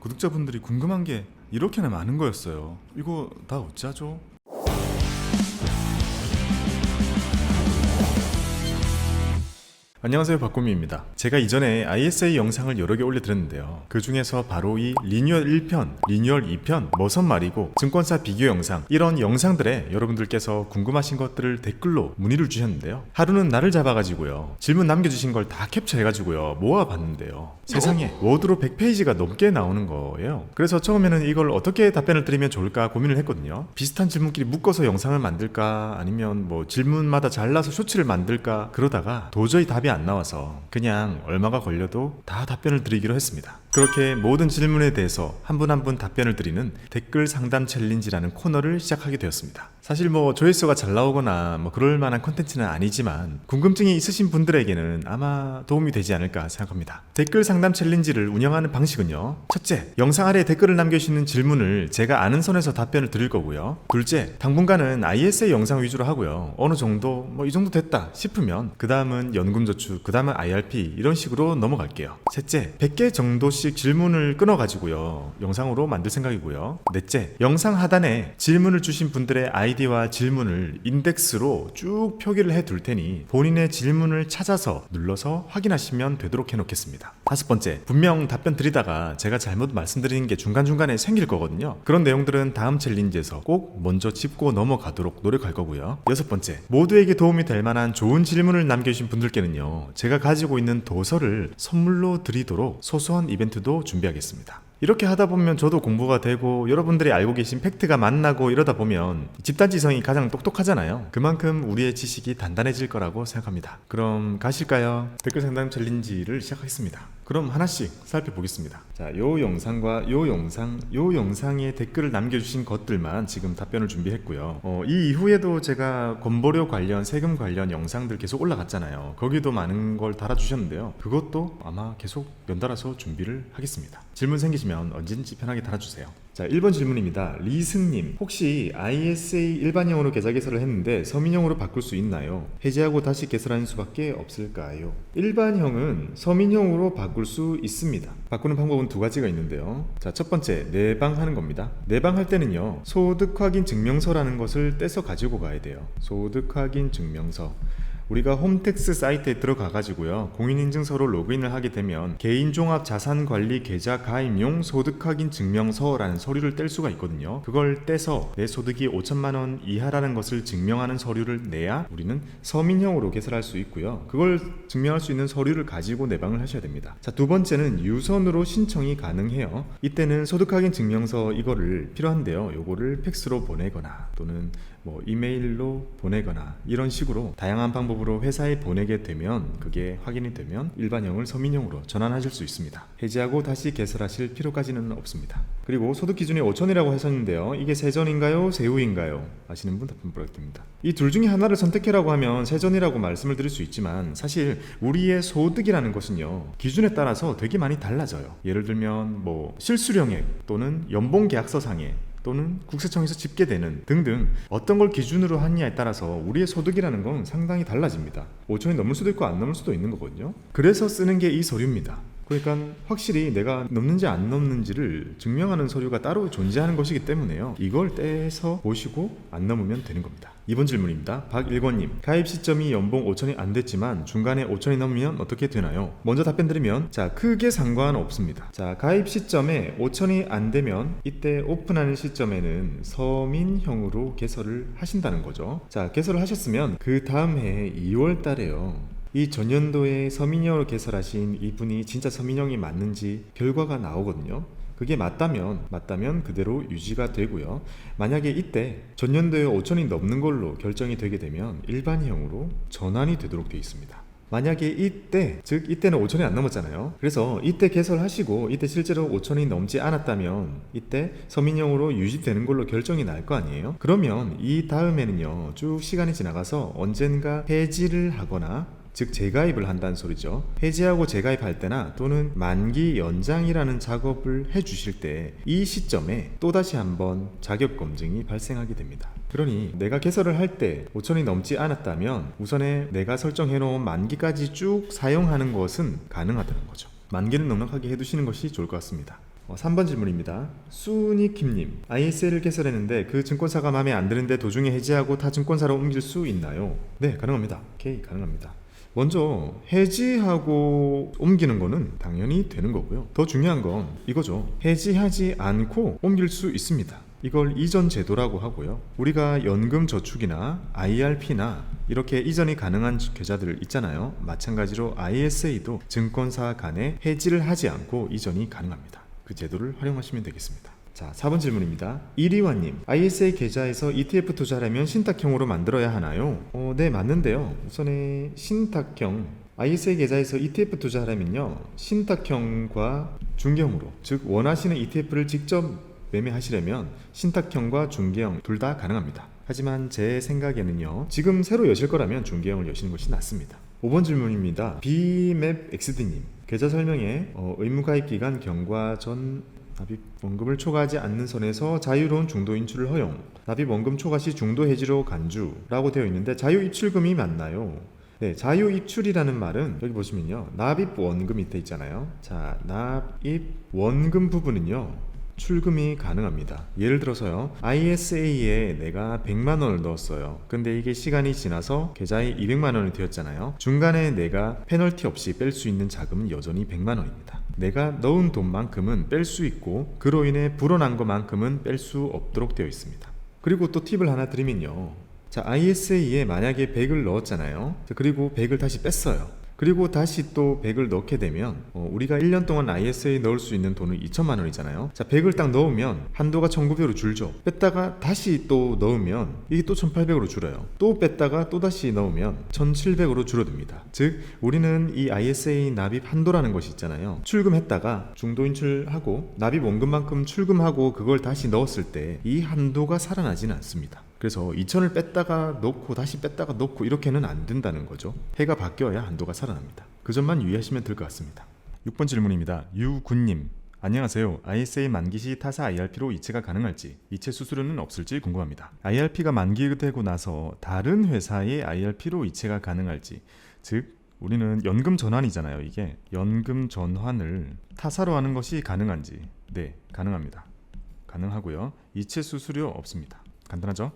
구독자분들이 궁금한 게 이렇게나 많은 거였어요. 이거 다 어찌하죠? 안녕하세요, 박고미입니다. 제가 이전에 ISA 영상을 여러 개 올려드렸는데요. 그 중에서 바로 이 리뉴얼 1편, 리뉴얼 2편, 뭐선 말이고 증권사 비교 영상, 이런 영상들에 여러분들께서 궁금하신 것들을 댓글로 문의를 주셨는데요. 하루는 날을 잡아가지고요, 질문 남겨주신 걸 다 캡처해가지고요 모아봤는데요. 세상에 워드로 100페이지가 넘게 나오는 거예요. 그래서 처음에는 이걸 어떻게 답변을 드리면 좋을까 고민을 했거든요. 비슷한 질문끼리 묶어서 영상을 만들까, 아니면 뭐 질문마다 잘라서 쇼츠를 만들까, 그러다가 도저히 답이 안 나와서 그냥 얼마가 걸려도 다 답변을 드리기로 했습니다. 그렇게 모든 질문에 대해서 한 분 한 분 답변을 드리는 댓글 상담 챌린지라는 코너를 시작하게 되었습니다. 사실 뭐 조회수가 잘 나오거나 뭐 그럴 만한 콘텐츠는 아니지만 궁금증이 있으신 분들에게는 아마 도움이 되지 않을까 생각합니다. 댓글 상담 챌린지를 운영하는 방식은요, 첫째, 영상 아래에 댓글을 남겨주시는 질문을 제가 아는 선에서 답변을 드릴 거고요. 둘째, 당분간은 ISA 영상 위주로 하고요. 어느 정도 뭐 이 정도 됐다 싶으면 그 다음은 연금저축, 그 다음은 IRP, 이런 식으로 넘어갈게요. 셋째, 100개 정도씩 질문을 끊어가지고요 영상으로 만들 생각이고요. 넷째, 영상 하단에 질문을 주신 분들의 아이디와 질문을 인덱스로 쭉 표기를 해둘 테니 본인의 질문을 찾아서 눌러서 확인하시면 되도록 해놓겠습니다. 다섯 번째, 분명 답변 드리다가 제가 잘못 말씀드리는 게 중간중간에 생길 거거든요. 그런 내용들은 다음 챌린지에서 꼭 먼저 짚고 넘어가도록 노력할 거고요. 여섯 번째, 모두에게 도움이 될 만한 좋은 질문을 남겨주신 분들께는요, 제가 가지고 있는 도서를 선물로 드리도록 소소한 이벤트도 준비하겠습니다. 이렇게 하다 보면 저도 공부가 되고 여러분들이 알고 계신 팩트가 만나고, 이러다 보면 집단지성이 가장 똑똑하잖아요. 그만큼 우리의 지식이 단단해질 거라고 생각합니다. 그럼 가실까요? 댓글 상담 챌린지를 시작하겠습니다. 그럼 하나씩 살펴보겠습니다. 자, 요 영상과 요 영상에 댓글을 남겨주신 것들만 지금 답변을 준비했고요. 이 이후에도 제가 건보료 관련, 세금 관련 영상들 계속 올라갔잖아요. 거기도 많은 걸 달아주셨는데요. 그것도 아마 계속 연달아서 준비를 하겠습니다. 질문 생기시면 언제든지 편하게 달아주세요. 자, 1번 질문입니다. 리승님, 혹시 ISA 일반형으로 계좌 개설을 했는데 서민형으로 바꿀 수 있나요? 해지하고 다시 개설하는 수밖에 없을까요? 일반형은 서민형으로 바꿀 수 있습니다. 바꾸는 방법은 두 가지가 있는데요. 자, 첫 번째, 내방하는 겁니다. 내방할 때는요, 소득 확인 증명서라는 것을 떼서 가지고 가야 돼요. 소득 확인 증명서. 우리가 홈택스 사이트에 들어가 가지고요, 공인인증서로 로그인을 하게 되면 개인종합자산관리 계좌 가입용 소득확인 증명서라는 서류를 뗄 수가 있거든요. 그걸 떼서 내 소득이 5천만 원 이하라는 것을 증명하는 서류를 내야 우리는 서민형으로 개설할 수 있고요. 그걸 증명할 수 있는 서류를 가지고 내방을 하셔야 됩니다. 자, 두 번째는 유선으로 신청이 가능해요. 이때는 소득확인 증명서 이거를 필요한데요, 요거를 팩스로 보내거나 또는 뭐 이메일로 보내거나 이런 식으로 다양한 방법으로 회사에 보내게 되면, 그게 확인이 되면 일반형을 서민형으로 전환하실 수 있습니다. 해지하고 다시 개설하실 필요까지는 없습니다. 그리고 소득 기준이 5천이라고 하셨는데요, 이게 세전인가요, 세후인가요? 아시는 분 답변 부탁드립니다. 이 둘 중에 하나를 선택해라고 하면 세전이라고 말씀을 드릴 수 있지만, 사실 우리의 소득이라는 것은요, 기준에 따라서 되게 많이 달라져요. 예를 들면 뭐 실수령액 또는 연봉계약서상에 또는 국세청에서 집계되는 등등, 어떤 걸 기준으로 하느냐에 따라서 우리의 소득이라는 건 상당히 달라집니다. 5천이 넘을 수도 있고 안 넘을 수도 있는 거거든요. 그래서 쓰는 게 이 서류입니다. 그러니까 확실히 내가 넘는지 안 넘는지를 증명하는 서류가 따로 존재하는 것이기 때문에요, 이걸 떼서 보시고 안 넘으면 되는 겁니다. 2번 질문입니다. 박일권님, 가입 시점이 연봉 5천이 안 됐지만 중간에 5천이 넘으면 어떻게 되나요? 먼저 답변 드리면, 자, 크게 상관없습니다. 자, 가입 시점에 5천이 안 되면 이때 오픈하는 시점에는 서민형으로 개설을 하신다는 거죠. 자, 개설을 하셨으면 그 다음 해 2월 달에요, 이 전년도에 서민형으로 개설하신 이분이 진짜 서민형이 맞는지 결과가 나오거든요. 그게 맞다면 그대로 유지가 되고요. 만약에 이때 전년도에 5천이 넘는 걸로 결정이 되게 되면 일반형으로 전환이 되도록 되어 있습니다. 만약에 이때, 즉 이때는 5천이 안 넘었잖아요. 그래서 이때 개설하시고 이때 실제로 5천이 넘지 않았다면 이때 서민형으로 유지되는 걸로 결정이 날 거 아니에요. 그러면 이 다음에는요, 쭉 시간이 지나가서 언젠가 해지를 하거나, 즉 재가입을 한다는 소리죠. 해지하고 재가입할 때나 또는 만기 연장이라는 작업을 해주실 때 이 시점에 또다시 한번 자격검증이 발생하게 됩니다. 그러니 내가 개설을 할 때 5천이 넘지 않았다면 우선에 내가 설정해 놓은 만기까지 쭉 사용하는 것은 가능하다는 거죠. 만기는 넉넉하게 해두시는 것이 좋을 것 같습니다. 3번 질문입니다. 수니킴님, ISA를 개설했는데 그 증권사가 마음에 안 드는데 도중에 해지하고 타 증권사로 옮길 수 있나요? 네, 가능합니다. 오케이, 가능합니다. 먼저 해지하고 옮기는 거는 당연히 되는 거고요. 더 중요한 건 이거죠. 해지하지 않고 옮길 수 있습니다. 이걸 이전 제도라고 하고요. 우리가 연금 저축이나 IRP나 이렇게 이전이 가능한 계좌들 있잖아요. 마찬가지로 ISA도 증권사 간에 해지를 하지 않고 이전이 가능합니다. 그 제도를 활용하시면 되겠습니다. 자, 4번 질문입니다. 이리환님, ISA 계좌에서 ETF 투자하려면 신탁형으로 만들어야 하나요? 네, 맞는데요. 우선에 신탁형 ISA 계좌에서 ETF 투자하려면요, 신탁형과 중개형으로, 즉 원하시는 ETF를 직접 매매하시려면 신탁형과 중개형 둘 다 가능합니다. 하지만 제 생각에는요, 지금 새로 여실 거라면 중개형을 여시는 것이 낫습니다. 5번 질문입니다. BMAPXD님, 계좌 설명에 의무가입기간 경과 전 납입 원금을 초과하지 않는 선에서 자유로운 중도 인출을 허용, 납입 원금 초과 시 중도 해지로 간주라고 되어 있는데 자유 입출금이 맞나요? 네, 자유 입출이라는 말은 여기 보시면요, 납입 원금 밑에 있잖아요. 자, 납입 원금 부분은요, 출금이 가능합니다. 예를 들어서요, ISA에 내가 100만 원을 넣었어요. 근데 이게 시간이 지나서 계좌에 200만 원이 되었잖아요. 중간에 내가 페널티 없이 뺄 수 있는 자금은 여전히 100만 원입니다. 내가 넣은 돈만큼은 뺄 수 있고 그로 인해 불어난 것만큼은 뺄 수 없도록 되어 있습니다. 그리고 또 팁을 하나 드리면요, 자, ISA에 만약에 100을 넣었잖아요. 그리고 100을 다시 뺐어요. 그리고 다시 또 100을 넣게 되면 우리가 1년 동안 ISA에 넣을 수 있는 돈은 2천만 원이잖아요. 자, 100을 딱 넣으면 한도가 1900으로 줄죠. 뺐다가 다시 또 넣으면 이게 또 1800으로 줄어요. 또 뺐다가 또 다시 넣으면 1700으로 줄어듭니다. 즉 우리는 이 ISA 납입 한도라는 것이 있잖아요. 출금했다가 중도 인출하고 납입 원금만큼 출금하고 그걸 다시 넣었을 때 이 한도가 살아나지는 않습니다. 그래서 2천을 뺐다가 넣고 다시 뺐다가 넣고 이렇게는 안 된다는 거죠. 해가 바뀌어야 한도가 살아납니다. 그 점만 유의하시면 될 것 같습니다. 6번 질문입니다. 유군님, 안녕하세요. ISA 만기 시 타사 IRP로 이체가 가능할지, 이체 수수료는 없을지 궁금합니다. IRP가 만기되고 나서 다른 회사의 IRP로 이체가 가능할지, 즉 우리는 연금 전환이잖아요. 이게 연금 전환을 타사로 하는 것이 가능한지, 네, 가능합니다. 가능하고요. 이체 수수료 없습니다. 간단하죠?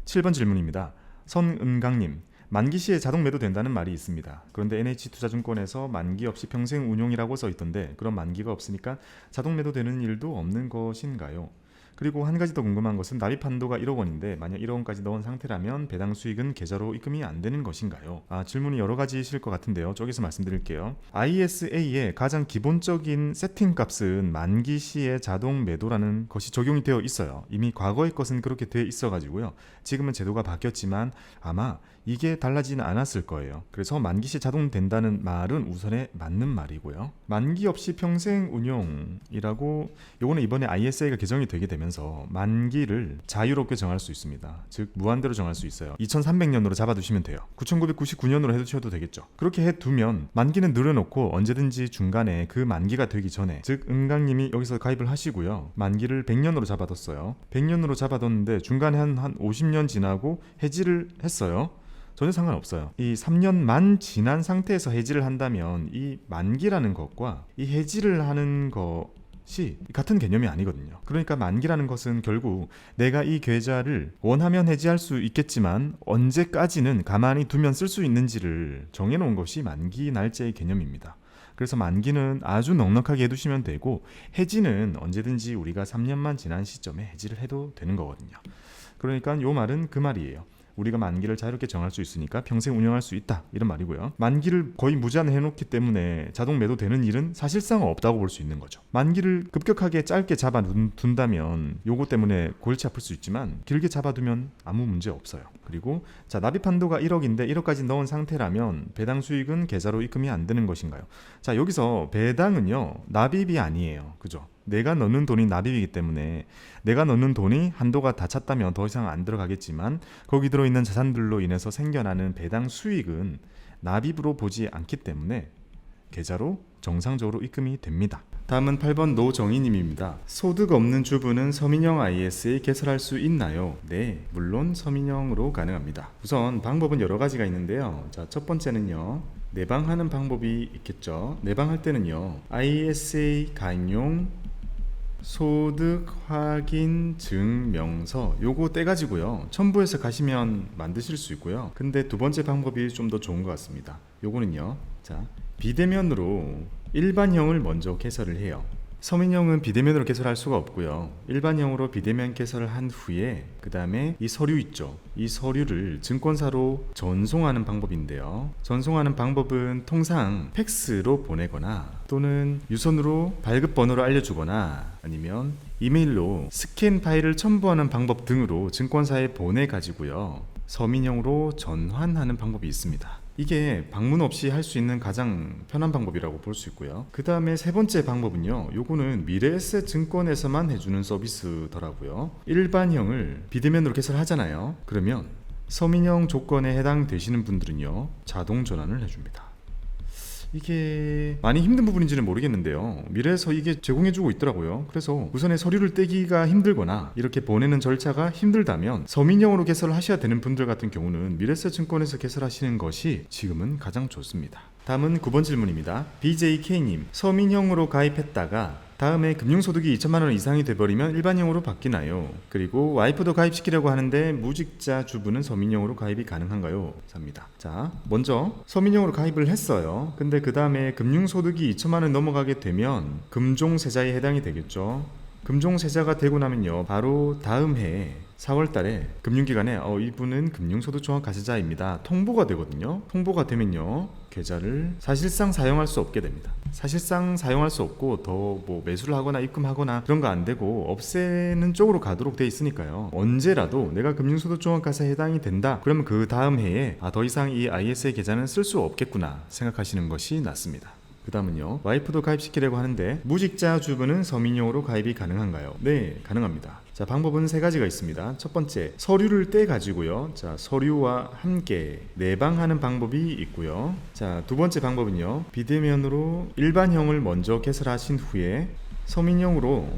7번 질문입니다. 선은강님, 만기 시에 자동 매도된다는 말이 있습니다. 그런데 NH투자증권에서 만기 없이 평생 운용이라고 써 있던데 그런 만기가 없으니까 자동 매도되는 일도 없는 것인가요? 그리고 한 가지 더 궁금한 것은 납입 한도가 1억 원인데 만약 1억 원까지 넣은 상태라면 배당 수익은 계좌로 입금이 안 되는 것인가요? 질문이 여러 가지실 것 같은데요. 저기서 말씀드릴게요. ISA의 가장 기본적인 세팅 값은 만기 시에 자동 매도라는 것이 적용이 되어 있어요. 이미 과거의 것은 그렇게 되어 있어 가지고요. 지금은 제도가 바뀌었지만 아마 이게 달라지는 않았을 거예요. 그래서 만기 시 자동 된다는 말은 우선에 맞는 말이고요. 만기 없이 평생 운용이라고, 요거는 이번에 ISA가 개정이 되게 되면서 만기를 자유롭게 정할 수 있습니다. 즉 무한대로 정할 수 있어요. 2300년으로 잡아두시면 돼요. 9999년으로 해두셔도 되겠죠. 그렇게 해두면 만기는 늘어놓고 언제든지 중간에 그 만기가 되기 전에, 즉 은강님이 여기서 가입을 하시고요, 만기를 100년으로 잡아뒀어요. 100년으로 잡아뒀는데 중간에 한 50년 지나고 해지를 했어요. 전혀 상관없어요. 이 3년 만 지난 상태에서 해지를 한다면 이 만기라는 것과 이 해지를 하는 것이 같은 개념이 아니거든요. 그러니까 만기라는 것은 결국 내가 이 계좌를 원하면 해지할 수 있겠지만 언제까지는 가만히 두면 쓸 수 있는지를 정해놓은 것이 만기 날짜의 개념입니다. 그래서 만기는 아주 넉넉하게 해두시면 되고 해지는 언제든지 우리가 3년만 지난 시점에 해지를 해도 되는 거거든요. 그러니까 요 말은 그 말이에요. 우리가 만기를 자유롭게 정할 수 있으니까 평생 운영할 수 있다, 이런 말이고요. 만기를 거의 무제한 해놓기 때문에 자동 매도되는 일은 사실상 없다고 볼 수 있는 거죠. 만기를 급격하게 짧게 잡아둔다면 요거 때문에 골치 아플 수 있지만 길게 잡아두면 아무 문제 없어요. 그리고 자, 납입 한도가 1억인데 1억까지 넣은 상태라면 배당 수익은 계좌로 입금이 안 되는 것인가요? 자, 여기서 배당은요 납입이 아니에요. 그죠? 내가 넣는 돈이 납입이기 때문에 내가 넣는 돈이 한도가 다 찼다면 더 이상 안 들어가겠지만 거기 들어있는 자산들로 인해서 생겨나는 배당 수익은 납입으로 보지 않기 때문에 계좌로 정상적으로 입금이 됩니다. 다음은 8번 노정희님입니다. 소득 없는 주부는 서민형 ISA 개설할 수 있나요? 네, 물론 서민형으로 가능합니다. 우선 방법은 여러 가지가 있는데요. 자, 첫 번째는요, 내방하는 방법이 있겠죠. 내방할 때는요, ISA 가입용 소득 확인 증명서 요거 떼가지고요 첨부해서 가시면 만드실 수 있고요. 근데 두 번째 방법이 좀 더 좋은 것 같습니다. 요거는요, 자, 비대면으로 일반형을 먼저 개설을 해요. 서민형은 비대면으로 개설할 수가 없고요. 일반형으로 비대면 개설을 한 후에 그 다음에 이 서류 있죠. 이 서류를 증권사로 전송하는 방법인데요. 전송하는 방법은 통상 팩스로 보내거나 또는 유선으로 발급 번호를 알려주거나 아니면 이메일로 스캔 파일을 첨부하는 방법 등으로 증권사에 보내가지고요. 서민형으로 전환하는 방법이 있습니다. 이게 방문 없이 할 수 있는 가장 편한 방법이라고 볼 수 있고요. 그 다음에 세 번째 방법은요, 요거는 미래에셋 증권에서만 해주는 서비스더라고요. 일반형을 비대면으로 개설하잖아요. 그러면 서민형 조건에 해당되시는 분들은요 자동 전환을 해줍니다. 이게 많이 힘든 부분인지는 모르겠는데요, 미래에서 이게 제공해주고 있더라고요. 그래서 우선에 서류를 떼기가 힘들거나 이렇게 보내는 절차가 힘들다면 서민형으로 개설을 하셔야 되는 분들 같은 경우는 미래에셋 증권에서 개설하시는 것이 지금은 가장 좋습니다. 다음은 9번 질문입니다. BJK님, 서민형으로 가입했다가 다음에 금융소득이 2천만원 이상이 돼버리면 일반형으로 바뀌나요? 그리고 와이프도 가입시키려고 하는데 무직자 주부는 서민형으로 가입이 가능한가요? 삽니다. 자, 먼저 서민형으로 가입을 했어요. 근데 그 다음에 금융소득이 2천만원 넘어가게 되면 금종세자에 해당이 되겠죠. 금종세자가 되고 나면요, 바로 다음 해 4월 달에 금융기관에 이분은 금융소득 종합 가세자입니다 통보가 되거든요. 통보가 되면요, 계좌를 사실상 사용할 수 없게 됩니다. 사실상 사용할 수 없고 더 뭐 매수를 하거나 입금하거나 그런 거 안 되고 없애는 쪽으로 가도록 돼 있으니까요. 언제라도 내가 금융소득 종합 가세에 해당이 된다 그러면 그 다음 해에 더 이상 이 ISA 계좌는 쓸 수 없겠구나 생각하시는 것이 낫습니다. 그 다음은요, 와이프도 가입시키려고 하는데 무직자 주부는 서민형으로 가입이 가능한가요? 네, 가능합니다. 자, 방법은 세 가지가 있습니다. 첫 번째, 서류를 떼 가지고요, 자, 서류와 함께 내방하는 방법이 있고요. 자, 두 번째 방법은요, 비대면으로 일반형을 먼저 개설하신 후에 서민형으로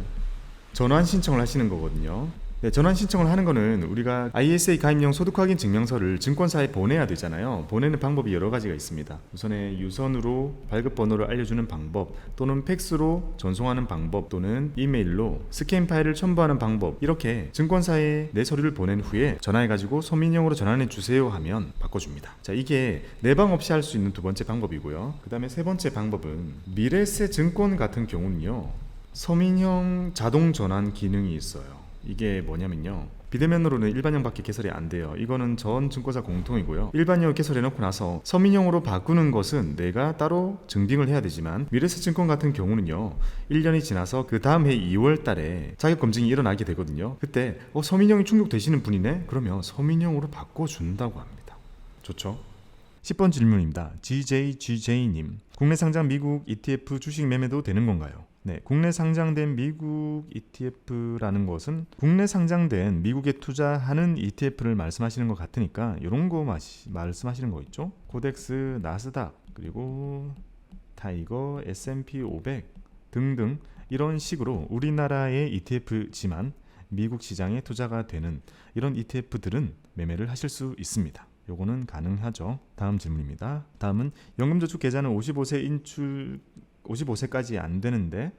전환 신청을 하시는 거거든요. 네, 전환 신청을 하는 거는 우리가 ISA 가입용 소득 확인 증명서를 증권사에 보내야 되잖아요. 보내는 방법이 여러 가지가 있습니다. 우선에 유선으로 발급 번호를 알려주는 방법, 또는 팩스로 전송하는 방법, 또는 이메일로 스캔 파일을 첨부하는 방법, 이렇게 증권사에 내 서류를 보낸 후에 전화해가지고 서민형으로 전환해 주세요 하면 바꿔줍니다. 자, 이게 내방 없이 할 수 있는 두 번째 방법이고요. 그 다음에 세 번째 방법은 미래세 증권 같은 경우는요, 서민형 자동 전환 기능이 있어요. 이게 뭐냐면요, 비대면으로는 일반형밖에 개설이 안 돼요. 이거는 전 증권사 공통이고요. 일반형 개설해 놓고 나서 서민형으로 바꾸는 것은 내가 따로 증빙을 해야 되지만 미래세 증권 같은 경우는요, 1년이 지나서 그 다음 해 2월 달에 자격검증이 일어나게 되거든요. 그때 서민형이 충족되시는 분이네? 그러면 서민형으로 바꿔준다고 합니다. 좋죠? 10번 질문입니다. GJ님, 국내 상장 미국 ETF 주식 매매도 되는 건가요? 네, 국내 상장된 미국 ETF라는 것은 국내 상장된 미국에 투자하는 ETF를 말씀하시는 것 같으니까 이런 거 말씀하시는 거 있죠? 코덱스, 나스닥, 그리고 타이거, S&P 500 등등 이런 식으로 우리나라의 ETF지만 미국 시장에 투자가 되는 이런 ETF들은 매매를 하실 수 있습니다. 요거는 가능하죠. 다음 질문입니다. 다음은 연금저축 계좌는 55세까지 안 되는데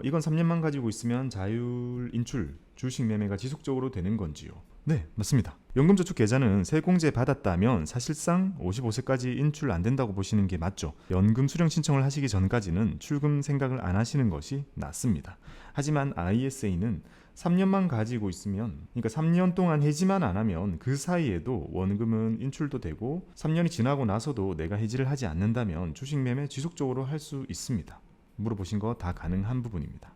이건 3년만 가지고 있으면 자율 인출 주식 매매가 지속적으로 되는 건지요? 네, 맞습니다. 연금저축 계좌는 세공제 받았다면 사실상 55세까지 인출 안 된다고 보시는 게 맞죠. 연금 수령 신청을 하시기 전까지는 출금 생각을 안 하시는 것이 낫습니다. 하지만 ISA는 3년만 가지고 있으면, 그러니까 3년 동안 해지만 안 하면 그 사이에도 원금은 인출도 되고 3년이 지나고 나서도 내가 해지를 하지 않는다면 주식 매매 지속적으로 할 수 있습니다. 물어보신 거 다 가능한 부분입니다.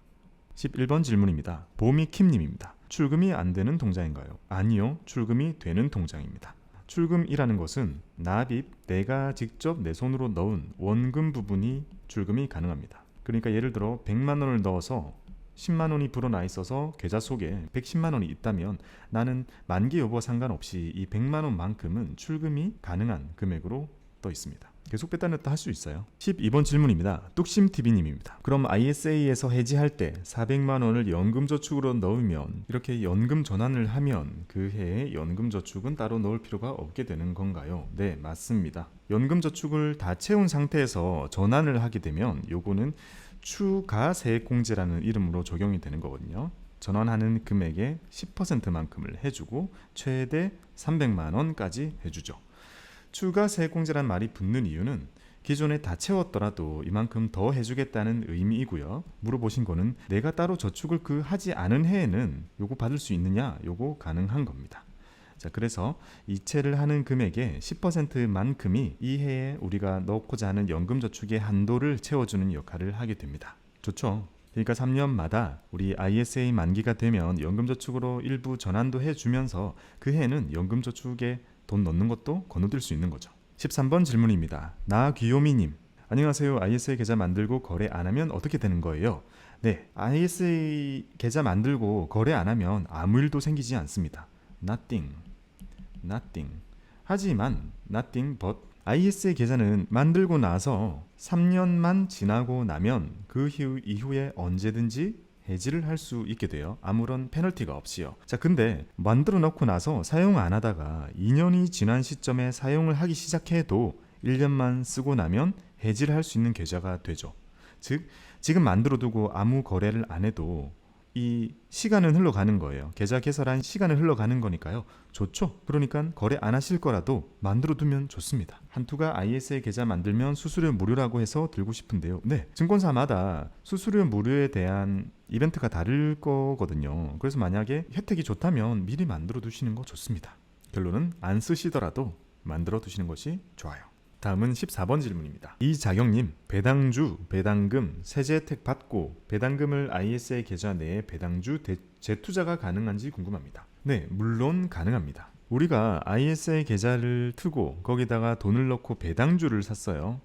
11번 질문입니다. 보미킴님입니다. 출금이 안 되는 통장인가요? 아니요, 출금이 되는 통장입니다. 출금이라는 것은 납입, 내가 직접 내 손으로 넣은 원금 부분이 출금이 가능합니다. 그러니까 예를 들어 100만 원을 넣어서 10만 원이 불어나 있어서 계좌 속에 110만 원이 있다면 나는 만기 여부와 상관없이 이 100만 원만큼은 출금이 가능한 금액으로 떠 있습니다. 계속 뺐다 냈다 할 수 있어요. 12번 질문입니다. 뚝심TV님입니다. 그럼 ISA에서 해지할 때 400만 원을 연금저축으로 넣으면 이렇게 연금 전환을 하면 그 해에 연금저축은 따로 넣을 필요가 없게 되는 건가요? 네, 맞습니다. 연금저축을 다 채운 상태에서 전환을 하게 되면 요거는 추가 세액공제라는 이름으로 적용이 되는 거거든요. 전환하는 금액의 10%만큼을 해주고 최대 300만 원까지 해주죠. 추가 세액공제란 말이 붙는 이유는 기존에 다 채웠더라도 이만큼 더 해주겠다는 의미이고요. 물어보신 거는 내가 따로 저축을 하지 않은 해에는 요거 받을 수 있느냐? 요거 가능한 겁니다. 자, 그래서 이체를 하는 금액의 10%만큼이 이 해에 우리가 넣고자 하는 연금저축의 한도를 채워주는 역할을 하게 됩니다. 좋죠? 그러니까 3년마다 우리 ISA 만기가 되면 연금저축으로 일부 전환도 해주면서 그 해에는 연금저축에 돈 넣는 것도 건너뛸 수 있는 거죠. 13번 질문입니다. 나귀요미님, 안녕하세요. ISA 계좌 만들고 거래 안 하면 어떻게 되는 거예요? 네, ISA 계좌 만들고 거래 안 하면 아무 일도 생기지 않습니다. Nothing. 하지만 nothing but ISA 계좌는 만들고 나서 3년만 지나고 나면 그 이후에 언제든지 해지를 할 수 있게 돼요. 아무런 페널티가 없이요. 자, 근데 만들어 놓고 나서 사용 안 하다가 2년이 지난 시점에 사용을 하기 시작해도 1년만 쓰고 나면 해지를 할 수 있는 계좌가 되죠. 즉, 지금 만들어 두고 아무 거래를 안 해도 이 시간은 흘러가는 거예요. 계좌 개설한 시간은 흘러가는 거니까요. 좋죠. 그러니까 거래 안 하실 거라도 만들어 두면 좋습니다. 한투가 ISA 계좌 만들면 수수료 무료라고 해서 들고 싶은데요. 네, 증권사마다 수수료 무료에 대한 이벤트가 다를 거거든요. 그래서 만약에 혜택이 좋다면 미리 만들어 두시는 거 좋습니다. 결론은 안 쓰시더라도 만들어 두시는 것이 좋아요. 다음은 14번 질문입니다. 이자경님, 배당주, 배당금, 세제 혜택 받고 배당금을 ISA 계좌 내에 배당주 재투자가 가능한지 궁금합니다. 네, 물론 가능합니다. 우리가 ISA 계좌를 트고 거기다가 돈을 넣고 배당주를 샀어요.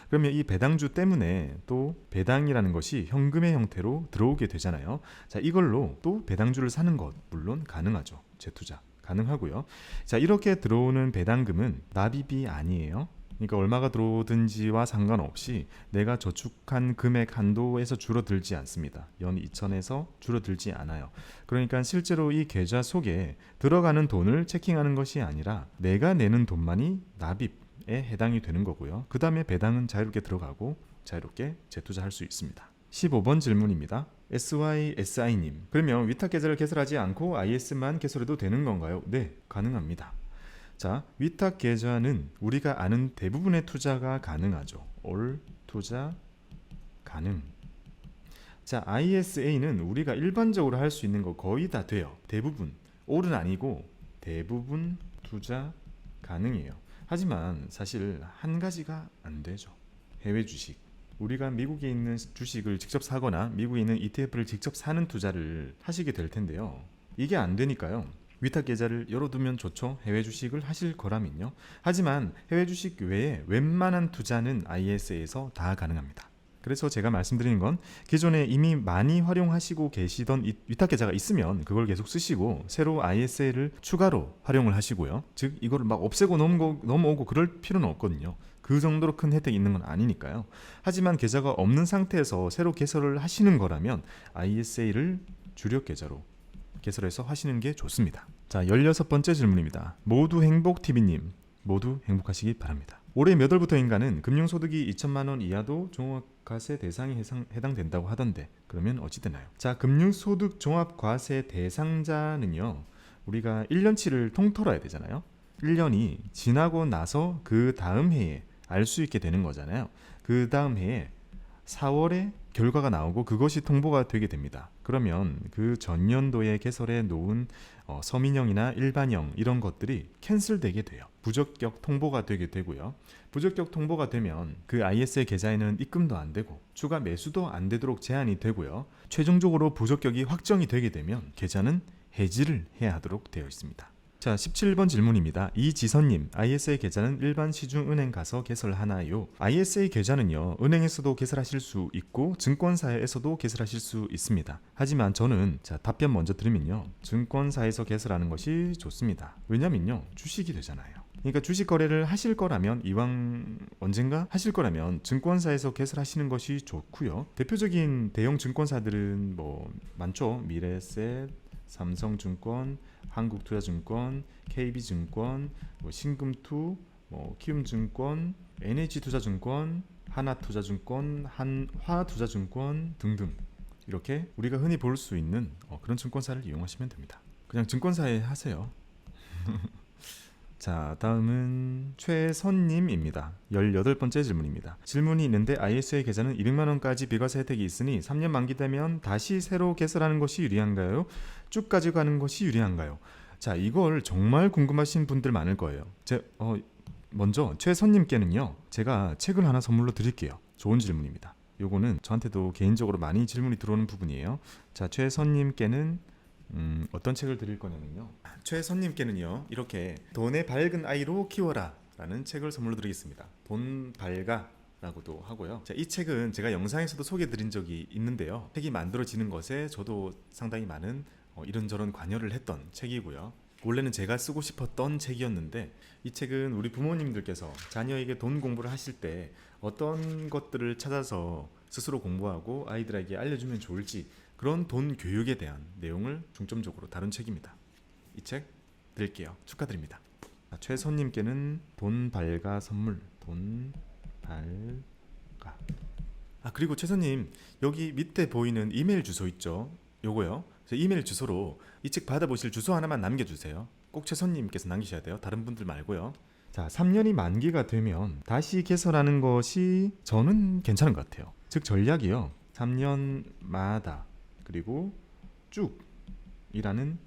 그러면 이 배당주 때문에 또 배당이라는 것이 현금의 형태로 들어오게 되잖아요. 자, 이걸로 또 배당주를 사는 것 물론 가능하죠. 재투자 가능하고요. 자, 이렇게 들어오는 배당금은 납입이 아니에요. 그러니까 얼마가 들어오든지와 상관없이 내가 저축한 금액 한도에서 줄어들지 않습니다. 연 2천에서 줄어들지 않아요. 그러니까 실제로 이 계좌 속에 들어가는 돈을 체킹하는 것이 아니라 내가 내는 돈만이 납입에 해당이 되는 거고요. 그 다음에 배당은 자유롭게 들어가고 자유롭게 재투자할 수 있습니다. 15번 질문입니다. SYSI님, 그러면 위탁 계좌를 개설하지 않고 IS만 개설해도 되는 건가요? 네, 가능합니다. 자, 위탁 계좌는 우리가 아는 대부분의 투자가 가능하죠. all 투자 가능. 자, ISA는 우리가 일반적으로 할 수 있는 거 거의 다 돼요. 대부분, all은 아니고 대부분 투자 가능해요. 하지만 사실 한 가지가 안 되죠. 해외 주식. 우리가 미국에 있는 주식을 직접 사거나 미국에 있는 ETF를 직접 사는 투자를 하시게 될 텐데요. 이게 안 되니까요. 위탁 계좌를 열어두면 좋죠. 해외 주식을 하실 거라면요. 하지만 해외 주식 외에 웬만한 투자는 ISA에서 다 가능합니다. 그래서 제가 말씀드리는 건 기존에 이미 많이 활용하시고 계시던 위탁 계좌가 있으면 그걸 계속 쓰시고 새로 ISA를 추가로 활용을 하시고요. 즉 이거를 막 없애고 넘어오고 그럴 필요는 없거든요. 그 정도로 큰 혜택이 있는 건 아니니까요. 하지만 계좌가 없는 상태에서 새로 개설을 하시는 거라면 ISA를 주력 계좌로 개설해서 하시는 게 좋습니다. 자, 16번째 질문입니다. 모두 행복TV님, 모두 행복하시기 바랍니다. 올해 몇 월부터인가는 금융소득이 2천만 원 이하도 종합과세 대상에 해당된다고 하던데 그러면 어찌 되나요? 자, 금융소득 종합과세 대상자는요, 우리가 1년치를 통틀어야 되잖아요. 1년이 지나고 나서 그 다음 해에 알 수 있게 되는 거잖아요. 그 다음 해에 4월에 결과가 나오고 그것이 통보가 되게 됩니다. 그러면 그 전년도에 개설해 놓은 서민형이나 일반형 이런 것들이 캔슬되게 돼요. 부적격 통보가 되게 되고요. 부적격 통보가 되면 그 ISA 계좌에는 입금도 안 되고 추가 매수도 안 되도록 제한이 되고요. 최종적으로 부적격이 확정이 되게 되면 계좌는 해지를 해야 하도록 되어 있습니다. 자, 17번 질문입니다. 이지선님, ISA 계좌는 일반 시중은행 가서 개설하나요? ISA 계좌는요, 은행에서도 개설하실 수 있고 증권사에서도 개설하실 수 있습니다. 하지만 저는 답변 먼저 드리면요, 증권사에서 개설하는 것이 좋습니다. 왜냐면요, 주식이 되잖아요. 그러니까 주식 거래를 하실 거라면 이왕 언젠가 하실 거라면 증권사에서 개설하시는 것이 좋고요. 대표적인 대형 증권사들은 뭐 많죠. 미래에셋, 삼성증권, 한국투자증권, KB증권, 신금투, 키움증권, NH투자증권, 하나투자증권, 한화투자증권 등등 이렇게 우리가 흔히 볼 수 있는 그런 증권사를 이용하시면 됩니다. 그냥 증권사에 하세요. 자, 다음은 최선님입니다. 18번째 질문입니다. 질문이 있는데 ISA 계좌는 200만원까지 비과세 혜택이 있으니 3년 만기되면 다시 새로 개설하는 것이 유리한가요? 쭉 가져가는 것이 유리한가요? 자, 이걸 정말 궁금하신 분들 많을 거예요. 먼저 최선님께는요, 제가 책을 하나 선물로 드릴게요. 좋은 질문입니다. 요거는 저한테도 개인적으로 많이 질문이 들어오는 부분이에요. 자, 최선님께는 어떤 책을 드릴 거냐면요, 최선님께는요 이렇게 돈의 밝은 아이로 키워라 라는 책을 선물로 드리겠습니다. 돈 밝아 라고도 하고요. 자, 이 책은 제가 영상에서도 소개해 드린 적이 있는데요, 책이 만들어지는 것에 저도 상당히 많은 이런저런 관여를 했던 책이고요. 원래는 제가 쓰고 싶었던 책이었는데, 이 책은 우리 부모님들께서 자녀에게 돈 공부를 하실 때 어떤 것들을 찾아서 스스로 공부하고 아이들에게 알려주면 좋을지, 그런 돈 교육에 대한 내용을 중점적으로 다룬 책입니다. 이 책 드릴게요. 축하드립니다. 최선님께는 돈 발가 선물, 돈 발가. 그리고 최선님, 여기 밑에 보이는 이메일 주소 있죠? 요거요. 이메일 주소로 이 책 받아보실 주소 하나만 남겨주세요. 꼭 최선님께서 남기셔야 돼요. 다른 분들 말고요. 자, 3년이 만기가 되면 다시 개설하는 것이 저는 괜찮은 것 같아요. 즉 전략이요, 3년마다 그리고 쭉이라는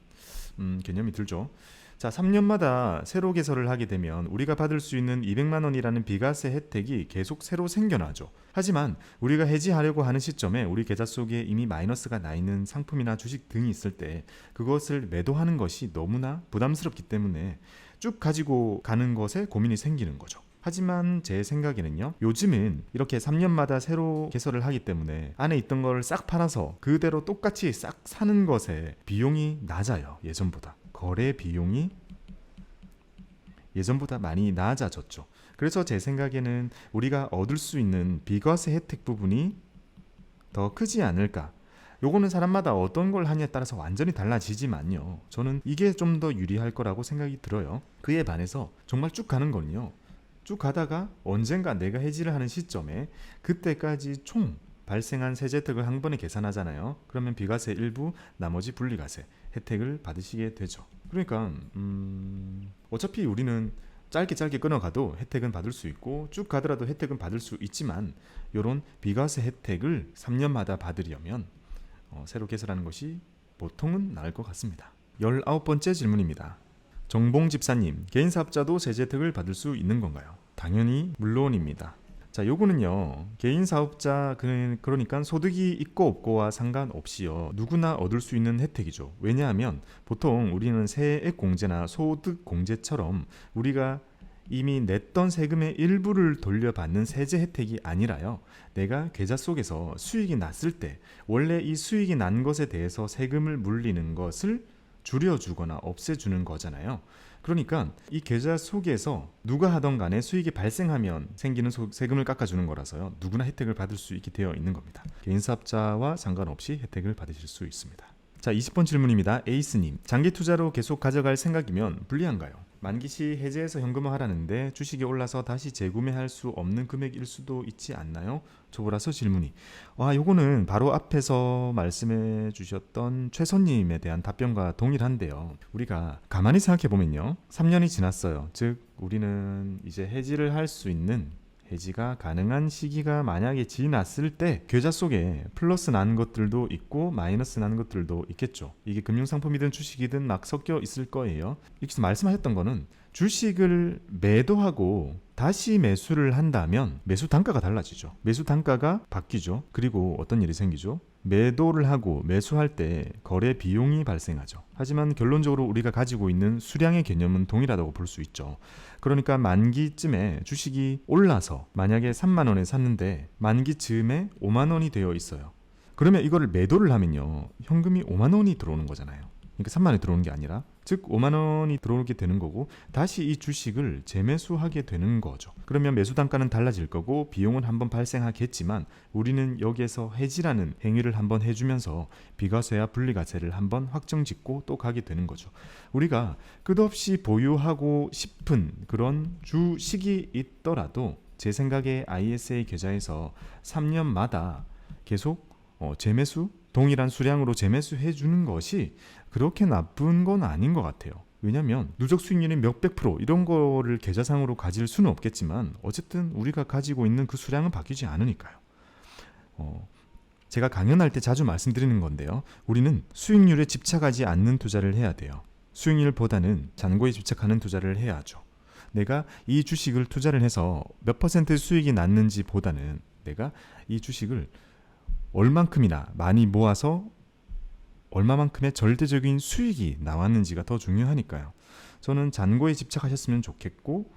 개념이 들죠. 자, 3년마다 새로 개설을 하게 되면 우리가 받을 수 있는 200만원이라는 비과세 혜택이 계속 새로 생겨나죠. 하지만 우리가 해지하려고 하는 시점에 우리 계좌 속에 이미 마이너스가 나 있는 상품이나 주식 등이 있을 때 그것을 매도하는 것이 너무나 부담스럽기 때문에 쭉 가지고 가는 것에 고민이 생기는 거죠. 하지만 제 생각에는요, 요즘은 이렇게 3년마다 새로 개설을 하기 때문에 안에 있던 걸 싹 팔아서 그대로 똑같이 싹 사는 것에 비용이 낮아요. 예전보다 거래 비용이 예전보다 많이 낮아졌죠. 그래서 제 생각에는 우리가 얻을 수 있는 비과세 혜택 부분이 더 크지 않을까. 요거는 사람마다 어떤 걸 하냐에 따라서 완전히 달라지지만요, 저는 이게 좀 더 유리할 거라고 생각이 들어요. 그에 반해서 정말 쭉 가는 건요, 쭉 가다가 언젠가 내가 해지를 하는 시점에 그때까지 총 발생한 세제 혜택을 한 번에 계산하잖아요. 그러면 비과세 일부, 나머지 분리과세 혜택을 받으시게 되죠. 그러니까 어차피 우리는 짧게 끊어가도 혜택은 받을 수 있고 쭉 가더라도 혜택은 받을 수 있지만, 이런 비과세 혜택을 3년마다 받으려면 새로 개설하는 것이 보통은 나을 것 같습니다. 19번째 질문입니다. 정봉집사님, 개인사업자도 세제 혜택을 받을 수 있는 건가요? 당연히 물론입니다. 자, 요거는요, 개인사업자 그러니까 소득이 있고 없고와 상관없이요, 누구나 얻을 수 있는 혜택이죠. 왜냐하면 보통 우리는 세액공제나 소득공제처럼 우리가 이미 냈던 세금의 일부를 돌려받는 세제 혜택이 아니라요, 내가 계좌 속에서 수익이 났을 때 원래 이 수익이 난 것에 대해서 세금을 물리는 것을 줄여주거나 없애주는 거잖아요. 그러니까 이 계좌 속에서 누가 하던 간에 수익이 발생하면 생기는 세금을 깎아주는 거라서요, 누구나 혜택을 받을 수 있게 되어 있는 겁니다. 개인사업자와 상관없이 혜택을 받으실 수 있습니다. 자, 20번 질문입니다. 에이스님, 장기 투자로 계속 가져갈 생각이면 불리한가요? 만기시 해지해서 현금화하라는데 주식이 올라서 다시 재구매할 수 없는 금액일 수도 있지 않나요? 초보라서 질문이. 요거는 바로 앞에서 말씀해 주셨던 최선님에 대한 답변과 동일한데요. 우리가 가만히 생각해 보면요, 3년이 지났어요. 즉 우리는 이제 해지를 할 수 있는, 해지가 가능한 시기가 만약에 지났을 때 계좌 속에 플러스 난 것들도 있고 마이너스 난 것들도 있겠죠. 이게 금융상품이든 주식이든 막 섞여 있을 거예요. 여기서 말씀하셨던 거는 주식을 매도하고 다시 매수를 한다면 매수 단가가 달라지죠. 매수 단가가 바뀌죠. 그리고 어떤 일이 생기죠? 매도를 하고 매수할 때 거래 비용이 발생하죠. 하지만 결론적으로 우리가 가지고 있는 수량의 개념은 동일하다고 볼 수 있죠. 그러니까 만기쯤에 주식이 올라서 만약에 3만 원에 샀는데 만기쯤에 5만 원이 되어 있어요. 그러면 이거를 매도를 하면요, 현금이 5만 원이 들어오는 거잖아요. 그러니까 3만 원이 들어오는 게 아니라, 즉 5만 원이 들어오게 되는 거고 다시 이 주식을 재매수하게 되는 거죠. 그러면 매수 단가는 달라질 거고 비용은 한번 발생하겠지만 우리는 여기에서 해지라는 행위를 한번 해주면서 비과세와 분리과세를 한번 확정짓고 또 가게 되는 거죠. 우리가 끝없이 보유하고 싶은 그런 주식이 있더라도 제 생각에 ISA 계좌에서 3년마다 계속 재매수 동일한 수량으로 재매수 해주는 것이 그렇게 나쁜 건 아닌 것 같아요. 왜냐면 누적 수익률이 몇백 프로 이런 거를 계좌상으로 가질 수는 없겠지만 어쨌든 우리가 가지고 있는 그 수량은 바뀌지 않으니까요. 제가 강연할 때 자주 말씀드리는 건데요. 우리는 수익률에 집착하지 않는 투자를 해야 돼요. 수익률보다는 잔고에 집착하는 투자를 해야 하죠. 내가 이 주식을 투자를 해서 몇 퍼센트 수익이 났는지 보다는 내가 이 주식을 얼만큼이나 많이 모아서 얼마만큼의 절대적인 수익이 나왔는지가 더 중요하니까요. 저는 잔고에 집착하셨으면 좋겠고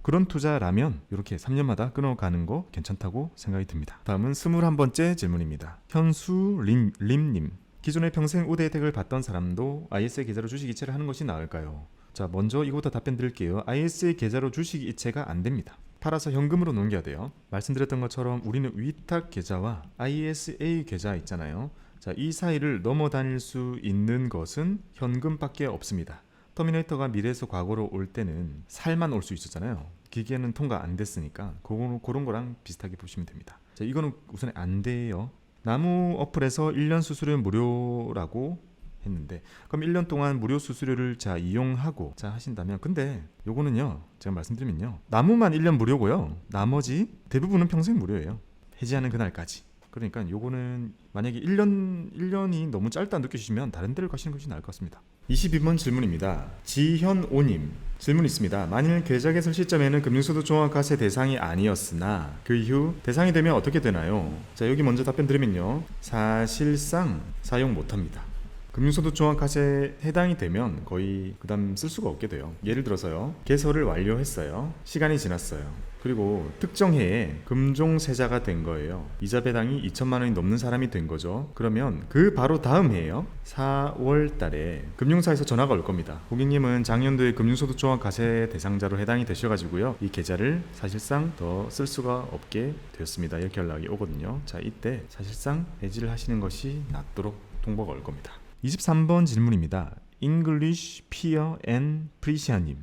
그런 투자라면 이렇게 3년마다 끊어가는 거 괜찮다고 생각이 듭니다. 다음은 21번째 질문입니다. 현수림님, 기존에 평생 우대 혜택을 받던 사람도 ISA 계좌로 주식 이체를 하는 것이 나을까요? 자, 먼저 이거부터 답변 드릴게요. ISA 계좌로 주식 이체가 안 됩니다. 팔아서 현금으로 넘겨야 돼요. 말씀드렸던 것처럼 우리는 위탁 계좌와 ISA 계좌 있잖아요. 자, 이 사이를 넘어다닐 수 있는 것은 현금밖에 없습니다. 터미네이터가 미래에서 과거로 올 때는 살만 올 수 있었잖아요. 기계는 통과 안 됐으니까 그런 거랑 비슷하게 보시면 됩니다. 자, 이거는 우선 안 돼요. 나무 어플에서 1년 수수료 무료라고 했는데 그럼 1년 동안 무료 수수료를 이용하고 하신다면, 근데 요거는요 제가 말씀드리면요, 나무만 1년 무료고요, 나머지 대부분은 평생 무료예요. 해지하는 그날까지. 그러니까 요거는 만약에 1년이 너무 짧다 느끼시면 다른 데를 가시는 것이 나을 것 같습니다. 22번 질문입니다. 지현오님 질문 있습니다. 만일 계좌 개설 시점에는 금융소득 종합과세 대상이 아니었으나 그 이후 대상이 되면 어떻게 되나요? 자, 여기 먼저 답변 드리면요, 사실상 사용 못합니다. 금융소득 종합과세에 해당이 되면 거의 그 다음 쓸 수가 없게 돼요. 예를 들어서요, 개설을 완료했어요. 시간이 지났어요. 그리고 특정 해에 금종세자가 된 거예요. 이자 배당이 2천만 원이 넘는 사람이 된 거죠. 그러면 그 바로 다음 해에요, 4월 달에 금융사에서 전화가 올 겁니다. 고객님은 작년도에 금융소득 종합과세 대상자로 해당이 되셔가지고요, 이 계좌를 사실상 더 쓸 수가 없게 되었습니다. 이렇게 연락이 오거든요. 자, 이때 사실상 해지를 하시는 것이 낫도록 통보가 올 겁니다. 23번 질문입니다. English Peer and Precia님,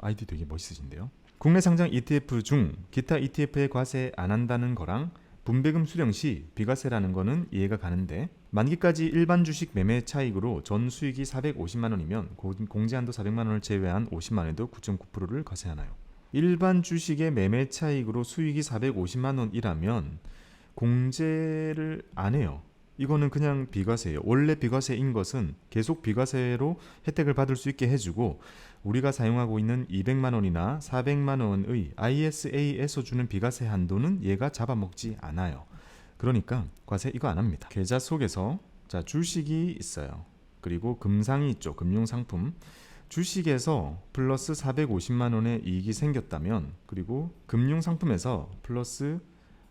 아이디 되게 멋있으신데요. 국내 상장 ETF 중 기타 ETF에 과세 안 한다는 거랑 분배금 수령 시 비과세라는 거는 이해가 가는데, 만기까지 일반 주식 매매 차익으로 전 수익이 450만 원이면 공제한도 400만 원을 제외한 50만 원에도 9.9%를 과세하나요? 일반 주식의 매매 차익으로 수익이 450만 원이라면 공제를 안 해요. 이거는 그냥 비과세예요. 원래 비과세인 것은 계속 비과세로 혜택을 받을 수 있게 해주고, 우리가 사용하고 있는 200만 원이나 400만 원의 ISA에서 주는 비과세 한도는 얘가 잡아먹지 않아요. 그러니까 과세 이거 안 합니다. 계좌 속에서 주식이 있어요. 그리고 금상이 있죠. 금융상품. 주식에서 플러스 450만 원의 이익이 생겼다면, 그리고 금융상품에서 플러스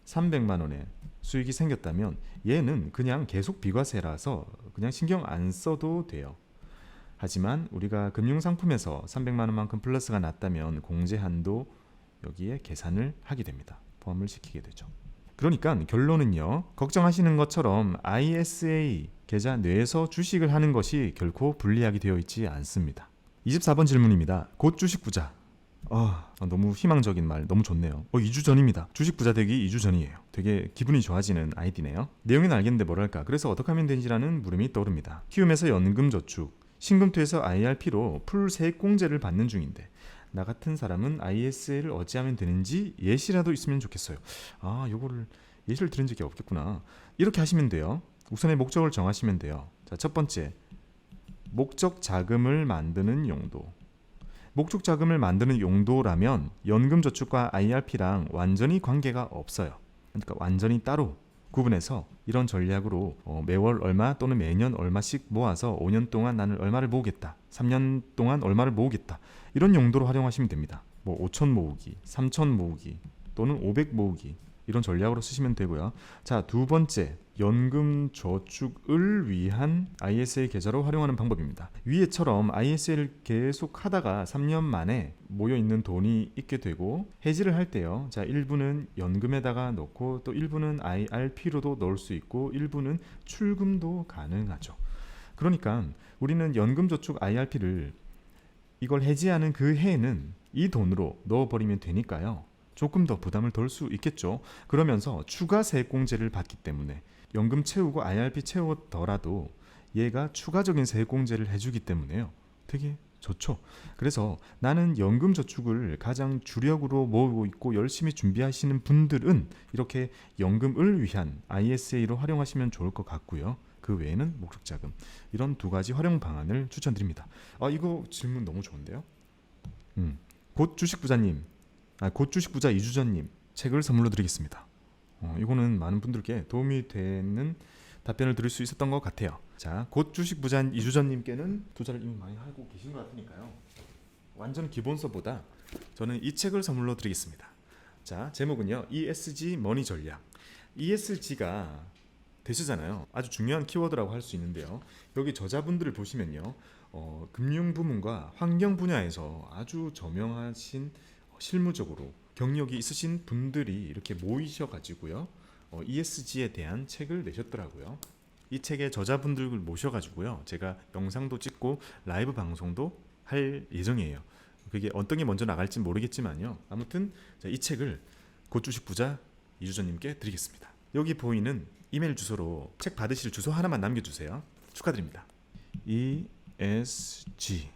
300만 원의 수익이 생겼다면 얘는 그냥 계속 비과세라서 그냥 신경 안 써도 돼요. 하지만 우리가 금융상품에서 300만 원만큼 플러스가 났다면 공제한도 여기에 계산을 하게 됩니다. 포함을 시키게 되죠. 그러니까 결론은요, 걱정하시는 것처럼 ISA 계좌 내에서 주식을 하는 것이 결코 불리하게 되어 있지 않습니다. 24번 질문입니다. 곧 주식 부자. 너무 희망적인 말, 너무 좋네요. 2주 전입니다. 주식 부자 되기 2주 전이에요. 되게 기분이 좋아지는 아이디네요. 내용은 알겠는데 뭐랄까, 그래서 어떻게 하면 되는지라는 물음이 떠오릅니다. 키움에서 연금저축, 신금투에서 IRP로 풀 세액공제를 받는 중인데 나 같은 사람은 ISA를 어찌하면 되는지 예시라도 있으면 좋겠어요. 요거를 예시를 들은 적이 없겠구나. 이렇게 하시면 돼요. 우선의 목적을 정하시면 돼요. 자, 첫 번째, 목적 자금을 만드는 용도. 목적 자금을 만드는 용도라면 연금저축과 IRP랑 완전히 관계가 없어요. 그러니까 완전히 따로 구분해서 이런 전략으로 매월 얼마 또는 매년 얼마씩 모아서 5년 동안 나는 얼마를 모으겠다, 3년 동안 얼마를 모으겠다, 이런 용도로 활용하시면 됩니다. 5천 모으기, 3천 모으기 또는 500 모으기, 이런 전략으로 쓰시면 되고요. 자, 두 번째, 연금 저축을 위한 ISA 계좌로 활용하는 방법입니다. 위에처럼 ISA를 계속 하다가 3년 만에 모여있는 돈이 있게 되고 해지를 할 때요, 자, 일부는 연금에다가 넣고 또 일부는 IRP로도 넣을 수 있고 일부는 출금도 가능하죠. 그러니까 우리는 연금저축 IRP를 이걸 해지하는 그 해에는 이 돈으로 넣어버리면 되니까요, 조금 더 부담을 덜 수 있겠죠. 그러면서 추가 세액공제를 받기 때문에 연금 채우고 IRP 채우더라도 얘가 추가적인 세액공제를 해주기 때문에요. 되게 좋죠. 그래서 나는 연금저축을 가장 주력으로 모으고 있고 열심히 준비하시는 분들은 이렇게 연금을 위한 ISA로 활용하시면 좋을 것 같고요. 그 외에는 목적자금, 이런 두 가지 활용 방안을 추천드립니다. 이거 질문 너무 좋은데요. 곧 주식부자님, 곧 주식부자 이주전님 책을 선물로 드리겠습니다. 이거는 많은 분들께 도움이 되는 답변을 드릴 수 있었던 것 같아요. 자, 곧 주식부자 이주전님께는 투자를 이미 많이 하고 계신 것 같으니까요. 완전 기본서보다 저는 이 책을 선물로 드리겠습니다. 자, 제목은요, ESG 머니 전략. ESG가 대세잖아요. 아주 중요한 키워드라고 할 수 있는데요. 여기 저자분들을 보시면요, 금융 부문과 환경 분야에서 아주 저명하신 실무적으로 경력이 있으신 분들이 이렇게 모이셔가지고요, ESG에 대한 책을 내셨더라고요. 이 책의 저자분들을 모셔가지고요, 제가 영상도 찍고 라이브 방송도 할 예정이에요. 그게 어떤 게 먼저 나갈지 모르겠지만요. 아무튼 이 책을 곧 주식부자 이주전님께 드리겠습니다. 여기 보이는 이메일 주소로 책 받으실 주소 하나만 남겨주세요. 축하드립니다. ESG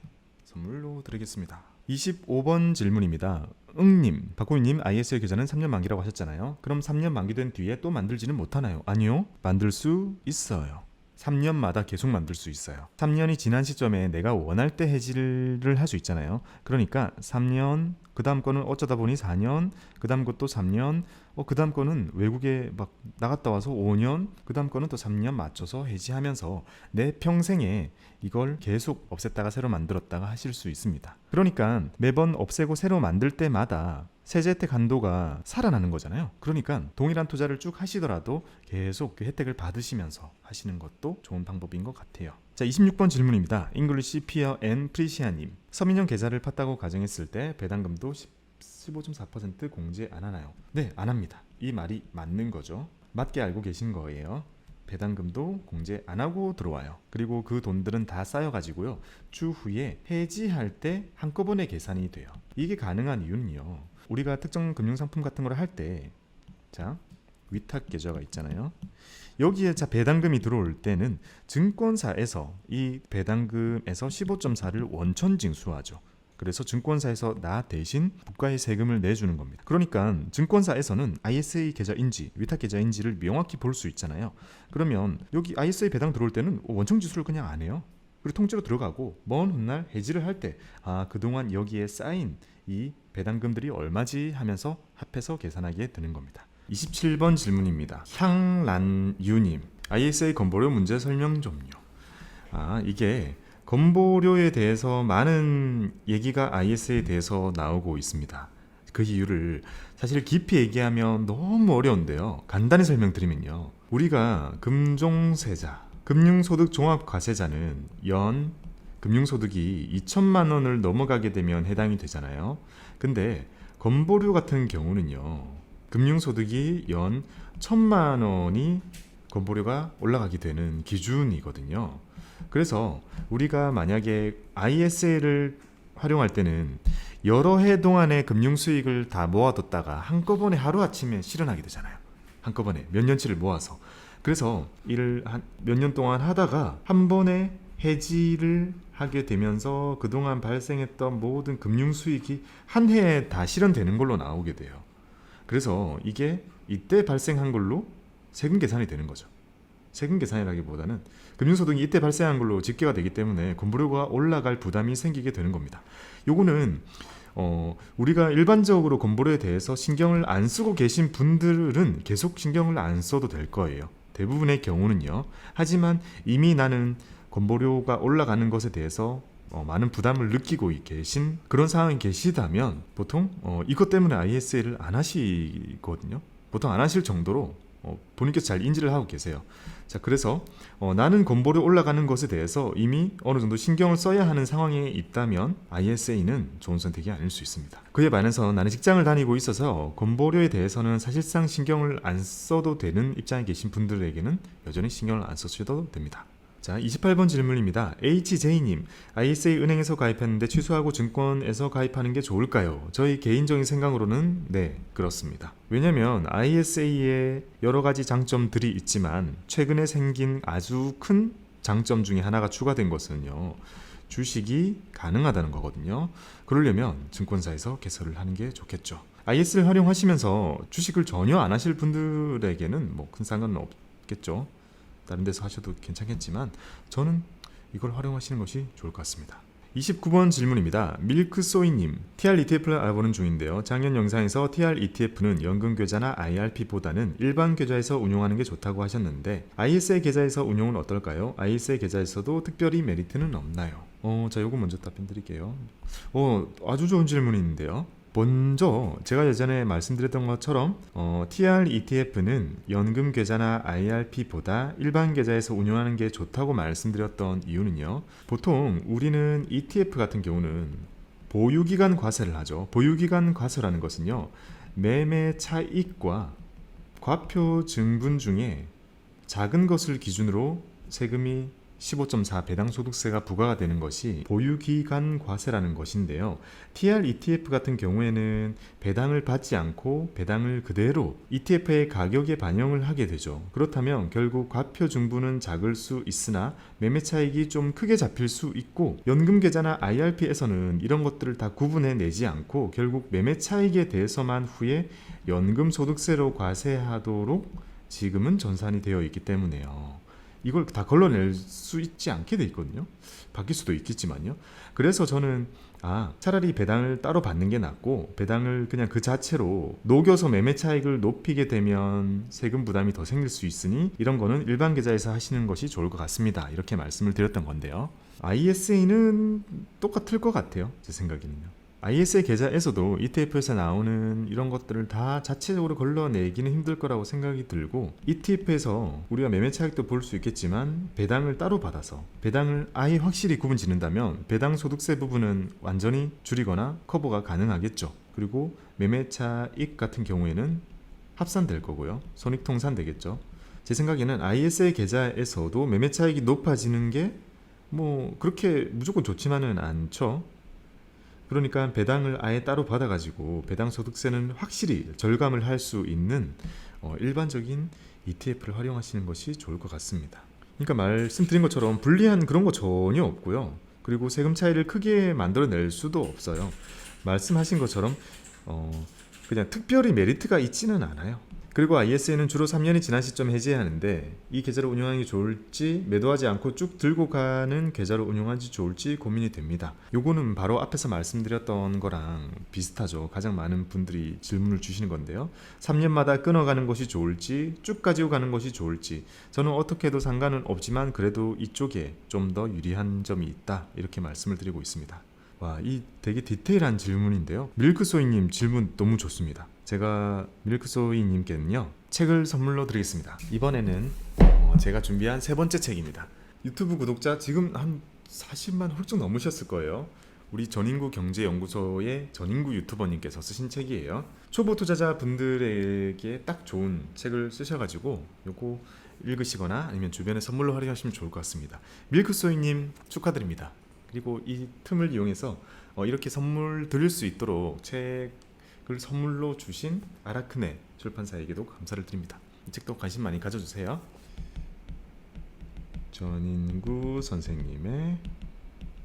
선물로 드리겠습니다. 25번 질문입니다. 응님, 박고윤님 ISA 계좌는 3년 만기라고 하셨잖아요. 그럼 3년 만기된 뒤에 또 만들지는 못하나요? 아니요, 만들 수 있어요. 3년마다 계속 만들 수 있어요. 3년이 지난 시점에 내가 원할 때 해지를 할 수 있잖아요. 그러니까 3년, 그 다음 거는 어쩌다 보니 4년, 그 다음 것도 3년, 그 다음 거는 외국에 막 나갔다 와서 5년, 그 다음 거는 또 3년 맞춰서 해지하면서 내 평생에 이걸 계속 없앴다가 새로 만들었다가 하실 수 있습니다. 그러니까 매번 없애고 새로 만들 때마다 세제 혜택 한도가 살아나는 거잖아요. 그러니까 동일한 투자를 쭉 하시더라도 계속 그 혜택을 받으시면서 하시는 것도 좋은 방법인 것 같아요. 자, 26번 질문입니다. 잉글리시 피어 앤 프리시아님, 서민형 계좌를 팠다고 가정했을 때 배당금도 15.4% 공제 안 하나요? 네, 안 합니다. 이 말이 맞는 거죠. 맞게 알고 계신 거예요. 배당금도 공제 안 하고 들어와요. 그리고 그 돈들은 다 쌓여가지고요, 추후에 해지할 때 한꺼번에 계산이 돼요. 이게 가능한 이유는요, 우리가 특정 금융상품 같은 걸 할 때, 자, 위탁 계좌가 있잖아요. 여기에 자 배당금이 들어올 때는 증권사에서 이 배당금에서 15.4를 원천 징수하죠. 그래서 증권사에서 나 대신 국가에 세금을 내주는 겁니다. 그러니까 증권사에서는 ISA 계좌인지 위탁 계좌인지를 명확히 볼 수 있잖아요. 그러면 여기 ISA 배당 들어올 때는 원천 징수를 그냥 안 해요. 그리고 통째로 들어가고 먼 훗날 해지를 할 때 그동안 여기에 쌓인 이 배당금들이 얼마지 하면서 합해서 계산하게 되는 겁니다. 27번 질문입니다. 향란유님, ISA 건보료 문제 설명 좀요. 이게 건보료에 대해서 많은 얘기가 ISA에 대해서 나오고 있습니다. 그 이유를 사실 깊이 얘기하면 너무 어려운데요. 간단히 설명드리면요, 우리가 금종세자, 금융소득 종합과세자는 연 금융소득이 2천만 원을 넘어가게 되면 해당이 되잖아요. 근데 건보료 같은 경우는요, 금융소득이 연 1,000만 원이 건보료가 올라가게 되는 기준이거든요. 그래서 우리가 만약에 ISA를 활용할 때는 여러 해 동안의 금융 수익을 다 모아뒀다가 한꺼번에 하루아침에 실현하게 되잖아요. 한꺼번에 몇 년치를 모아서. 그래서 일을 몇 년 동안 하다가 한 번에 해지를 하게 되면서 그동안 발생했던 모든 금융 수익이 한 해에 다 실현되는 걸로 나오게 돼요. 그래서 이게 이때 발생한 걸로 세금 계산이 되는 거죠. 세금 계산이라기보다는 금융소득이 이때 발생한 걸로 집계가 되기 때문에 건보료가 올라갈 부담이 생기게 되는 겁니다. 요거는 우리가 일반적으로 건보료에 대해서 신경을 안 쓰고 계신 분들은 계속 신경을 안 써도 될 거예요. 대부분의 경우는요. 하지만 이미 나는 건보료가 올라가는 것에 대해서 많은 부담을 느끼고 계신 그런 상황이 계시다면 보통 이것 때문에 ISA를 안 하시거든요. 보통 안 하실 정도로 본인께서 잘 인지를 하고 계세요. 자, 그래서 나는 건보료 올라가는 것에 대해서 이미 어느 정도 신경을 써야 하는 상황에 있다면 ISA는 좋은 선택이 아닐 수 있습니다. 그에 반해서 나는 직장을 다니고 있어서 건보료에 대해서는 사실상 신경을 안 써도 되는 입장에 계신 분들에게는 여전히 신경을 안 써주셔도 됩니다. 자, 28번 질문입니다. HJ님, ISA 은행에서 가입했는데 취소하고 증권에서 가입하는 게 좋을까요? 저희 개인적인 생각으로는 네, 그렇습니다. 왜냐면 ISA에 여러 가지 장점들이 있지만 최근에 생긴 아주 큰 장점 중에 하나가 추가된 것은요, 주식이 가능하다는 거거든요. 그러려면 증권사에서 개설을 하는 게 좋겠죠. IS를 활용하시면서 주식을 전혀 안 하실 분들에게는 뭐 큰 상관은 없겠죠. 다른 데서 하셔도 괜찮겠지만 저는 이걸 활용하시는 것이 좋을 것 같습니다. 29번 질문입니다. 밀크소이님, TR ETF를 알아보는 중인데요. 작년 영상에서 TR ETF는 연금계좌나 IRP보다는 일반 계좌에서 운용하는 게 좋다고 하셨는데 ISA 계좌에서 운용은 어떨까요? ISA 계좌에서도 특별히 메리트는 없나요? 자, 요거 먼저 답변 드릴게요. 아주 좋은 질문인데요. 먼저 제가 예전에 말씀드렸던 것처럼 TR ETF는 연금 계좌나 IRP보다 일반 계좌에서 운용하는 게 좋다고 말씀드렸던 이유는요. 보통 우리는 ETF 같은 경우는 보유기간 과세를 하죠. 보유기간 과세라는 것은요, 매매 차익과 과표 증분 중에 작은 것을 기준으로 세금이 15.4 배당소득세가 부과가 되는 것이 보유기간 과세라는 것인데요. TR ETF 같은 경우에는 배당을 받지 않고 배당을 그대로 ETF의 가격에 반영을 하게 되죠. 그렇다면 결국 과표 증분은 작을 수 있으나 매매 차익이 좀 크게 잡힐 수 있고, 연금계좌나 IRP에서는 이런 것들을 다 구분해 내지 않고 결국 매매 차익에 대해서만 후에 연금소득세로 과세하도록 지금은 전산이 되어 있기 때문에요. 이걸 다 걸러낼 수 있지 않게 돼 있거든요. 바뀔 수도 있겠지만요. 그래서 저는 차라리 배당을 따로 받는 게 낫고, 배당을 그냥 그 자체로 녹여서 매매 차익을 높이게 되면 세금 부담이 더 생길 수 있으니 이런 거는 일반 계좌에서 하시는 것이 좋을 것 같습니다. 이렇게 말씀을 드렸던 건데요. ISA는 똑같을 것 같아요. 제 생각에는요. ISA 계좌에서도 ETF에서 나오는 이런 것들을 다 자체적으로 걸러내기는 힘들 거라고 생각이 들고, ETF에서 우리가 매매 차익도 볼 수 있겠지만 배당을 따로 받아서 배당을 아예 확실히 구분 짓는다면 배당 소득세 부분은 완전히 줄이거나 커버가 가능하겠죠. 그리고 매매 차익 같은 경우에는 합산될 거고요. 손익통산 되겠죠. 제 생각에는 ISA 계좌에서도 매매 차익이 높아지는 게 뭐 그렇게 무조건 좋지만은 않죠. 그러니까 배당을 아예 따로 받아가지고 배당 소득세는 확실히 절감을 할 수 있는 일반적인 ETF를 활용하시는 것이 좋을 것 같습니다. 그러니까 말씀드린 것처럼 불리한 그런 거 전혀 없고요. 그리고 세금 차이를 크게 만들어낼 수도 없어요. 말씀하신 것처럼 그냥 특별히 메리트가 있지는 않아요. 그리고 ISA는 주로 3년이 지난 시점에 해지하는데 이 계좌를 운용하는 게 좋을지, 매도하지 않고 쭉 들고 가는 계좌를 운용하는 게 좋을지 고민이 됩니다. 요거는 바로 앞에서 말씀드렸던 거랑 비슷하죠. 가장 많은 분들이 질문을 주시는 건데요. 3년마다 끊어가는 것이 좋을지 쭉 가지고 가는 것이 좋을지, 저는 어떻게 해도 상관은 없지만 그래도 이쪽에 좀 더 유리한 점이 있다, 이렇게 말씀을 드리고 있습니다. 와, 이 되게 디테일한 질문인데요. 밀크소이님 질문 너무 좋습니다. 제가 밀크소이님께는요, 책을 선물로 드리겠습니다. 이번에는 제가 준비한 세 번째 책입니다. 유튜브 구독자 지금 한 40만 훌쩍 넘으셨을 거예요. 우리 전인구 경제연구소의 전인구 유튜버님께서 쓰신 책이에요. 초보 투자자 분들에게 딱 좋은 책을 쓰셔가지고 요거 읽으시거나 아니면 주변에 선물로 활용하시면 좋을 것 같습니다. 밀크소이님 축하드립니다. 그리고 이 틈을 이용해서 이렇게 선물 드릴 수 있도록 책을 선물로 주신 아라크네 출판사에게도 감사를 드립니다. 이 책도 관심 많이 가져주세요. 전인구 선생님의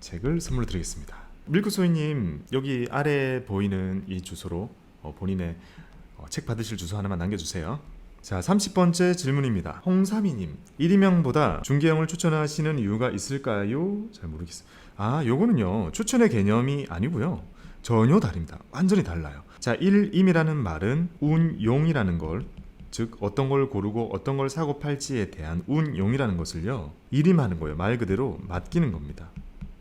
책을 선물로 드리겠습니다. 밀크소이님, 여기 아래 보이는 이 주소로 본인의 책 받으실 주소 하나만 남겨주세요. 자, 30번째 질문입니다. 홍삼이님, 일이명보다 중개형을 추천하시는 이유가 있을까요? 잘 모르겠어요. 요거는요, 추천의 개념이 아니고요, 전혀 다릅니다. 완전히 달라요. 자, 일임이라는 말은 운용이라는 걸, 즉 어떤 걸 고르고 어떤 걸 사고 팔지에 대한 운용이라는 것을요, 일임하는 거예요. 말 그대로 맡기는 겁니다.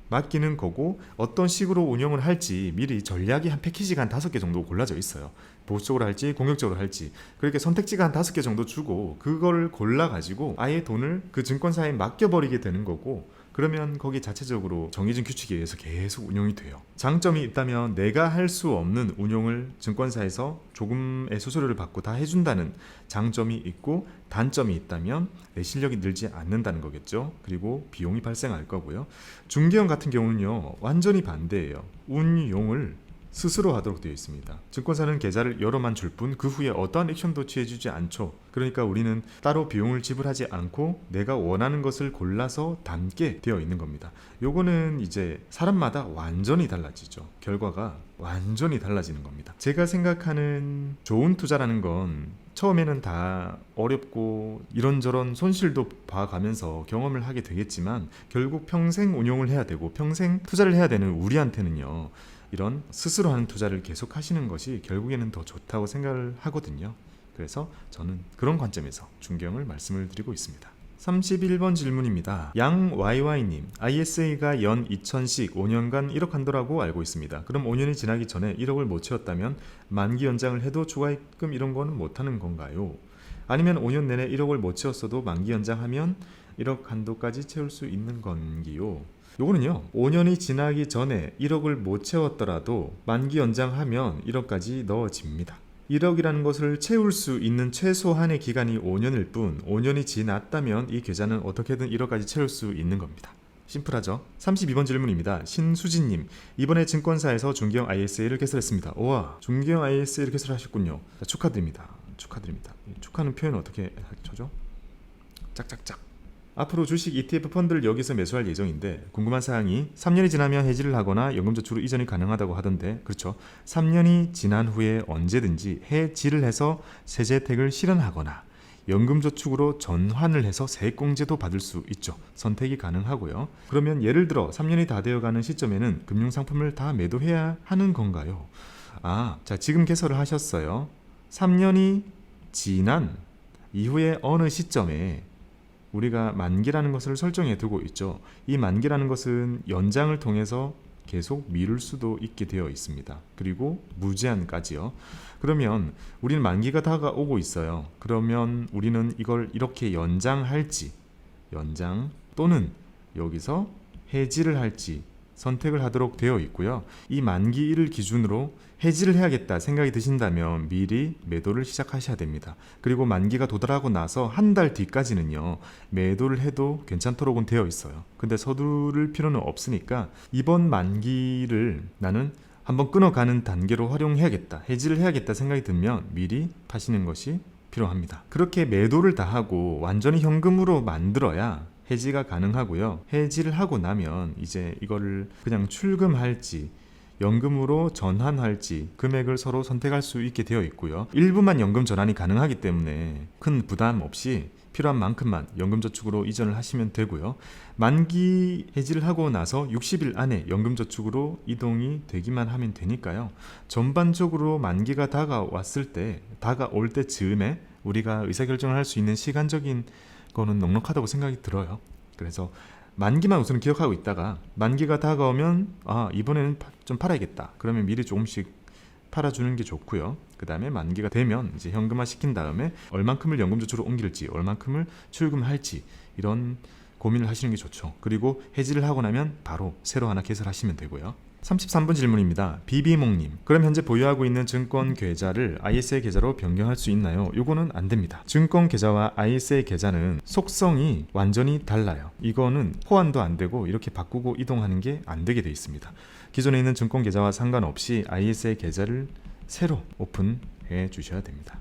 맡기는 거고, 어떤 식으로 운영을 할지 미리 전략이 한 패키지가 한 5개 정도 골라져 있어요. 보수적으로 할지 공격적으로 할지. 그렇게 선택지가 한 5개 정도 주고 그걸 골라가지고 아예 돈을 그 증권사에 맡겨버리게 되는 거고, 그러면 거기 자체적으로 정해진 규칙에 의해서 계속 운용이 돼요. 장점이 있다면 내가 할 수 없는 운용을 증권사에서 조금의 수수료를 받고 다 해준다는 장점이 있고, 단점이 있다면 내 실력이 늘지 않는다는 거겠죠. 그리고 비용이 발생할 거고요. 중개형 같은 경우는요, 완전히 반대예요. 운용을 스스로 하도록 되어 있습니다. 증권사는 계좌를 열어만 줄 뿐 그 후에 어떠한 액션도 취해주지 않죠. 그러니까 우리는 따로 비용을 지불하지 않고 내가 원하는 것을 골라서 담게 되어 있는 겁니다. 요거는 이제 사람마다 완전히 달라지죠. 결과가 완전히 달라지는 겁니다. 제가 생각하는 좋은 투자라는 건 처음에는 다 어렵고 이런저런 손실도 봐가면서 경험을 하게 되겠지만, 결국 평생 운용을 해야 되고 평생 투자를 해야 되는 우리한테는요, 이런 스스로 하는 투자를 계속 하시는 것이 결국에는 더 좋다고 생각을 하거든요. 그래서 저는 그런 관점에서 중개형을 말씀을 드리고 있습니다. 31번 질문입니다. 양YY님, ISA가 연 2천씩 5년간 1억 한도라고 알고 있습니다. 그럼 5년이 지나기 전에 1억을 못 채웠다면 만기 연장을 해도 추가입금 이런 거는 못하는 건가요? 아니면 5년 내내 1억을 못 채웠어도 만기 연장하면 1억 한도까지 채울 수 있는 건기요? 요거는요, 5년이 지나기 전에 1억을 못 채웠더라도 만기 연장하면 1억까지 넣어집니다. 1억이라는 것을 채울 수 있는 최소한의 기간이 5년일 뿐, 5년이 지났다면 이 계좌는 어떻게든 1억까지 채울 수 있는 겁니다. 심플하죠? 32번 질문입니다. 신수진님, 이번에 증권사에서 중개형 ISA를 개설했습니다. 우와, 중개형 ISA를 개설하셨군요. 자, 축하드립니다. 축하는 표현 어떻게 하죠? 짝짝짝. 앞으로 주식 ETF 펀드를 여기서 매수할 예정인데, 궁금한 사항이 3년이 지나면 해지를 하거나 연금저축으로 이전이 가능하다고 하던데, 그렇죠? 3년이 지난 후에 언제든지 해지를 해서 세제 혜택을 실현하거나 연금저축으로 전환을 해서 세액공제도 받을 수 있죠. 선택이 가능하고요. 그러면 예를 들어 3년이 다 되어가는 시점에는 금융상품을 다 매도해야 하는 건가요? 자, 지금 개설을 하셨어요. 3년이 지난 이후에 어느 시점에 우리가 만기라는 것을 설정해 두고 있죠. 이 만기라는 것은 연장을 통해서 계속 미룰 수도 있게 되어 있습니다. 그리고 무제한까지요. 그러면 우리는 만기가 다가오고 있어요. 그러면 우리는 이걸 이렇게 연장 또는 여기서 해지를 할지 선택을 하도록 되어 있고요. 이 만기일을 기준으로 해지를 해야겠다 생각이 드신다면 미리 매도를 시작하셔야 됩니다. 그리고 만기가 도달하고 나서 한 달 뒤까지는요, 매도를 해도 괜찮도록은 되어 있어요. 근데 서두를 필요는 없으니까 이번 만기를 나는 한번 끊어가는 단계로 활용해야겠다, 해지를 해야겠다 생각이 들면 미리 파시는 것이 필요합니다. 그렇게 매도를 다 하고 완전히 현금으로 만들어야 해지가 가능하고요. 해지를 하고 나면 이제 이거를 그냥 출금할지 연금으로 전환할지 금액을 서로 선택할 수 있게 되어 있고요. 일부만 연금 전환이 가능하기 때문에 큰 부담 없이 필요한 만큼만 연금저축으로 이전을 하시면 되고요. 만기 해지를 하고 나서 60일 안에 연금저축으로 이동이 되기만 하면 되니까요. 전반적으로 만기가 다가올 때쯤에 우리가 의사결정을 할 수 있는 시간적인 거는 넉넉하다고 생각이 들어요. 그래서 만기만 우선 기억하고 있다가 만기가 다가오면 이번에는 좀 팔아야겠다. 그러면 미리 조금씩 팔아주는 게 좋고요. 그 다음에 만기가 되면 이제 현금화 시킨 다음에 얼만큼을 연금저축으로 옮길지 얼만큼을 출금할지 이런 고민을 하시는 게 좋죠. 그리고 해지를 하고 나면 바로 새로 하나 개설하시면 되고요. 33번 질문입니다. 비비몽님, 그럼 현재 보유하고 있는 증권 계좌를 ISA 계좌로 변경할 수 있나요? 이거는 안 됩니다. 증권 계좌와 ISA 계좌는 속성이 완전히 달라요. 이거는 호환도 안 되고 이렇게 바꾸고 이동하는 게 안 되게 돼 있습니다. 기존에 있는 증권 계좌와 상관없이 ISA 계좌를 새로 오픈해 주셔야 됩니다.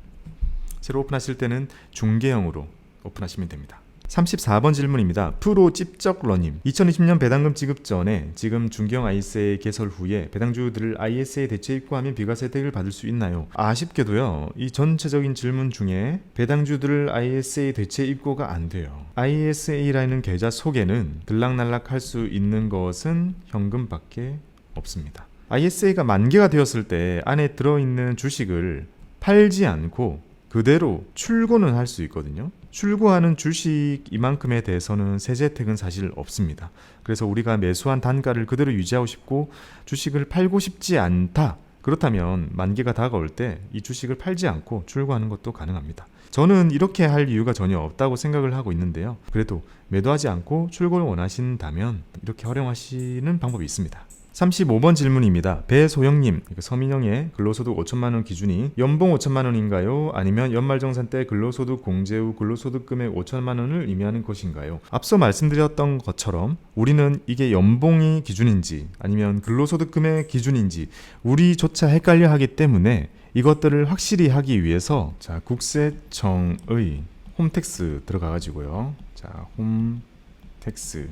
새로 오픈하실 때는 중개형으로 오픈하시면 됩니다. 34번 질문입니다. 프로 찝쩍러님, 2020년 배당금 지급 전에 지금 중개형 ISA 개설 후에 배당주들을 ISA 대체 입고하면 비과세 혜택을 받을 수 있나요? 아쉽게도요, 이 전체적인 질문 중에 배당주들을 ISA 대체 입고가 안 돼요. ISA라는 계좌 속에는 들락날락 할 수 있는 것은 현금밖에 없습니다. ISA가 만기가 되었을 때 안에 들어있는 주식을 팔지 않고 그대로 출고는 할 수 있거든요. 출고하는 주식 이만큼에 대해서는 세제 혜택은 사실 없습니다. 그래서 우리가 매수한 단가를 그대로 유지하고 싶고 주식을 팔고 싶지 않다. 그렇다면 만기가 다가올 때 이 주식을 팔지 않고 출고하는 것도 가능합니다. 저는 이렇게 할 이유가 전혀 없다고 생각을 하고 있는데요. 그래도 매도하지 않고 출고를 원하신다면 이렇게 활용하시는 방법이 있습니다. 35번 질문입니다. 배소영님, 서민형의 근로소득 5천만원 기준이 연봉 5천만원인가요? 아니면 연말정산 때 근로소득 공제 후 근로소득 금액 5천만원을 의미하는 것인가요? 앞서 말씀드렸던 것처럼 우리는 이게 연봉이 기준인지 아니면 근로소득 금액 기준인지 우리조차 헷갈려 하기 때문에 이것들을 확실히 하기 위해서 자, 국세청의 홈택스 들어가가지고요. 자, 홈택스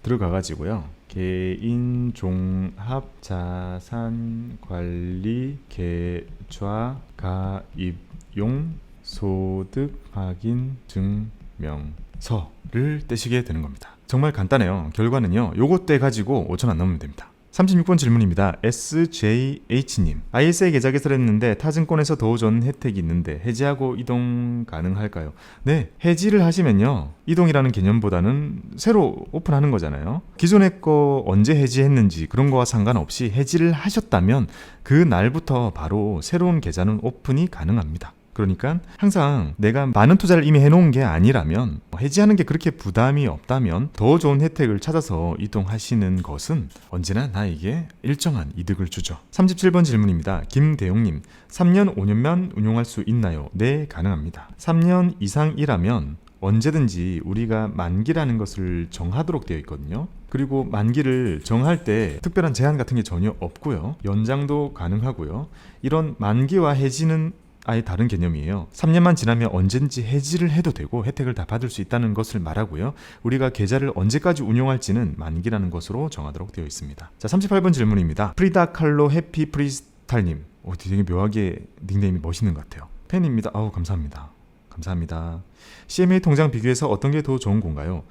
들어가가지고요. 개인 종합 자산 관리 계좌 가입용 소득 확인 증명서를 떼시게 되는 겁니다. 정말 간단해요. 결과는요. 요거 떼 가지고 5천 안 넘으면 됩니다. 36번 질문입니다. SJH님, ISA 계좌 개설했는데 타증권에서 더 좋은 혜택이 있는데 해지하고 이동 가능할까요? 네, 해지를 하시면요, 이동이라는 개념보다는 새로 오픈하는 거잖아요. 기존의 거 언제 해지했는지 그런 거와 상관없이 해지를 하셨다면 그 날부터 바로 새로운 계좌는 오픈이 가능합니다. 그러니까 항상 내가 많은 투자를 이미 해놓은 게 아니라면, 해지하는 게 그렇게 부담이 없다면 더 좋은 혜택을 찾아서 이동하시는 것은 언제나 나에게 일정한 이득을 주죠. 37번 질문입니다. 김대용님, 3년 5년만 운용할 수 있나요? 네, 가능합니다. 3년 이상이라면 언제든지 우리가 만기라는 것을 정하도록 되어 있거든요. 그리고 만기를 정할 때 특별한 제한 같은 게 전혀 없고요. 연장도 가능하고요. 이런 만기와 해지는 아예 다른 개념이에요. 3년만 지나면 언제든지 해지를 해도 되고 혜택을 다 받을 수 있다는 것을 말하고요. 우리가 계좌를 언제까지 운용할지는 만기라는 것으로 정하도록 되어 있습니다. 자, 38번 질문입니다. 프리다 칼로 해피 프리스탈님, 되게 묘하게 닉네임이 멋있는 것 같아요. 팬입니다. 감사합니다. 감사합니다. CMA 통장 비교해서 어떤 게 더 좋은 건가요?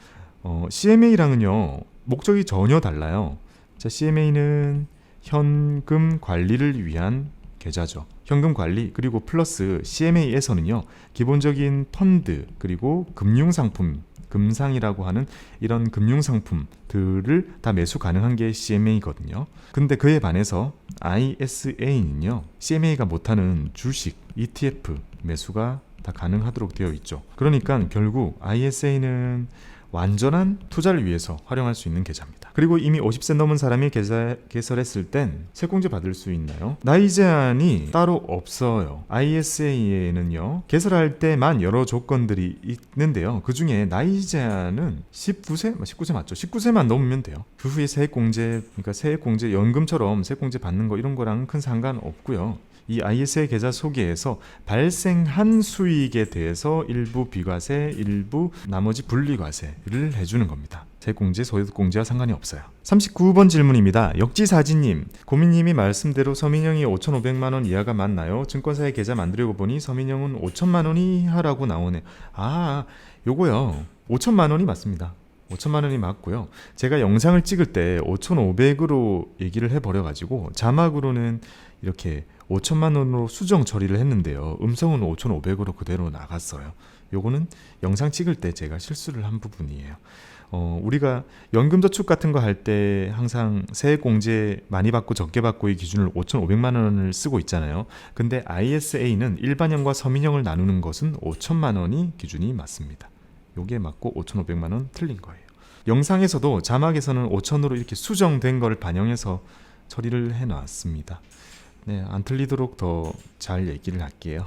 CMA랑은요, 목적이 전혀 달라요. 자, CMA는 현금 관리를 위한 계좌죠. 현금 관리, 그리고 플러스 CMA에서는요, 기본적인 펀드, 그리고 금융상품, 금상이라고 하는 이런 금융상품들을 다 매수 가능한 게 CMA거든요. 근데 그에 반해서 ISA는요, CMA가 못하는 주식, ETF 매수가 다 가능하도록 되어 있죠. 그러니까 결국 ISA는 완전한 투자를 위해서 활용할 수 있는 계좌입니다. 그리고 이미 50세 넘은 사람이 계좌 개설했을 땐 세공제 받을 수 있나요? 나이 제한이 따로 없어요. ISA에는요, 개설할 때만 여러 조건들이 있는데요. 그 중에 나이 제한은 19세? 19세 맞죠? 19세만 넘으면 돼요. 그 후에 세액공제, 그러니까 세액공제, 연금처럼 세액공제 받는 거 이런 거랑 큰 상관 없고요. 이 ISA 계좌 소개에서 발생한 수익에 대해서 일부 비과세, 일부 나머지 분리과세를 해주는 겁니다. 세공제, 소득공제와 상관이 없어요. 39번 질문입니다. 역지사진님, 고민님이 말씀대로 서민형이 5,500만원 이하가 맞나요? 증권사에 계좌 만들려고 보니 서민형은 5천만원 이하라고 나오네. 요거요, 5천만원이 맞습니다. 5천만원이 맞고요. 제가 영상을 찍을 때 5,500으로 얘기를 해버려가지고 자막으로는 이렇게 5천만원으로 수정 처리를 했는데요. 음성은 5,500으로 그대로 나갔어요. 요거는 영상 찍을 때 제가 실수를 한 부분이에요. 우리가 연금저축 같은 거 할 때 항상 세액공제 많이 받고 적게 받고의 기준을 5,500만원을 쓰고 있잖아요. 근데 ISA는 일반형과 서민형을 나누는 것은 5천만원이 기준이 맞습니다. 요게 맞고 5,500만원 틀린 거예요. 영상에서도 자막에서는 5천으로 이렇게 수정된 걸 반영해서 처리를 해놨습니다. 네, 안 틀리도록 더 잘 얘기를 할게요.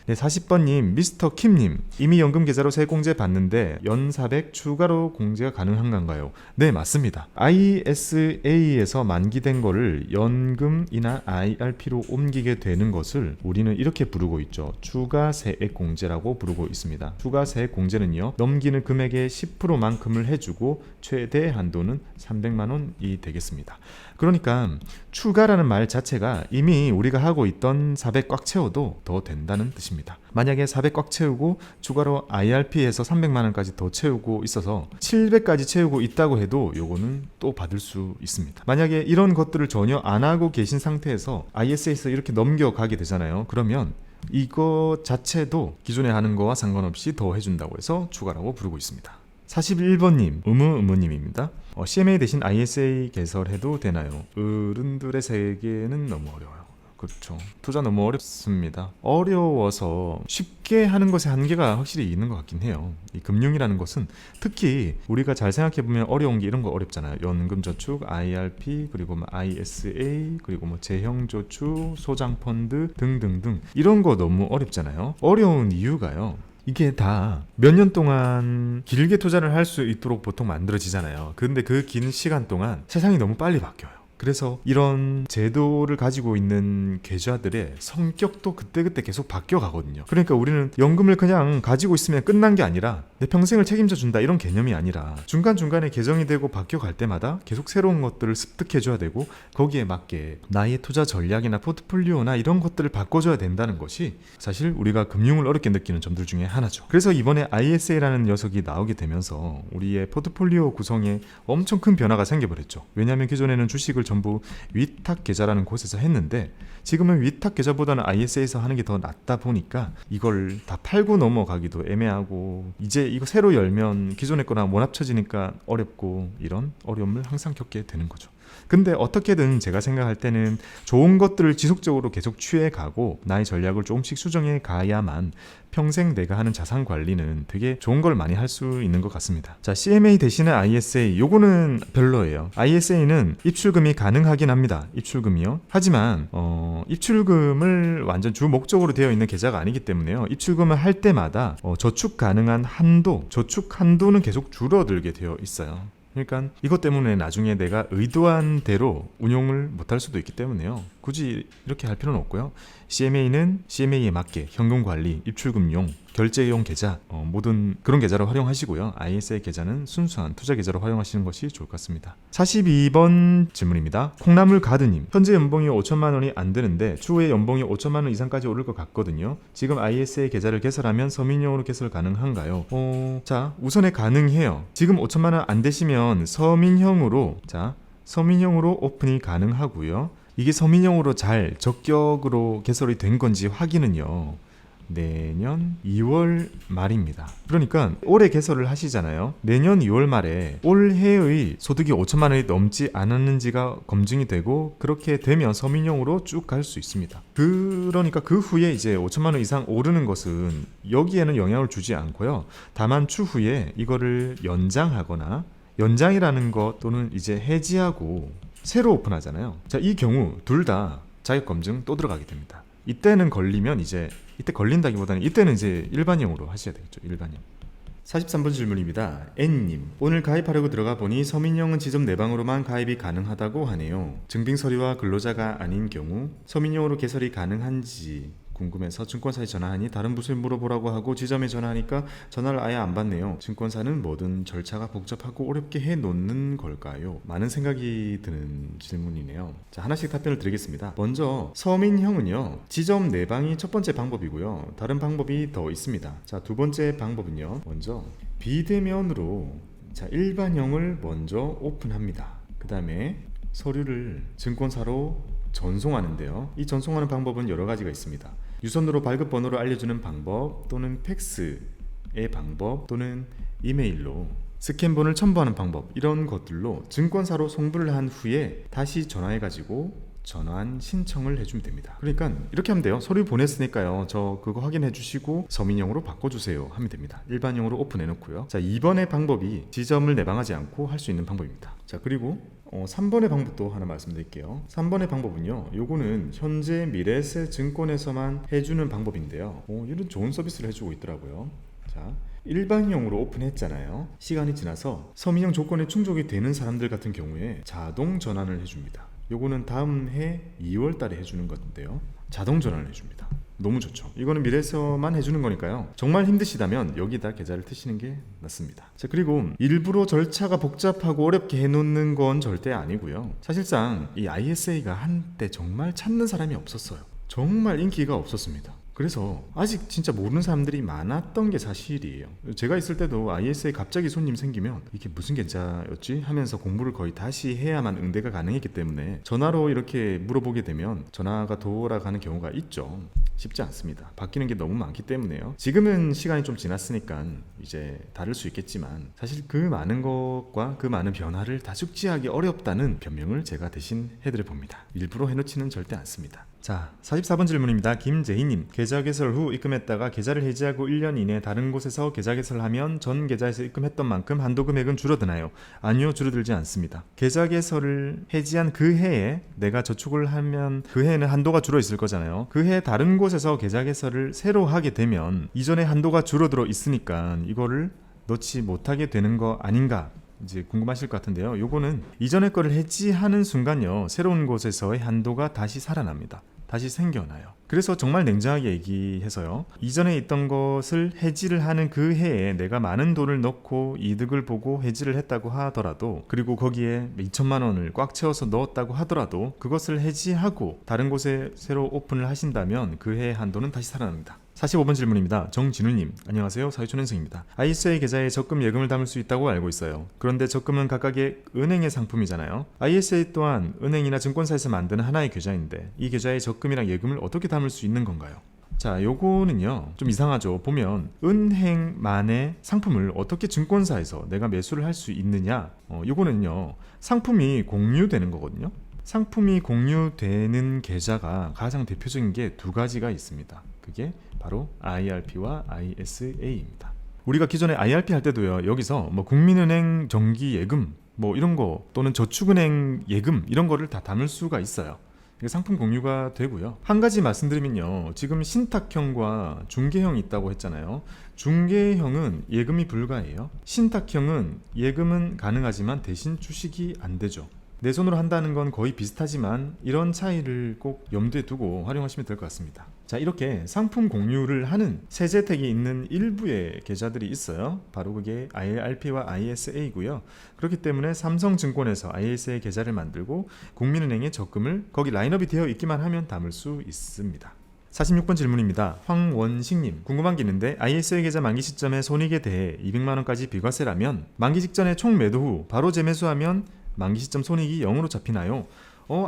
네, 40번님, 미스터 킴님, 이미 연금 계좌로 세공제 받는데 연 400 추가로 공제가 가능한 건가요? 네, 맞습니다. ISA에서 만기된 거를 연금이나 IRP로 옮기게 되는 것을 우리는 이렇게 부르고 있죠. 추가 세액 공제라고 부르고 있습니다. 추가 세액 공제는요, 넘기는 금액의 10%만큼을 해주고 최대 한도는 300만 원이 되겠습니다. 그러니까 추가라는 말 자체가 이미 우리가 하고 있던 400 꽉 채워도 더 된다는 뜻입니다. 만약에 400 꽉 채우고 추가로 IRP에서 300만 원까지 더 채우고 있어서 700까지 채우고 있다고 해도 요거는 또 받을 수 있습니다. 만약에 이런 것들을 전혀 안 하고 계신 상태에서 ISA에서 이렇게 넘겨가게 되잖아요. 그러면 이거 자체도 기존에 하는 거와 상관없이 더 해준다고 해서 추가라고 부르고 있습니다. 41번님, 의무님입니다. CMA 대신 ISA 개설해도 되나요? 어른들의 세계는 너무 어려워요. 그렇죠. 투자 너무 어렵습니다. 어려워서 쉽게 하는 것에 한계가 확실히 있는 것 같긴 해요. 이 금융이라는 것은 특히 우리가 잘 생각해보면 어려운 게 이런 거 어렵잖아요. 연금저축, IRP, 그리고 뭐 ISA, 그리고 뭐 재형저축, 소장펀드 등등등 이런 거 너무 어렵잖아요. 어려운 이유가요. 이게 다 몇 년 동안 길게 투자를 할 수 있도록 보통 만들어지잖아요. 근데 그 긴 시간 동안 세상이 너무 빨리 바뀌어요. 그래서 이런 제도를 가지고 있는 계좌들의 성격도 그때그때 계속 바뀌어 가거든요. 그러니까 우리는 연금을 그냥 가지고 있으면 끝난 게 아니라 내 평생을 책임져 준다 이런 개념이 아니라 중간중간에 개정이 되고 바뀌어 갈 때마다 계속 새로운 것들을 습득해 줘야 되고 거기에 맞게 나의 투자 전략이나 포트폴리오나 이런 것들을 바꿔줘야 된다는 것이 사실 우리가 금융을 어렵게 느끼는 점들 중에 하나죠. 그래서 이번에 ISA라는 녀석이 나오게 되면서 우리의 포트폴리오 구성에 엄청 큰 변화가 생겨버렸죠. 왜냐하면 기존에는 주식을 전부 위탁 계좌라는 곳에서 했는데 지금은 위탁 계좌보다는 ISA에서 하는 게 더 낫다 보니까 이걸 다 팔고 넘어가기도 애매하고 이제 이거 새로 열면 기존에 거나 못 합쳐지니까 어렵고 이런 어려움을 항상 겪게 되는 거죠. 근데 어떻게든 제가 생각할 때는 좋은 것들을 지속적으로 계속 취해가고 나의 전략을 조금씩 수정해 가야만 평생 내가 하는 자산 관리는 되게 좋은 걸 많이 할 수 있는 것 같습니다. 자, CMA 대신에 ISA 요거는 별로예요. ISA는 입출금이 가능하긴 합니다. 입출금이요. 하지만 입출금을 완전 주 목적으로 되어 있는 계좌가 아니기 때문에요. 입출금을 할 때마다 저축 가능한 한도, 저축 한도는 계속 줄어들게 되어 있어요. 그러니까 이것 때문에 나중에 내가 의도한 대로 운용을 못할 수도 있기 때문에요. 굳이 이렇게 할 필요는 없고요. CMA는 CMA에 맞게 현금 관리, 입출금용, 결제용 계좌 모든 그런 계좌를 활용하시고요. ISA 계좌는 순수한 투자 계좌로 활용하시는 것이 좋을 것 같습니다. 42번 질문입니다. 콩나물 가드님, 현재 연봉이 5천만 원이 안 되는데 추후에 연봉이 5천만 원 이상까지 오를 것 같거든요. 지금 ISA 계좌를 개설하면 서민용으로 개설 가능한가요? 자, 우선에 가능해요. 지금 5천만 원 안 되시면 서민형으로 오픈이 가능하고요. 이게 서민형으로 잘 적격으로 개설이 된 건지 확인은요. 내년 2월 말입니다. 그러니까 올해 개설을 하시잖아요. 내년 2월 말에 올해의 소득이 5천만 원이 넘지 않았는지가 검증이 되고 그렇게 되면 서민용으로 쭉 갈 수 있습니다. 그러니까 그 후에 이제 5천만 원 이상 오르는 것은 여기에는 영향을 주지 않고요. 다만 추후에 이거를 연장이라는 것 또는 이제 해지하고 새로 오픈하잖아요. 자, 이 경우 둘 다 자격 검증 또 들어가게 됩니다. 이때는 걸리면 이때 걸린다기보다는 이때는 이제 일반형으로 하셔야 되겠죠. 일반형. 43번 질문입니다. N님, 오늘 가입하려고 들어가 보니 서민형은 지점 내방으로만 가입이 가능하다고 하네요. 증빙 서류와 근로자가 아닌 경우 서민형으로 개설이 가능한지 궁금해서 증권사에 전화하니 다른 부서에 물어보라고 하고 지점에 전화하니까 전화를 아예 안 받네요. 증권사는 뭐든 절차가 복잡하고 어렵게 해놓는 걸까요? 많은 생각이 드는 질문이네요. 자, 하나씩 답변을 드리겠습니다. 먼저 서민형은요, 지점 내방이 첫 번째 방법이고요. 다른 방법이 더 있습니다. 자, 두 번째 방법은요, 먼저 비대면으로 일반형을 먼저 오픈합니다. 그 다음에 서류를 증권사로 전송하는데요. 이 전송하는 방법은 여러 가지가 있습니다. 유선으로 발급 번호를 알려주는 방법 또는 팩스의 방법 또는 이메일로 스캔본을 첨부하는 방법, 이런 것들로 증권사로 송부를 한 후에 다시 전화해가지고 전환 신청을 해주면 됩니다. 그러니까 이렇게 하면 돼요. 서류 보냈으니까요, 저 그거 확인해 주시고 서민형으로 바꿔주세요 하면 됩니다. 일반형으로 오픈해 놓고요. 자, 2번의 방법이 지점을 내방하지 않고 할 수 있는 방법입니다. 자, 그리고 3번의 방법도 하나 말씀드릴게요. 3번의 방법은요, 요거는 현재 미래에셋 증권에서만 해주는 방법인데요. 이런 좋은 서비스를 해주고 있더라고요. 자, 일반형으로 오픈했잖아요. 시간이 지나서 서민형 조건에 충족이 되는 사람들 같은 경우에 자동 전환을 해줍니다. 요거는 다음 해 2월 달에 해주는 건데요. 자동 전환을 해줍니다. 너무 좋죠. 이거는 미래에서만 해주는 거니까요. 정말 힘드시다면 여기다 계좌를 트시는 게 낫습니다. 자, 그리고 일부러 절차가 복잡하고 어렵게 해놓는 건 절대 아니고요. 사실상 이 ISA가 한때 정말 찾는 사람이 없었어요. 정말 인기가 없었습니다. 그래서 아직 진짜 모르는 사람들이 많았던 게 사실이에요. 제가 있을 때도 ISA 갑자기 손님 생기면 이게 무슨 계좌였지? 하면서 공부를 거의 다시 해야만 응대가 가능했기 때문에 전화로 이렇게 물어보게 되면 전화가 돌아가는 경우가 있죠. 쉽지 않습니다. 바뀌는 게 너무 많기 때문에요. 지금은 시간이 좀 지났으니까 이제 다를 수 있겠지만 사실 그 많은 것과 그 많은 변화를 다 숙지하기 어렵다는 변명을 제가 대신 해드려 봅니다. 일부러 해놓지는 절대 않습니다. 자, 44번 질문입니다. 김재희님, 계좌 개설 후 입금했다가 계좌를 해지하고 1년 이내 다른 곳에서 계좌 개설하면 전 계좌에서 입금했던 만큼 한도 금액은 줄어드나요? 아니요, 줄어들지 않습니다. 계좌 개설을 해지한 그 해에 내가 저축을 하면 그 해에는 한도가 줄어 있을 거잖아요. 그 해 다른 곳에서 계좌 개설을 새로 하게 되면 이전에 한도가 줄어들어 있으니까 이거를 넣지 못하게 되는 거 아닌가? 이제 궁금하실 것 같은데요. 요거는 이전의 거를 해지하는 순간요, 새로운 곳에서의 한도가 다시 살아납니다. 다시 생겨나요. 그래서 정말 냉정하게 얘기해서요, 이전에 있던 것을 해지를 하는 그 해에 내가 많은 돈을 넣고 이득을 보고 해지를 했다고 하더라도, 그리고 거기에 2천만 원을 꽉 채워서 넣었다고 하더라도 그것을 해지하고 다른 곳에 새로 오픈을 하신다면 그 해의 한도는 다시 살아납니다. 45번 질문입니다. 정진우님, 안녕하세요. 사회초년생입니다. ISA 계좌에 적금 예금을 담을 수 있다고 알고 있어요. 그런데 적금은 각각의 은행의 상품이잖아요. ISA 또한 은행이나 증권사에서 만드는 하나의 계좌인데 이 계좌에 적금이랑 예금을 어떻게 담을 수 있는 건가요? 자, 요거는요 좀 이상하죠. 보면 은행만의 상품을 어떻게 증권사에서 내가 매수를 할 수 있느냐, 요거는요 상품이 공유되는 거거든요. 상품이 공유되는 계좌가 가장 대표적인 게 두 가지가 있습니다. 그게 바로 IRP와 ISA입니다. 우리가 기존에 IRP 할 때도요, 여기서 뭐 국민은행 정기예금 뭐 이런 거 또는 저축은행 예금 이런 거를 다 담을 수가 있어요. 이게 상품 공유가 되고요. 한 가지 말씀드리면요, 지금 신탁형과 중개형이 있다고 했잖아요. 중개형은 예금이 불가해요. 신탁형은 예금은 가능하지만 대신 주식이 안 되죠. 내 손으로 한다는 건 거의 비슷하지만 이런 차이를 꼭 염두에 두고 활용하시면 될 것 같습니다. 자, 이렇게 상품 공유를 하는 세제 혜택이 있는 일부의 계좌들이 있어요. 바로 그게 IRP와 ISA고요. 그렇기 때문에 삼성증권에서 ISA 계좌를 만들고 국민은행에 적금을 거기 라인업이 되어 있기만 하면 담을 수 있습니다. 46번 질문입니다. 황원식님, 궁금한 게 있는데 ISA 계좌 만기 시점의 손익에 대해 200만원까지 비과세라면 만기 직전에 총 매도 후 바로 재매수하면 만기 시점 손익이 0으로 잡히나요?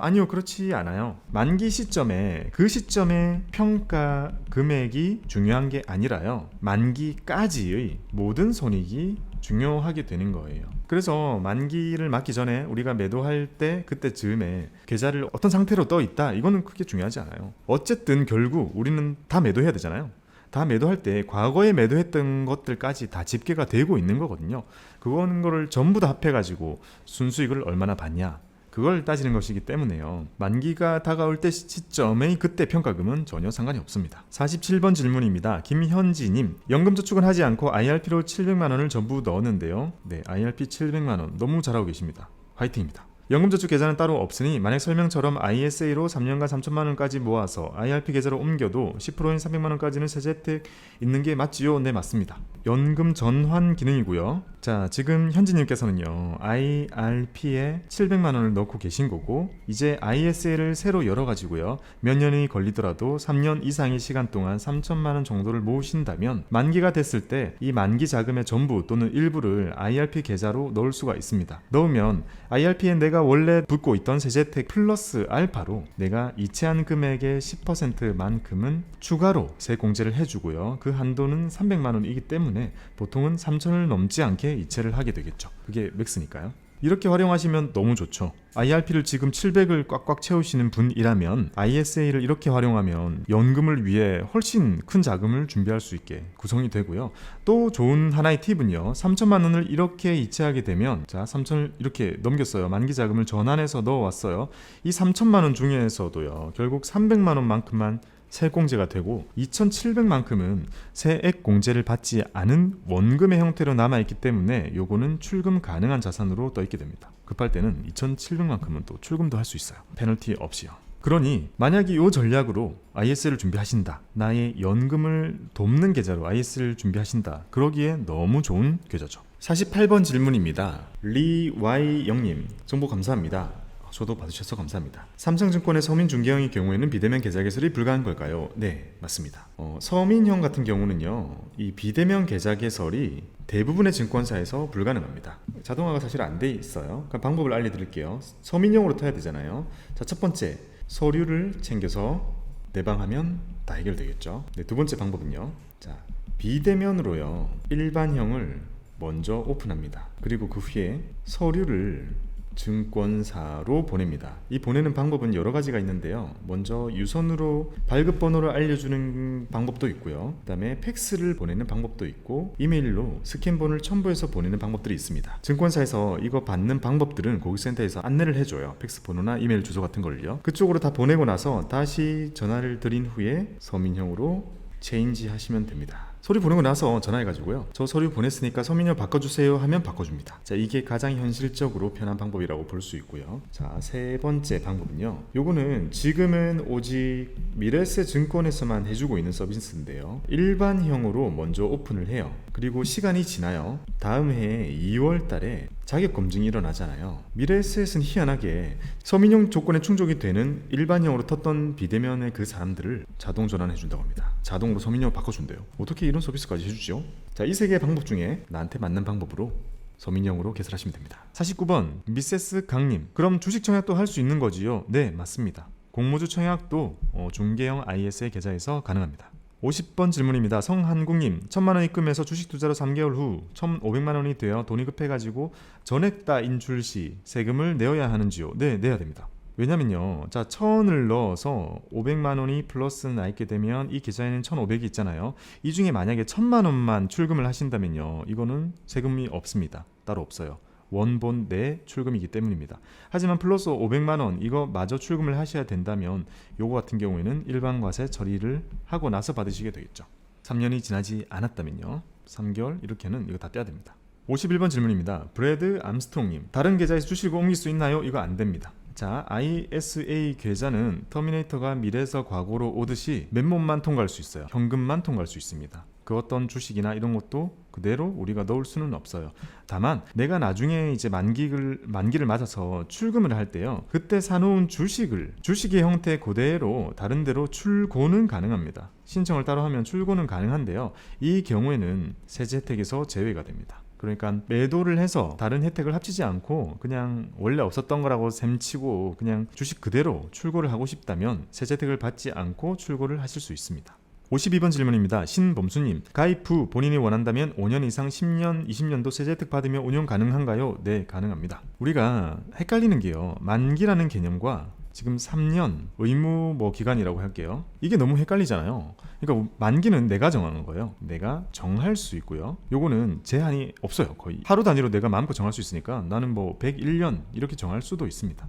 아니요, 그렇지 않아요. 만기 시점에 그 시점의 평가 금액이 중요한 게 아니라요, 만기까지의 모든 손익이 중요하게 되는 거예요. 그래서 만기를 맞기 전에 우리가 매도할 때 그때 즈음에 계좌를 어떤 상태로 떠 있다, 이거는 크게 중요하지 않아요. 어쨌든 결국 우리는 다 매도해야 되잖아요. 다 매도할 때 과거에 매도했던 것들까지 다 집계가 되고 있는 거거든요. 그거를 전부 다 합해가지고 순수익을 얼마나 받냐, 그걸 따지는 것이기 때문에요, 만기가 다가올 때 시점의 그때 평가금은 전혀 상관이 없습니다. 47번 질문입니다. 김현지님, 연금저축은 하지 않고 IRP로 700만원을 전부 넣었는데요. 네, IRP 700만원 너무 잘하고 계십니다. 화이팅입니다. 연금저축 계좌는 따로 없으니 만약 설명처럼 ISA로 3년간 3천만원까지 모아서 IRP 계좌로 옮겨도 10%인 300만원까지는 세제 혜택 있는 게 맞지요? 네, 맞습니다. 연금 전환 기능이고요. 자, 지금 현지님께서는요, IRP에 700만원을 넣고 계신 거고, 이제 ISA를 새로 열어가지고요, 몇 년이 걸리더라도 3년 이상의 시간 동안 3천만원 정도를 모으신다면 만기가 됐을 때 이 만기 자금의 전부 또는 일부를 IRP 계좌로 넣을 수가 있습니다. 넣으면 IRP에 내가 원래 붓고 있던 세제 혜택 플러스 알파로 내가 이체한 금액의 10%만큼은 추가로 세공제를 해주고요. 그 한도는 300만원이기 때문에 보통은 3천을 넘지 않게 이체를 하게 되겠죠. 그게 맥스니까요. 이렇게 활용하시면 너무 좋죠. IRP를 지금 700을 꽉꽉 채우시는 분이라면 ISA를 이렇게 활용하면 연금을 위해 훨씬 큰 자금을 준비할 수 있게 구성이 되고요. 또 좋은 하나의 팁은요, 3천만 원을 이렇게 이체하게 되면, 자, 3천을 이렇게 넘겼어요. 만기 자금을 전환해서 넣어왔어요. 이 3천만 원 중에서도요, 결국 300만 원만큼만 세공제가 되고 2,700만큼은 세액 공제를 받지 않은 원금의 형태로 남아있기 때문에 요거는 출금 가능한 자산으로 떠있게 됩니다. 급할 때는 2,700만큼은 또 출금도 할 수 있어요. 페널티 없이요. 그러니 만약에 이 전략으로 IS를 준비하신다, 나의 연금을 돕는 계좌로 IS를 준비하신다, 그러기에 너무 좋은 계좌죠. 48번 질문입니다. 리와이영님, 정보 감사합니다. 저도 받으셔서 감사합니다. 삼성증권의 서민중개형의 경우에는 비대면 계좌 개설이 불가한 걸까요? 네, 맞습니다. 서민형 같은 경우는요, 이 비대면 계좌 개설이 대부분의 증권사에서 불가능합니다. 자동화가 사실 안 돼 있어요. 그러니까 방법을 알려드릴게요. 서민형으로 타야 되잖아요. 자, 첫 번째, 서류를 챙겨서 내방하면 다 해결되겠죠. 네, 두 번째 방법은요, 자, 비대면으로요, 일반형을 먼저 오픈합니다. 그리고 그 후에 서류를 증권사로 보냅니다. 이 보내는 방법은 여러 가지가 있는데요. 먼저 유선으로 발급 번호를 알려주는 방법도 있고요. 그 다음에 팩스를 보내는 방법도 있고 이메일로 스캔본을 첨부해서 보내는 방법들이 있습니다. 증권사에서 이거 받는 방법들은 고객센터에서 안내를 해줘요. 팩스 번호나 이메일 주소 같은 걸요. 그쪽으로 다 보내고 나서 다시 전화를 드린 후에 서민형으로 체인지 하시면 됩니다. 서류 보내고 나서 전화해가지고요, 저 서류 보냈으니까 서민형 바꿔주세요 하면 바꿔줍니다. 자, 이게 가장 현실적으로 편한 방법이라고 볼 수 있고요. 자, 세 번째 방법은요, 요거는 지금은 오직 미래에셋 증권에서만 해주고 있는 서비스인데요, 일반형으로 먼저 오픈을 해요. 그리고 시간이 지나요. 다음 해 2월 달에 자격 검증이 일어나잖아요. 미래에셋은 희한하게 서민형 조건에 충족이 되는 일반형으로 텄던 비대면의 그 사람들을 자동 전환해 준다고 합니다. 자동으로 서민형으로 바꿔준대요. 어떻게 이런 서비스까지 해주죠? 자, 이 세 개의 방법 중에 나한테 맞는 방법으로 서민형으로 개설하시면 됩니다. 49번 미세스 강님, 그럼 주식 청약도 할 수 있는 거지요? 네, 맞습니다. 공모주 청약도 중개형 ISA 계좌에서 가능합니다. 50번 질문입니다. 성한국님, 1000만원 입금해서 주식 투자로 3개월 후 1500만원이 되어 돈이 급해가지고 전액 다 인출 시 세금을 내어야 하는지요? 네, 내야 됩니다. 왜냐면요, 자, 1000을 넣어서 500만원이 플러스 나 있게 되면 이 계좌에는 1500이 있잖아요. 이 중에 만약에 1000만원만 출금을 하신다면요, 이거는 세금이 없습니다. 따로 없어요. 원본 내 출금이기 때문입니다. 하지만 플러스 500만원 이거 마저 출금을 하셔야 된다면 요거 같은 경우에는 일반과세 처리를 하고 나서 받으시게 되겠죠. 3년이 지나지 않았다면요, 3개월 이렇게는 이거 다 떼야 됩니다. 51번 질문입니다. 브래드 암스트롱님, 다른 계좌에서 주식을 옮길 수 있나요? 이거 안 됩니다. 자, ISA 계좌는 터미네이터가 미래에서 과거로 오듯이 맨몸만 통과할 수 있어요. 현금만 통과할 수 있습니다. 그 어떤 주식이나 이런 것도 그대로 우리가 넣을 수는 없어요. 다만 내가 나중에 이제 만기를 맞아서 출금을 할 때요, 그때 사놓은 주식의 형태 그대로 다른 데로 출고는 가능합니다. 신청을 따로 하면 출고는 가능한데요, 이 경우에는 세제 혜택에서 제외가 됩니다. 그러니까 매도를 해서 다른 혜택을 합치지 않고 그냥 원래 없었던 거라고 셈치고 그냥 주식 그대로 출고를 하고 싶다면 세제 혜택을 받지 않고 출고를 하실 수 있습니다. 52번 질문입니다. 신범수님, 가입 후 본인이 원한다면 5년 이상 10년, 20년도 세제 혜택 받으며 운용 가능한가요? 네, 가능합니다. 우리가 헷갈리는 게요, 만기라는 개념과 지금 3년 의무 기간이라고 할게요. 이게 너무 헷갈리잖아요. 그러니까 만기는 내가 정하는 거예요. 내가 정할 수 있고요. 요거는 제한이 없어요. 거의 하루 단위로 내가 마음껏 정할 수 있으니까 나는 101년 이렇게 정할 수도 있습니다.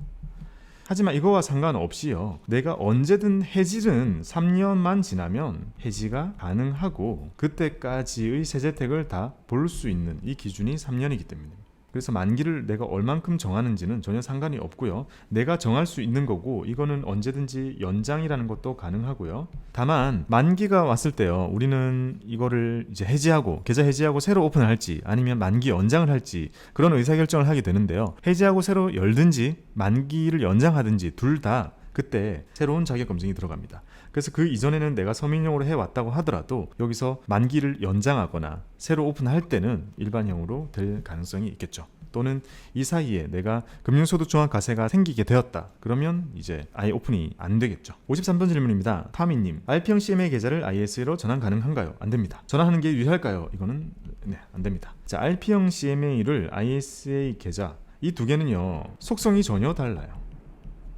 하지만 이거와 상관없이요, 내가 언제든 해지는 3년만 지나면 해지가 가능하고 그때까지의 세제 혜택을 다 볼 수 있는 이 기준이 3년이기 때문입니다. 그래서 만기를 내가 얼만큼 정하는지는 전혀 상관이 없고요. 내가 정할 수 있는 거고 이거는 언제든지 연장이라는 것도 가능하고요. 다만 만기가 왔을 때요, 우리는 이거를 이제 해지하고 계좌 해지하고 새로 오픈을 할지 아니면 만기 연장을 할지 그런 의사결정을 하게 되는데요. 해지하고 새로 열든지 만기를 연장하든지 둘 다 그때 새로운 자격검증이 들어갑니다. 그래서 그 이전에는 내가 서민형으로 해왔다고 하더라도 여기서 만기를 연장하거나 새로 오픈할 때는 일반형으로 될 가능성이 있겠죠. 또는 이 사이에 내가 금융소득종합과세가 생기게 되었다, 그러면 이제 아예 오픈이 안 되겠죠. 53번 질문입니다. 파미님, RP형 CMA 계좌를 ISA로 전환 가능한가요? 안 됩니다. 전환하는 게 유리할까요? 이거는 안 됩니다. 자, RP형 CMA를 ISA 계좌, 이 두 개는요, 속성이 전혀 달라요.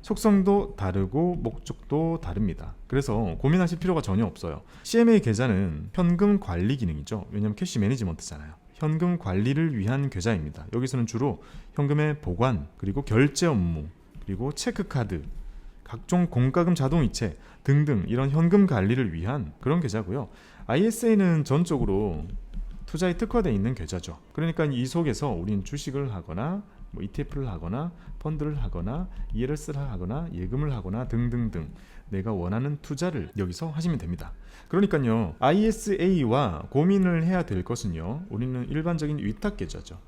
속성도 다르고 목적도 다릅니다. 그래서 고민하실 필요가 전혀 없어요. CMA 계좌는 현금 관리 기능이죠. 왜냐하면 캐시 매니지먼트잖아요. 현금 관리를 위한 계좌입니다. 여기서는 주로 현금의 보관, 그리고 결제 업무, 그리고 체크카드, 각종 공과금 자동이체 등등 이런 현금 관리를 위한 그런 계좌고요. ISA는 전적으로 투자에 특화되어 있는 계좌죠. 그러니까 이 속에서 우린 주식을 하거나 ETF를 하거나 펀드를 하거나 ELS를 하거나 예금을 하거나 등등등 내가 원하는 투자를 여기서 하시면 됩니다. 그러니까요, ISA와 고민을 해야 될 것은요, 우리는 일반적인 위탁계좌죠.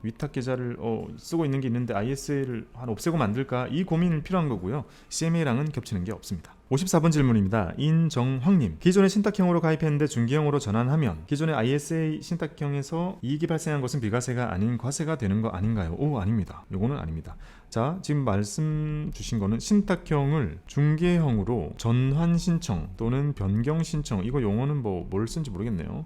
위탁계좌를 쓰고 있는 게 있는데 ISA를 없애고 만들까, 이 고민이 필요한 거고요. CMA랑은 겹치는 게 없습니다. 54번 질문입니다. 인정황님, 기존의 신탁형으로 가입했는데 중기형으로 전환하면 기존의 ISA 신탁형에서 이익이 발생한 것은 비과세가 아닌 과세가 되는 거 아닌가요? 아닙니다. 요거는 아닙니다. 자, 지금 말씀 주신 거는 신탁형을 중개형으로 전환 신청 또는 변경 신청, 이거 용어는 뭘 쓴지 모르겠네요.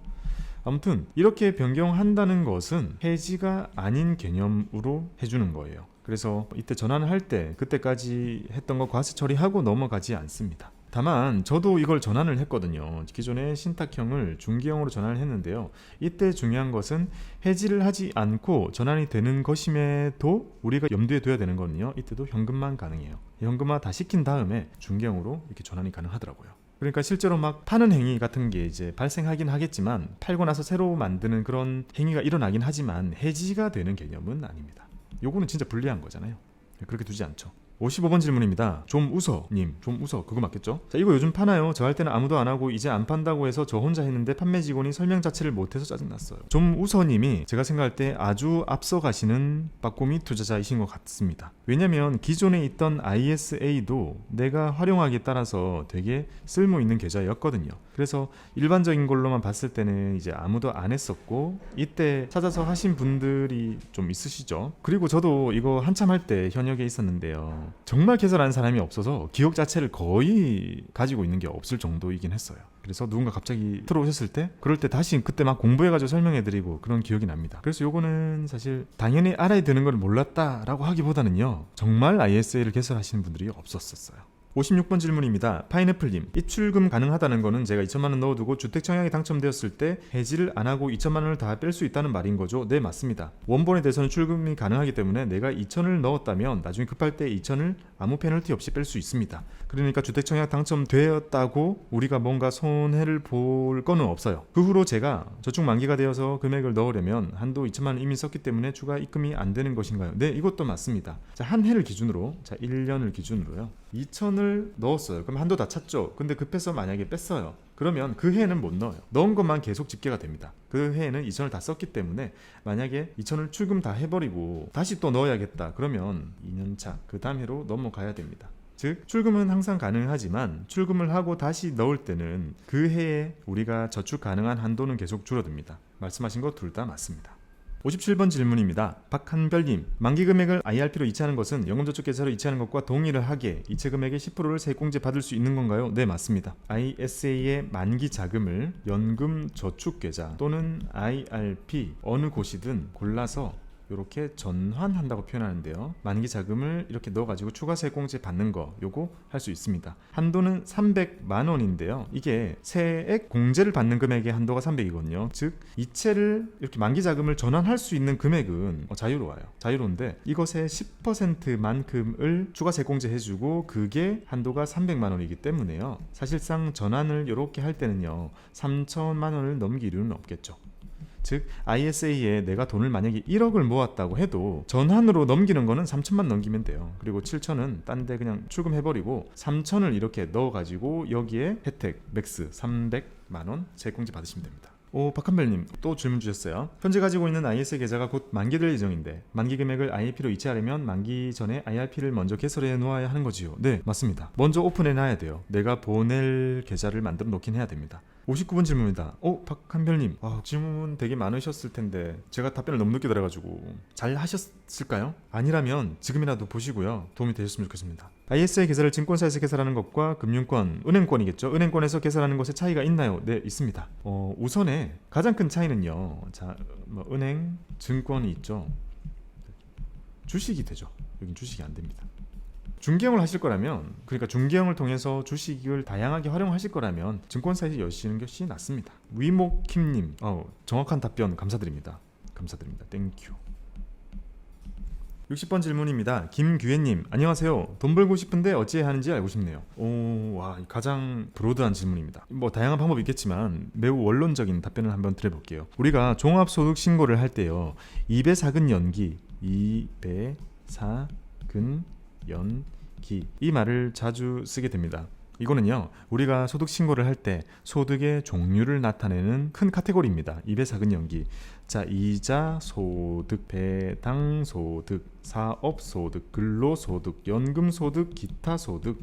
아무튼 이렇게 변경한다는 것은 해지가 아닌 개념으로 해주는 거예요. 그래서 이때 전환을 할 때 그때까지 했던 거 과세 처리하고 넘어가지 않습니다. 다만 저도 이걸 전환을 했거든요. 기존의 신탁형을 중기형으로 전환을 했는데요. 이때 중요한 것은 해지를 하지 않고 전환이 되는 것임에도 우리가 염두에 둬야 되는 거는요. 이때도 현금만 가능해요. 현금화 다 시킨 다음에 중기형으로 이렇게 전환이 가능하더라고요. 그러니까 실제로 막 파는 행위 같은 게 이제 발생하긴 하겠지만 팔고 나서 새로 만드는 그런 행위가 일어나긴 하지만 해지가 되는 개념은 아닙니다. 요거는 진짜 불리한 거잖아요. 그렇게 두지 않죠. 55번 질문입니다. 좀 웃어 님, 좀 웃어 그거 맞겠죠? 자, 이거 요즘 파나요? 저 할 때는 아무도 안 하고 이제 안 판다고 해서 저 혼자 했는데 판매 직원이 설명 자체를 못해서 짜증났어요. 좀 웃어 님이 제가 생각할 때 아주 앞서가시는 빠꼬미 투자자이신 것 같습니다. 왜냐면 기존에 있던 ISA도 내가 활용하기에 따라서 되게 쓸모 있는 계좌였거든요. 그래서 일반적인 걸로만 봤을 때는 이제 아무도 안 했었고 이때 찾아서 하신 분들이 좀 있으시죠. 그리고 저도 이거 한참 할 때 현역에 있었는데요. 정말 개설하는 사람이 없어서 기억 자체를 거의 가지고 있는 게 없을 정도이긴 했어요. 그래서 누군가 갑자기 들어오셨을 때 그럴 때 다시 그때 막 공부해가지고 설명해드리고 그런 기억이 납니다. 그래서 요거는 사실 당연히 알아야 되는 걸 몰랐다라고 하기보다는요. 정말 ISA를 개설하시는 분들이 없었어요. 56번 질문입니다. 파인애플님, 입출금 가능하다는 거는 제가 2천만 원 넣어두고 주택청약에 당첨되었을 때 해지를 안 하고 2천만 원을 다 뺄 수 있다는 말인 거죠? 네, 맞습니다. 원본에 대해서는 출금이 가능하기 때문에 내가 2천을 넣었다면 나중에 급할 때 2천을 아무 페널티 없이 뺄 수 있습니다. 그러니까 주택청약 당첨되었다고 우리가 뭔가 손해를 볼 거는 없어요. 그 후로 제가 저축 만기가 되어서 금액을 넣으려면 한도 2천만 원 이미 썼기 때문에 추가 입금이 안 되는 것인가요? 네, 이것도 맞습니다. 자, 한 해를 기준으로, 자, 1년을 기준으로요. 2천을 넣었어요. 그럼 한도 다 찼죠. 근데 급해서 만약에 뺐어요. 그러면 그 해에는 못 넣어요. 넣은 것만 계속 집계가 됩니다. 그 해에는 2천을 다 썼기 때문에 만약에 2천을 출금 다 해버리고 다시 또 넣어야겠다. 그러면 2년차 그 다음 해로 넘어가야 됩니다. 즉 출금은 항상 가능하지만 출금을 하고 다시 넣을 때는 그 해에 우리가 저축 가능한 한도는 계속 줄어듭니다. 말씀하신 거 둘 다 맞습니다. 57번 질문입니다. 박한별님, 만기 금액을 IRP로 이체하는 것은 연금저축계좌로 이체하는 것과 동일을 하게 이체 금액의 10%를 세액공제 받을 수 있는 건가요? 네, 맞습니다. ISA의 만기 자금을 연금저축계좌 또는 IRP 어느 곳이든 골라서 이렇게 전환한다고 표현하는데요. 만기 자금을 이렇게 넣어가지고 추가 세액공제 받는 거 요거 할 수 있습니다. 한도는 300만 원인데요. 이게 세액 공제를 받는 금액의 한도가 300이거든요. 즉 이체를 이렇게 만기 자금을 전환할 수 있는 금액은 자유로워요. 자유로운데 이것의 10%만큼을 추가 세액공제 해주고 그게 한도가 300만 원이기 때문에요. 사실상 전환을 이렇게 할 때는요. 3천만 원을 넘길 이유는 없겠죠. 즉 ISA에 내가 돈을 만약에 1억을 모았다고 해도 전환으로 넘기는 거는 3천만 넘기면 돼요. 그리고 7천은 딴 데 그냥 출금해버리고 3천을 이렇게 넣어가지고 여기에 혜택 맥스 300만 원 세액공제 받으시면 됩니다. 박한별님 또 질문 주셨어요. 현재 가지고 있는 ISA 계좌가 곧 만기될 예정인데 만기 금액을 IRP로 이체하려면 만기 전에 IRP를 먼저 개설해 놓아야 하는 거지요? 네, 맞습니다. 먼저 오픈해 놔야 돼요. 내가 보낼 계좌를 만들어 놓긴 해야 됩니다. 59번 질문입니다. 박한별님, 질문 되게 많으셨을 텐데 제가 답변을 너무 늦게 들어가지고 잘 하셨을까요? 아니라면 지금이라도 보시고요. 도움이 되셨으면 좋겠습니다. ISA 계좌를 증권사에서 개설하는 것과 금융권, 은행권이겠죠. 은행권에서 개설하는 것에 차이가 있나요? 네, 있습니다. 우선에 가장 큰 차이는요. 자, 은행, 증권이 있죠. 주식이 되죠. 여긴 주식이 안 됩니다. 중개형을 하실 거라면, 그러니까 중개형을 통해서 주식을 다양하게 활용하실 거라면 증권사에서 여시는 것이 낫습니다. 위목킴님, 정확한 답변 감사드립니다. 감사드립니다. 땡큐. 60번 질문입니다. 김규혜님, 안녕하세요. 돈 벌고 싶은데 어찌해야 하는지 알고 싶네요. 가장 브로드한 질문입니다. 다양한 방법이 있겠지만 매우 원론적인 답변을 한번 드려볼게요. 우리가 종합소득 신고를 할 때요. 2배 사근 연기, 2배 사근 연기 이 말을 자주 쓰게 됩니다. 이거는요, 우리가 소득 신고를 할 때 소득의 종류를 나타내는 큰 카테고리입니다. 2배 사근 연기. 자, 이자 소득, 배당 소득, 사업 소득, 근로 소득, 연금 소득, 기타 소득,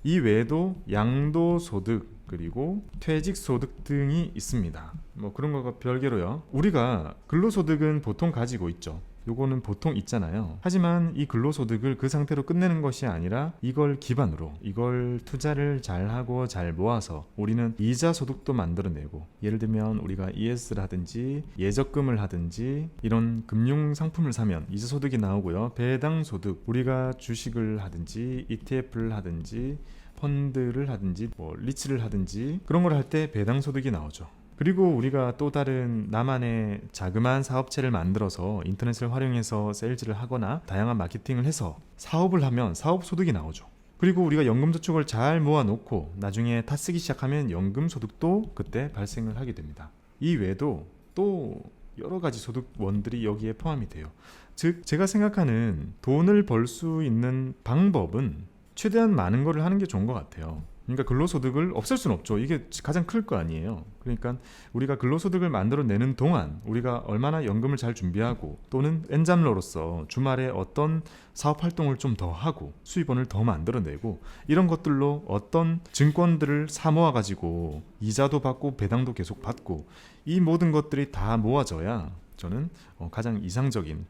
이 외에도 양도 소득, 그리고 퇴직 소득 등이 있습니다. 그런 거가 별개로요. 우리가 근로 소득은 보통 가지고 있죠. 요거는 보통 있잖아요. 하지만 이 근로소득을 그 상태로 끝내는 것이 아니라 이걸 기반으로 이걸 투자를 잘하고 잘 모아서 우리는 이자 소득도 만들어내고, 예를 들면 우리가 ES를 하든지 예적금을 하든지 이런 금융 상품을 사면 이자 소득이 나오고요. 배당 소득, 우리가 주식을 하든지 ETF를 하든지 펀드를 하든지 뭐 리츠를 하든지 그런 걸 할 때 배당 소득이 나오죠. 그리고 우리가 또 다른 나만의 자그마한 사업체를 만들어서 인터넷을 활용해서 세일즈를 하거나 다양한 마케팅을 해서 사업을 하면 사업 소득이 나오죠. 그리고 우리가 연금저축을 잘 모아놓고 나중에 타 쓰기 시작하면 연금소득도 그때 발생을 하게 됩니다. 이 외에도 또 여러 가지 소득원들이 여기에 포함이 돼요. 즉 제가 생각하는 돈을 벌 수 있는 방법은 최대한 많은 거를 하는 게 좋은 것 같아요. 그러니까 근로소득을 없앨 수는 없죠. 이게 가장 클 거 아니에요. 그러니까 우리가 근로소득을 만들어내는 동안 우리가 얼마나 연금을 잘 준비하고 또는 엔잡러로서 주말에 어떤 사업활동을 좀 더 하고 수입원을 더 만들어내고 이런 것들로 어떤 증권들을 사 모아가지고 이자도 받고 배당도 계속 받고 이 모든 것들이 다 모아져야 저는 가장 이상적인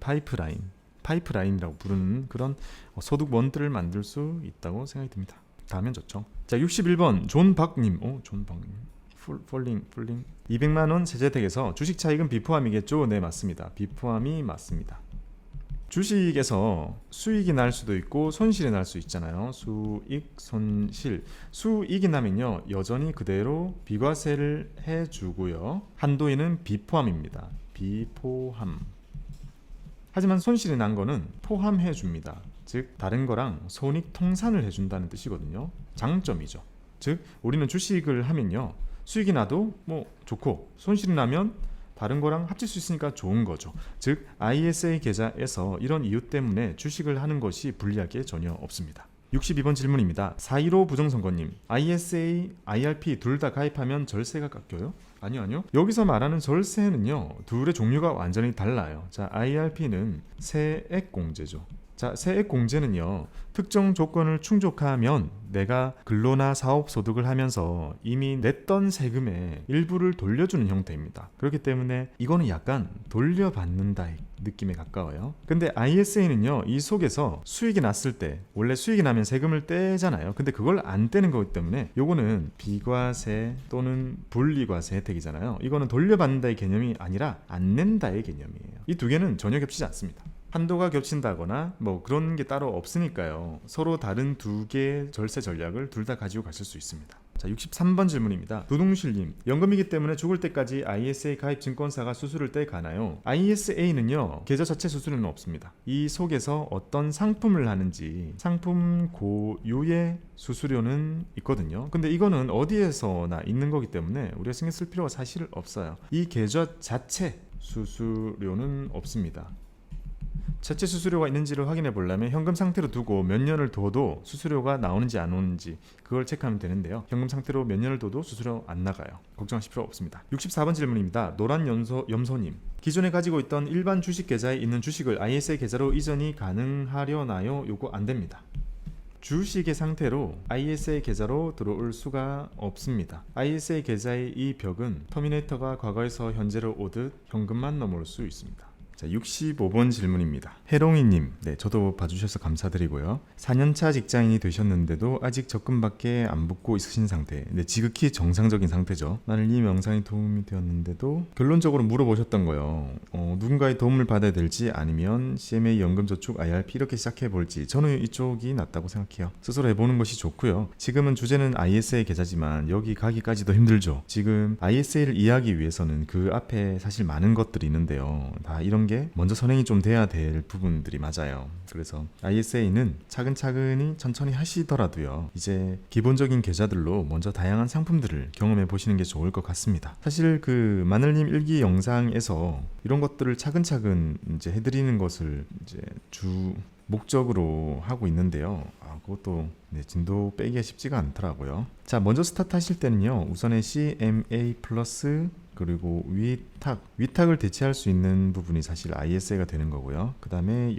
파이프라인이라고 부르는 그런 소득원들을 만들 수 있다고 생각이 듭니다. 다음엔 좋죠. 자, 61번 존박님. 존박님. 폴링 200만원 세제택에서 주식 차익은 비포함이겠죠? 네, 맞습니다. 비포함이 맞습니다. 주식에서 수익이 날 수도 있고 손실이 날 수 있잖아요. 수익, 손실. 수익이 나면요 여전히 그대로 비과세를 해주고요. 한도에는 비포함입니다. 비포함. 하지만 손실이 난 거는 포함해 줍니다. 즉 다른 거랑 손익 통산을 해준다는 뜻이거든요. 장점이죠. 즉 우리는 주식을 하면요 수익이 나도 뭐 좋고 손실이 나면 다른 거랑 합칠 수 있으니까 좋은 거죠. 즉 ISA 계좌에서 이런 이유 때문에 주식을 하는 것이 불리할 게 전혀 없습니다. 62번 질문입니다. 415 부정선거님, ISA, IRP 둘 다 가입하면 절세가 깎여요? 아니요. 여기서 말하는 절세는요 둘의 종류가 완전히 달라요. 자, IRP는 세액공제죠. 자, 세액공제는요 특정 조건을 충족하면 내가 근로나 사업 소득을 하면서 이미 냈던 세금의 일부를 돌려주는 형태입니다. 그렇기 때문에 이거는 약간 돌려받는다 느낌에 가까워요. 근데 ISA는요 이 속에서 수익이 났을 때 원래 수익이 나면 세금을 떼잖아요. 근데 그걸 안 떼는 거기 때문에 요거는 비과세 또는 분리과세 혜택이잖아요. 이거는 돌려받는다의 개념이 아니라 안 낸다의 개념이에요. 이 두 개는 전혀 겹치지 않습니다. 한도가 겹친다거나 뭐 그런 게 따로 없으니까요. 서로 다른 두 개의 절세 전략을 둘 다 가지고 가실 수 있습니다. 자, 63번 질문입니다. 두둥실님, 연금이기 때문에 죽을 때까지 ISA 가입 증권사가 수수료를 떼가나요? ISA는요 계좌 자체 수수료는 없습니다. 이 속에서 어떤 상품을 하는지 상품 고유의 수수료는 있거든요. 근데 이거는 어디에서나 있는 거기 때문에 우리가 신경 쓸 필요가 사실 없어요. 이 계좌 자체 수수료는 없습니다. 자체 수수료가 있는지를 확인해 보려면 현금 상태로 두고 몇 년을 둬도 수수료가 나오는지 안 오는지 그걸 체크하면 되는데요. 현금 상태로 몇 년을 둬도 수수료 안 나가요. 걱정하실 필요 없습니다. 64번 질문입니다. 노란 염소님, 기존에 가지고 있던 일반 주식 계좌에 있는 주식을 ISA 계좌로 이전이 가능하려나요? 요거 안 됩니다. 주식의 상태로 ISA 계좌로 들어올 수가 없습니다. ISA 계좌의 이 벽은 터미네이터가 과거에서 현재로 오듯 현금만 넘어올 수 있습니다. 자, 65번 질문입니다. 해롱이님, 네, 저도 봐주셔서 감사드리고요. 4년차 직장인이 되셨는데도 아직 적금밖에 안 붙고 있으신 상태. 네, 지극히 정상적인 상태죠. 나는 이 영상이 도움이 되었는데도 결론적으로 물어보셨던 거예요. 누군가의 도움을 받아야 될지 아니면 CMA 연금저축 IRP 이렇게 시작해 볼지. 저는 이쪽이 낫다고 생각해요. 스스로 해보는 것이 좋고요. 지금은 주제는 ISA 계좌지만 여기 가기까지도 힘들죠. 지금 ISA를 이해하기 위해서는 그 앞에 사실 많은 것들이 있는데요. 다 이런 게 먼저 선행이 좀 돼야 될 부분들이 맞아요. 그래서 ISA는 차근차근히 천천히 하시더라도요 이제 기본적인 계좌들로 먼저 다양한 상품들을 경험해 보시는 게 좋을 것 같습니다. 사실 그 마늘님 일기 영상에서 이런 것들을 차근차근 이제 해드리는 것을 이제 주 목적으로 하고 있는데요. 그것도 진도 빼기가 쉽지가 않더라고요. 자, 먼저 스타트 하실 때는요 우선의 CMA 플러스 그리고 위탁을 대체할 수 있는 부분이 사실 ISA가 되는 거고요. 그 다음에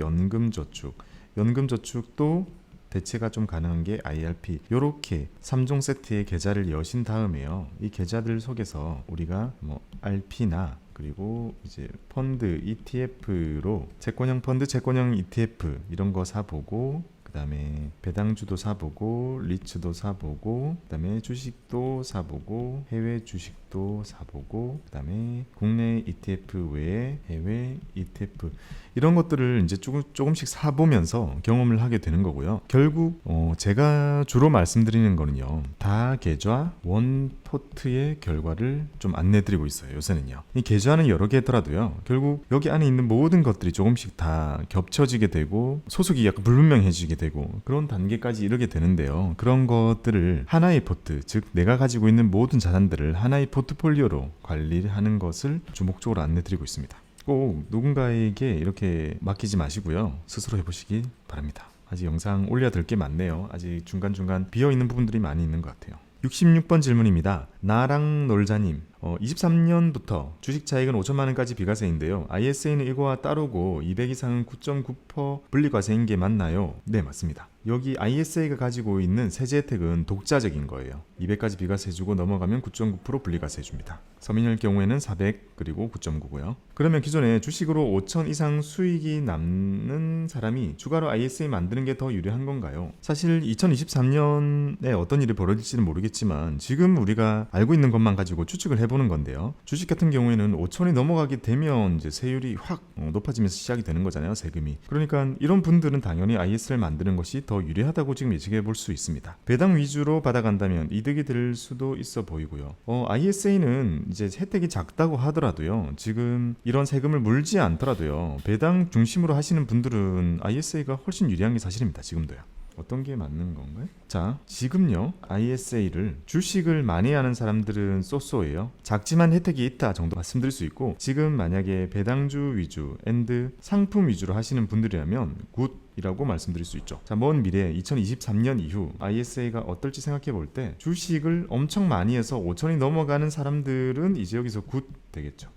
연금저축도 대체가 좀 가능한 게 IRP. 요렇게 3종 세트의 계좌를 여신 다음에요 이 계좌들 속에서 우리가 뭐 RP나 그리고 이제 펀드 ETF로 채권형 펀드, 채권형 ETF 이런 거 사보고, 그 다음에 배당주도 사보고, 리츠도 사보고, 그 다음에 주식도 사보고, 해외 주식도 사보고, 그 다음에 국내 ETF 외에 해외 ETF 이런 것들을 이제 조금씩 사보면서 경험을 하게 되는 거고요. 결국 제가 주로 말씀드리는 거는요, 다 계좌 원 포트의 결과를 좀 안내드리고 있어요. 요새는요, 이 계좌는 여러 개 있더라도요, 결국 여기 안에 있는 모든 것들이 조금씩 다 겹쳐지게 되고 소속이 약간 불분명해지게 되고 그런 단계까지 이르게 되는데요, 그런 것들을 하나의 포트, 즉 내가 가지고 있는 모든 자산들을 하나의 포트폴리오로 관리하는 것을 주목적으로 안내드리고 있습니다. 꼭 누군가에게 이렇게 맡기지 마시고요, 스스로 해보시기 바랍니다. 아직 영상 올려야 될 게 많네요. 아직 중간중간 비어있는 부분들이 많이 있는 것 같아요. 66번 질문입니다. 나랑 놀자님, 23년부터 주식 차익은 5천만 원까지 비과세인데요. ISA는 이거와 따르고 200 이상은 9.9% 분리과세인 게 맞나요? 네, 맞습니다. 여기 ISA가 가지고 있는 세제 혜택은 독자적인 거예요. 200까지 비과세 해주고 넘어가면 9.9% 분리과세 해줍니다. 서민일 경우에는 400 그리고 9.9고요. 그러면 기존에 주식으로 5천 이상 수익이 남는 사람이 추가로 ISA 만드는 게 더 유리한 건가요? 사실 2023년에 어떤 일이 벌어질지는 모르겠지만 지금 우리가 알고 있는 것만 가지고 추측을 해보는 건데요. 주식 같은 경우에는 5천이 넘어가게 되면 이제 세율이 확 높아지면서 시작이 되는 거잖아요, 세금이. 그러니까 이런 분들은 당연히 IS를 만드는 것이 더 유리하다고 지금 예측해 볼 수 있습니다. 배당 위주로 받아간다면 이득이 될 수도 있어 보이고요. ISA는 이제 혜택이 작다고 하더라도요, 지금 이런 세금을 물지 않더라도요, 배당 중심으로 하시는 분들은 ISA가 훨씬 유리한 게 사실입니다. 지금도요. 어떤 게 맞는 건가요? 자, 지금요, ISA를 주식을 많이 하는 사람들은 쏘쏘예요. 작지만 혜택이 있다 정도 말씀드릴 수 있고, 지금 만약에 배당주 위주 앤드 상품 위주로 하시는 분들이라면 굿이라고 말씀드릴 수 있죠. 자, 먼 미래 2023년 이후 ISA가 어떨지 생각해 볼 때 주식을 엄청 많이 해서 5천이 넘어가는 사람들은 이제 여기서 굿 되겠죠.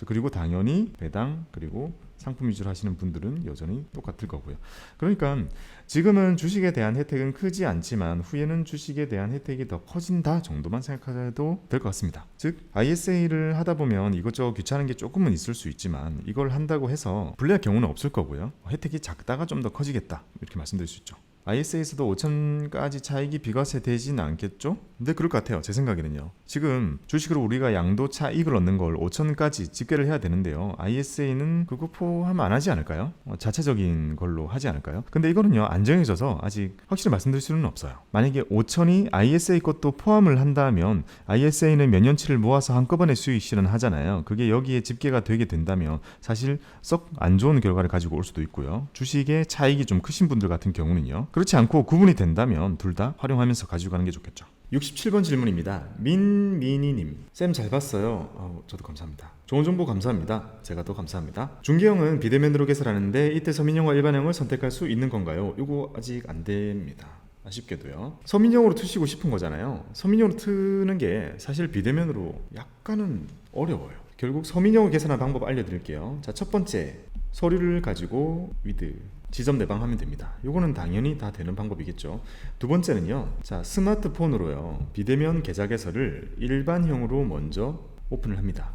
그리고 당연히 배당 그리고 상품 위주로 하시는 분들은 여전히 똑같을 거고요. 그러니까 지금은 주식에 대한 혜택은 크지 않지만 후에는 주식에 대한 혜택이 더 커진다 정도만 생각해도 될 것 같습니다. 즉 ISA를 하다 보면 이것저것 귀찮은 게 조금은 있을 수 있지만 이걸 한다고 해서 불리할 경우는 없을 거고요. 혜택이 작다가 좀 더 커지겠다 이렇게 말씀드릴 수 있죠. ISA에서도 5천까지 차익이 비과세 되진 않겠죠? 근데 그럴 것 같아요. 제 생각에는요. 지금 주식으로 우리가 양도 차익을 얻는 걸 5천까지 집계를 해야 되는데요. ISA는 그거 포함 안 하지 않을까요? 자체적인 걸로 하지 않을까요? 근데 이거는요, 안 정해져서 아직 확실히 말씀드릴 수는 없어요. 만약에 5천이 ISA 것도 포함을 한다면 ISA는 몇 년치를 모아서 한꺼번에 수익 실현하잖아요. 그게 여기에 집계가 되게 된다면 사실 썩 안 좋은 결과를 가지고 올 수도 있고요. 주식의 차익이 좀 크신 분들 같은 경우는요, 그렇지 않고 구분이 된다면 둘 다 활용하면서 가지고 가는 게 좋겠죠. 67번 질문입니다. 민미니님, 쌤 잘 봤어요. 저도 감사합니다. 좋은 정보 감사합니다. 제가 더 감사합니다. 중개형은 비대면으로 개설하는데 이때 서민형과 일반형을 선택할 수 있는 건가요? 이거 아직 안 됩니다. 아쉽게도요. 서민형으로 트시고 싶은 거잖아요. 서민형으로 트는 게 사실 비대면으로 약간은 어려워요. 결국 서민형을 개설하는 방법 알려드릴게요. 자, 첫 번째, 서류를 가지고 위드 지점 내방하면 됩니다. 이거는 당연히 다 되는 방법이겠죠. 두 번째는요, 자, 스마트폰으로요, 비대면 계좌 개설을 일반형으로 먼저 오픈을 합니다.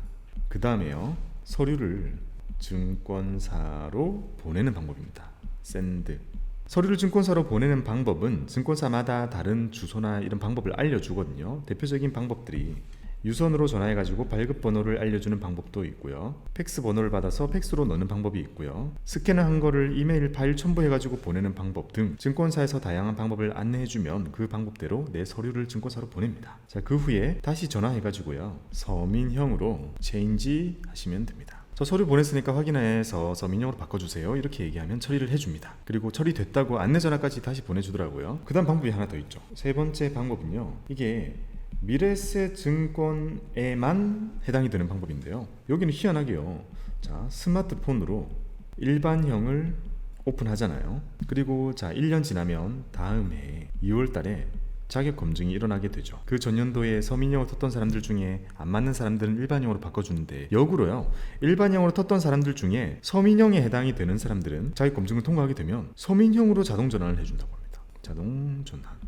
그 다음에요, 서류를 증권사로 보내는 방법입니다. 샌드. 서류를 증권사로 보내는 방법은 증권사마다 다른 주소나 이런 방법을 알려주거든요. 대표적인 방법들이 유선으로 전화해가지고 발급 번호를 알려주는 방법도 있고요. 팩스 번호를 받아서 팩스로 넣는 방법이 있고요. 스캔한 거를 이메일 파일 첨부해가지고 보내는 방법 등 증권사에서 다양한 방법을 안내해주면 그 방법대로 내 서류를 증권사로 보냅니다. 자, 그 후에 다시 전화해가지고요, 서민형으로 체인지 하시면 됩니다. 저 서류 보냈으니까 확인해서 서민형으로 바꿔주세요 이렇게 얘기하면 처리를 해줍니다. 그리고 처리됐다고 안내전화까지 다시 보내주더라고요. 그 다음 방법이 하나 더 있죠. 세 번째 방법은요, 이게 미래세 증권에만 해당이 되는 방법인데요, 여기는 희한하게요, 자, 스마트폰으로 일반형을 오픈하잖아요. 그리고 자, 1년 지나면 다음 해 2월 달에 자격 검증이 일어나게 되죠. 그 전년도에 서민형으로 텄던 사람들 중에 안 맞는 사람들은 일반형으로 바꿔주는데, 역으로요, 일반형으로 텄던 사람들 중에 서민형에 해당이 되는 사람들은 자격 검증을 통과하게 되면 서민형으로 자동 전환을 해준다고 합니다. 자동 전환.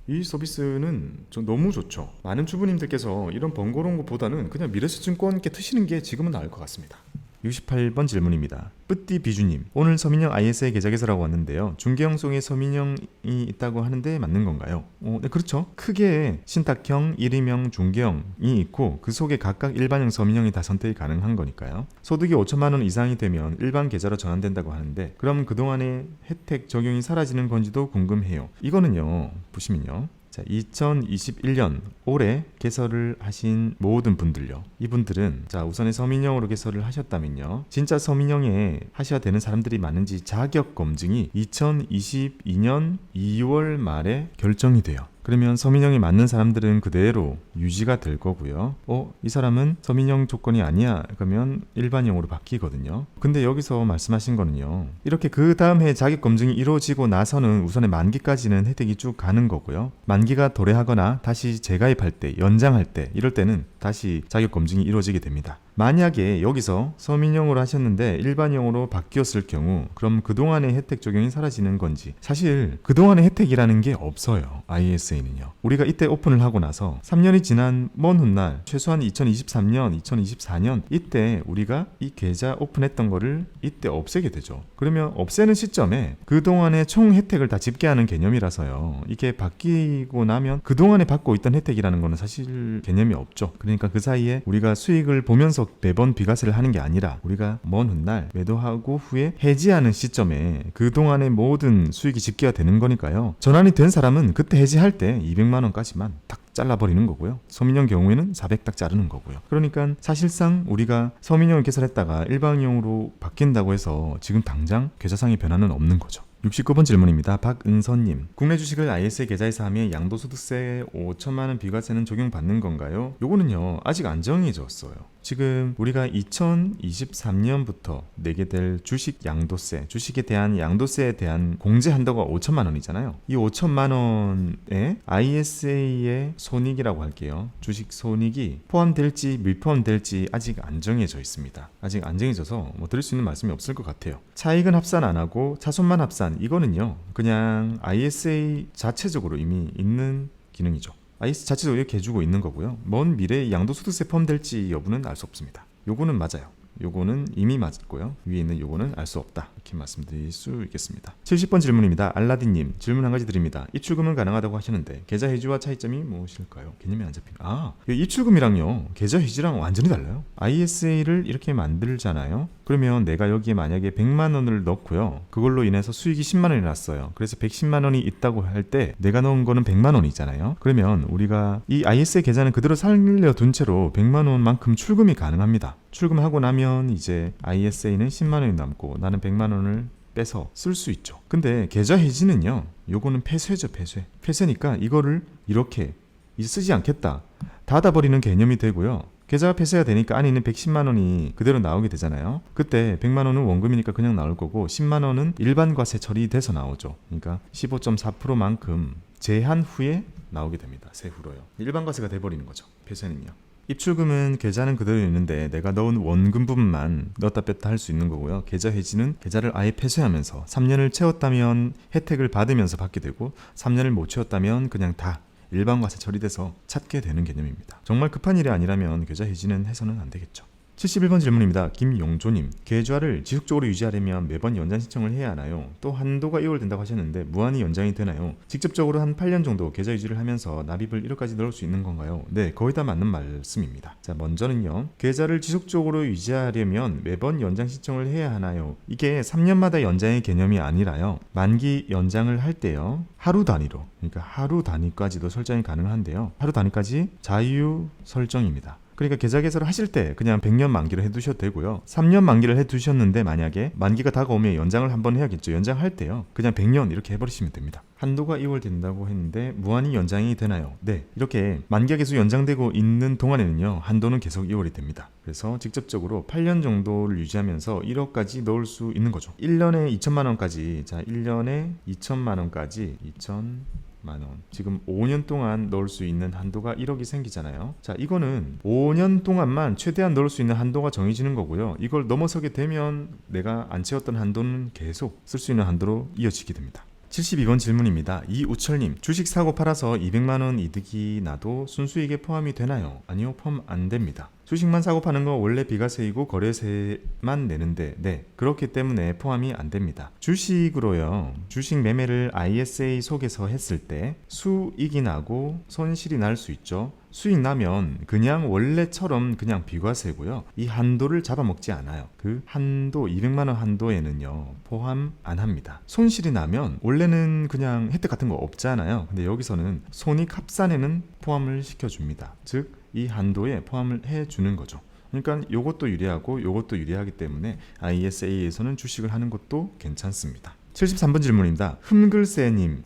이 서비스는 너무 좋죠. 많은 주부님들께서 이런 번거로운 것보다는 그냥 미래에셋증권께 트시는 게 지금은 나을 것 같습니다. 68번 질문입니다. 뿌띠 비주님, 오늘 서민형 ISA 계좌 개설하고 왔는데요. 중개형 속에 서민형이 있다고 하는데 맞는 건가요? 네, 그렇죠. 크게 신탁형, 일임형, 중개형이 있고 그 속에 각각 일반형, 서민형이 다 선택이 가능한 거니까요. 소득이 5천만 원 이상이 되면 일반 계좌로 전환된다고 하는데 그럼 그동안의 혜택 적용이 사라지는 건지도 궁금해요. 이거는요, 보시면요. 자, 2021년 올해 개설을 하신 모든 분들요. 이분들은 자, 우선에 서민형으로 개설을 하셨다면요. 진짜 서민형에 하셔야 되는 사람들이 많은지 자격 검증이 2022년 2월 말에 결정이 돼요. 그러면 서민형이 맞는 사람들은 그대로 유지가 될 거고요. 이 사람은 서민형 조건이 아니야. 그러면 일반형으로 바뀌거든요. 근데 여기서 말씀하신 거는요. 이렇게 그 다음 해 자격 검증이 이루어지고 나서는 우선에 만기까지는 혜택이 쭉 가는 거고요. 만기가 도래하거나 다시 재가입할 때, 연장할 때 이럴 때는 다시 자격 검증이 이루어지게 됩니다. 만약에 여기서 서민형으로 하셨는데 일반형으로 바뀌었을 경우 그럼 그동안의 혜택 적용이 사라지는 건지 사실 그동안의 혜택이라는 게 없어요. ISA는요. 우리가 이때 오픈을 하고 나서 3년이 지난 먼 훗날 최소한 2023년, 2024년 이때 우리가 이 계좌 오픈했던 거를 이때 없애게 되죠. 그러면 없애는 시점에 그동안의 총 혜택을 다 집계하는 개념이라서요. 이게 바뀌고 나면 그동안에 받고 있던 혜택이라는 거는 사실 개념이 없죠. 그러니까 그 사이에 우리가 수익을 보면서 매번 비과세를 하는 게 아니라 우리가 먼 훗날 매도하고 후에 해지하는 시점에 그동안의 모든 수익이 집계가 되는 거니까요. 전환이 된 사람은 그때 해지할 때 200만 원까지만 딱 잘라버리는 거고요. 서민형 경우에는 400 딱 자르는 거고요. 그러니까 사실상 우리가 서민형을 개설했다가 일반형으로 바뀐다고 해서 지금 당장 계좌상의 변화는 없는 거죠. 69번 질문입니다. 박은선님, 국내 주식을 ISA 계좌에서 하면 양도소득세 5천만 원 비과세는 적용받는 건가요? 요거는요 아직 안 정해졌어요. 지금 우리가 2023년부터 내게 될 주식 양도세, 주식에 대한 양도세에 대한 공제 한도가 5천만 원이잖아요. 이 5천만 원에 ISA의 손익이라고 할게요. 주식 손익이 포함될지 미포함될지 아직 안 정해져 있습니다. 아직 안 정해져서 드릴 수 있는 말씀이 없을 것 같아요. 차익은 합산 안 하고 차손만 합산, 이거는요 그냥 ISA 자체적으로 이미 있는 기능이죠. IS 자체적으로 이렇게 해주고 있는 거고요. 먼 미래에 양도소득세 포함될지 여부는 알 수 없습니다. 요거는 맞아요. 요거는 이미 맞고요. 위에 있는 요거는 알 수 없다. 이렇게 말씀드릴 수 있겠습니다. 70번 질문입니다. 알라딘님, 질문 한 가지 드립니다. 입출금은 가능하다고 하셨는데 계좌 해지와 차이점이 무엇일까요? 개념이 안 잡힙니다. 입출금이랑요 계좌 해지랑 완전히 달라요. ISA를 이렇게 만들잖아요. 그러면 내가 여기에 만약에 100만 원을 넣고요. 그걸로 인해서 수익이 10만 원이 났어요. 그래서 110만 원이 있다고 할 때 내가 넣은 거는 100만 원이잖아요. 그러면 우리가 이 ISA 계좌는 그대로 살려둔 채로 100만 원만큼 출금이 가능합니다. 출금하고 나면 이제 ISA는 10만 원이 남고 나는 100만 원을 빼서 쓸 수 있죠. 근데 계좌 해지는요. 요거는 폐쇄죠, 폐쇄. 폐쇄니까 이거를 이렇게 이제 쓰지 않겠다. 닫아버리는 개념이 되고요. 계좌가 폐쇄가 되니까 안에 있는 110만 원이 그대로 나오게 되잖아요. 그때 100만 원은 원금이니까 그냥 나올 거고 10만 원은 일반 과세 처리돼서 나오죠. 그러니까 15.4%만큼 제한 후에 나오게 됩니다. 세후로요. 일반 과세가 돼버리는 거죠. 폐쇄는요. 입출금은 계좌는 그대로 있는데 내가 넣은 원금 부분만 넣었다 뺐다 할 수 있는 거고요. 계좌 해지는 계좌를 아예 폐쇄하면서 3년을 채웠다면 혜택을 받으면서 받게 되고 3년을 못 채웠다면 그냥 다 일반과세 처리돼서 찾게 되는 개념입니다. 정말 급한 일이 아니라면 계좌 해지는 해서는 안 되겠죠. 71번 질문입니다. 김용조님, 계좌를 지속적으로 유지하려면 매번 연장 신청을 해야 하나요? 또 한도가 2월 된다고 하셨는데 무한히 연장이 되나요? 직접적으로 한 8년 정도 계좌 유지를 하면서 납입을 1억까지 넣을 수 있는 건가요? 네, 거의 다 맞는 말씀입니다. 자, 먼저는요, 계좌를 지속적으로 유지하려면 매번 연장 신청을 해야 하나요? 이게 3년마다 연장의 개념이 아니라요, 만기 연장을 할 때요, 하루 단위로, 그러니까 하루 단위까지도 설정이 가능한데요, 하루 단위까지 자유 설정입니다. 그러니까 계좌 개설을 하실 때 그냥 100년 만기를 해두셔도 되고요. 3년 만기를 해두셨는데 만약에 만기가 다가오면 연장을 한번 해야겠죠. 연장할 때요, 그냥 100년 이렇게 해버리시면 됩니다. 한도가 2월 된다고 했는데 무한히 연장이 되나요? 네, 이렇게 만기가 계속 연장되고 있는 동안에는요, 한도는 계속 2월이 됩니다. 그래서 직접적으로 8년 정도를 유지하면서 1억까지 넣을 수 있는 거죠. 1년에 2천만 원까지, 자 1년에 2천만 원까지 2천만 원. 지금 5년 동안 넣을 수 있는 한도가 1억이 생기잖아요. 자, 이거는 5년 동안만 최대한 넣을 수 있는 한도가 정해지는 거고요. 이걸 넘어서게 되면 내가 안 채웠던 한도는 계속 쓸 수 있는 한도로 이어지게 됩니다. 72번 질문입니다. 이우철님, 주식 사고 팔아서 200만원 이득이 나도 순수익에 포함이 되나요? 아니요, 포함 안 됩니다. 주식만 사고 파는 거 원래 비과세이고 거래세만 내는데 네, 그렇기 때문에 포함이 안 됩니다. 주식으로요, 주식 매매를 ISA 속에서 했을 때 수익이 나고 손실이 날 수 있죠. 수익 나면 그냥 원래처럼 그냥 비과세고요. 이 한도를 잡아먹지 않아요. 그 한도 200만원 한도에는요 포함 안 합니다. 손실이 나면 원래는 그냥 혜택 같은 거 없잖아요. 근데 여기서는 손익 합산에는 포함을 시켜줍니다. 즉 이 한도에 포함을 해주는 거죠. 그러니까 요것도 유리하고 요것도 유리하기 때문에 ISA에서는 주식을 하는 것도 괜찮습니다. 73번 질문입니다. 흠글세님,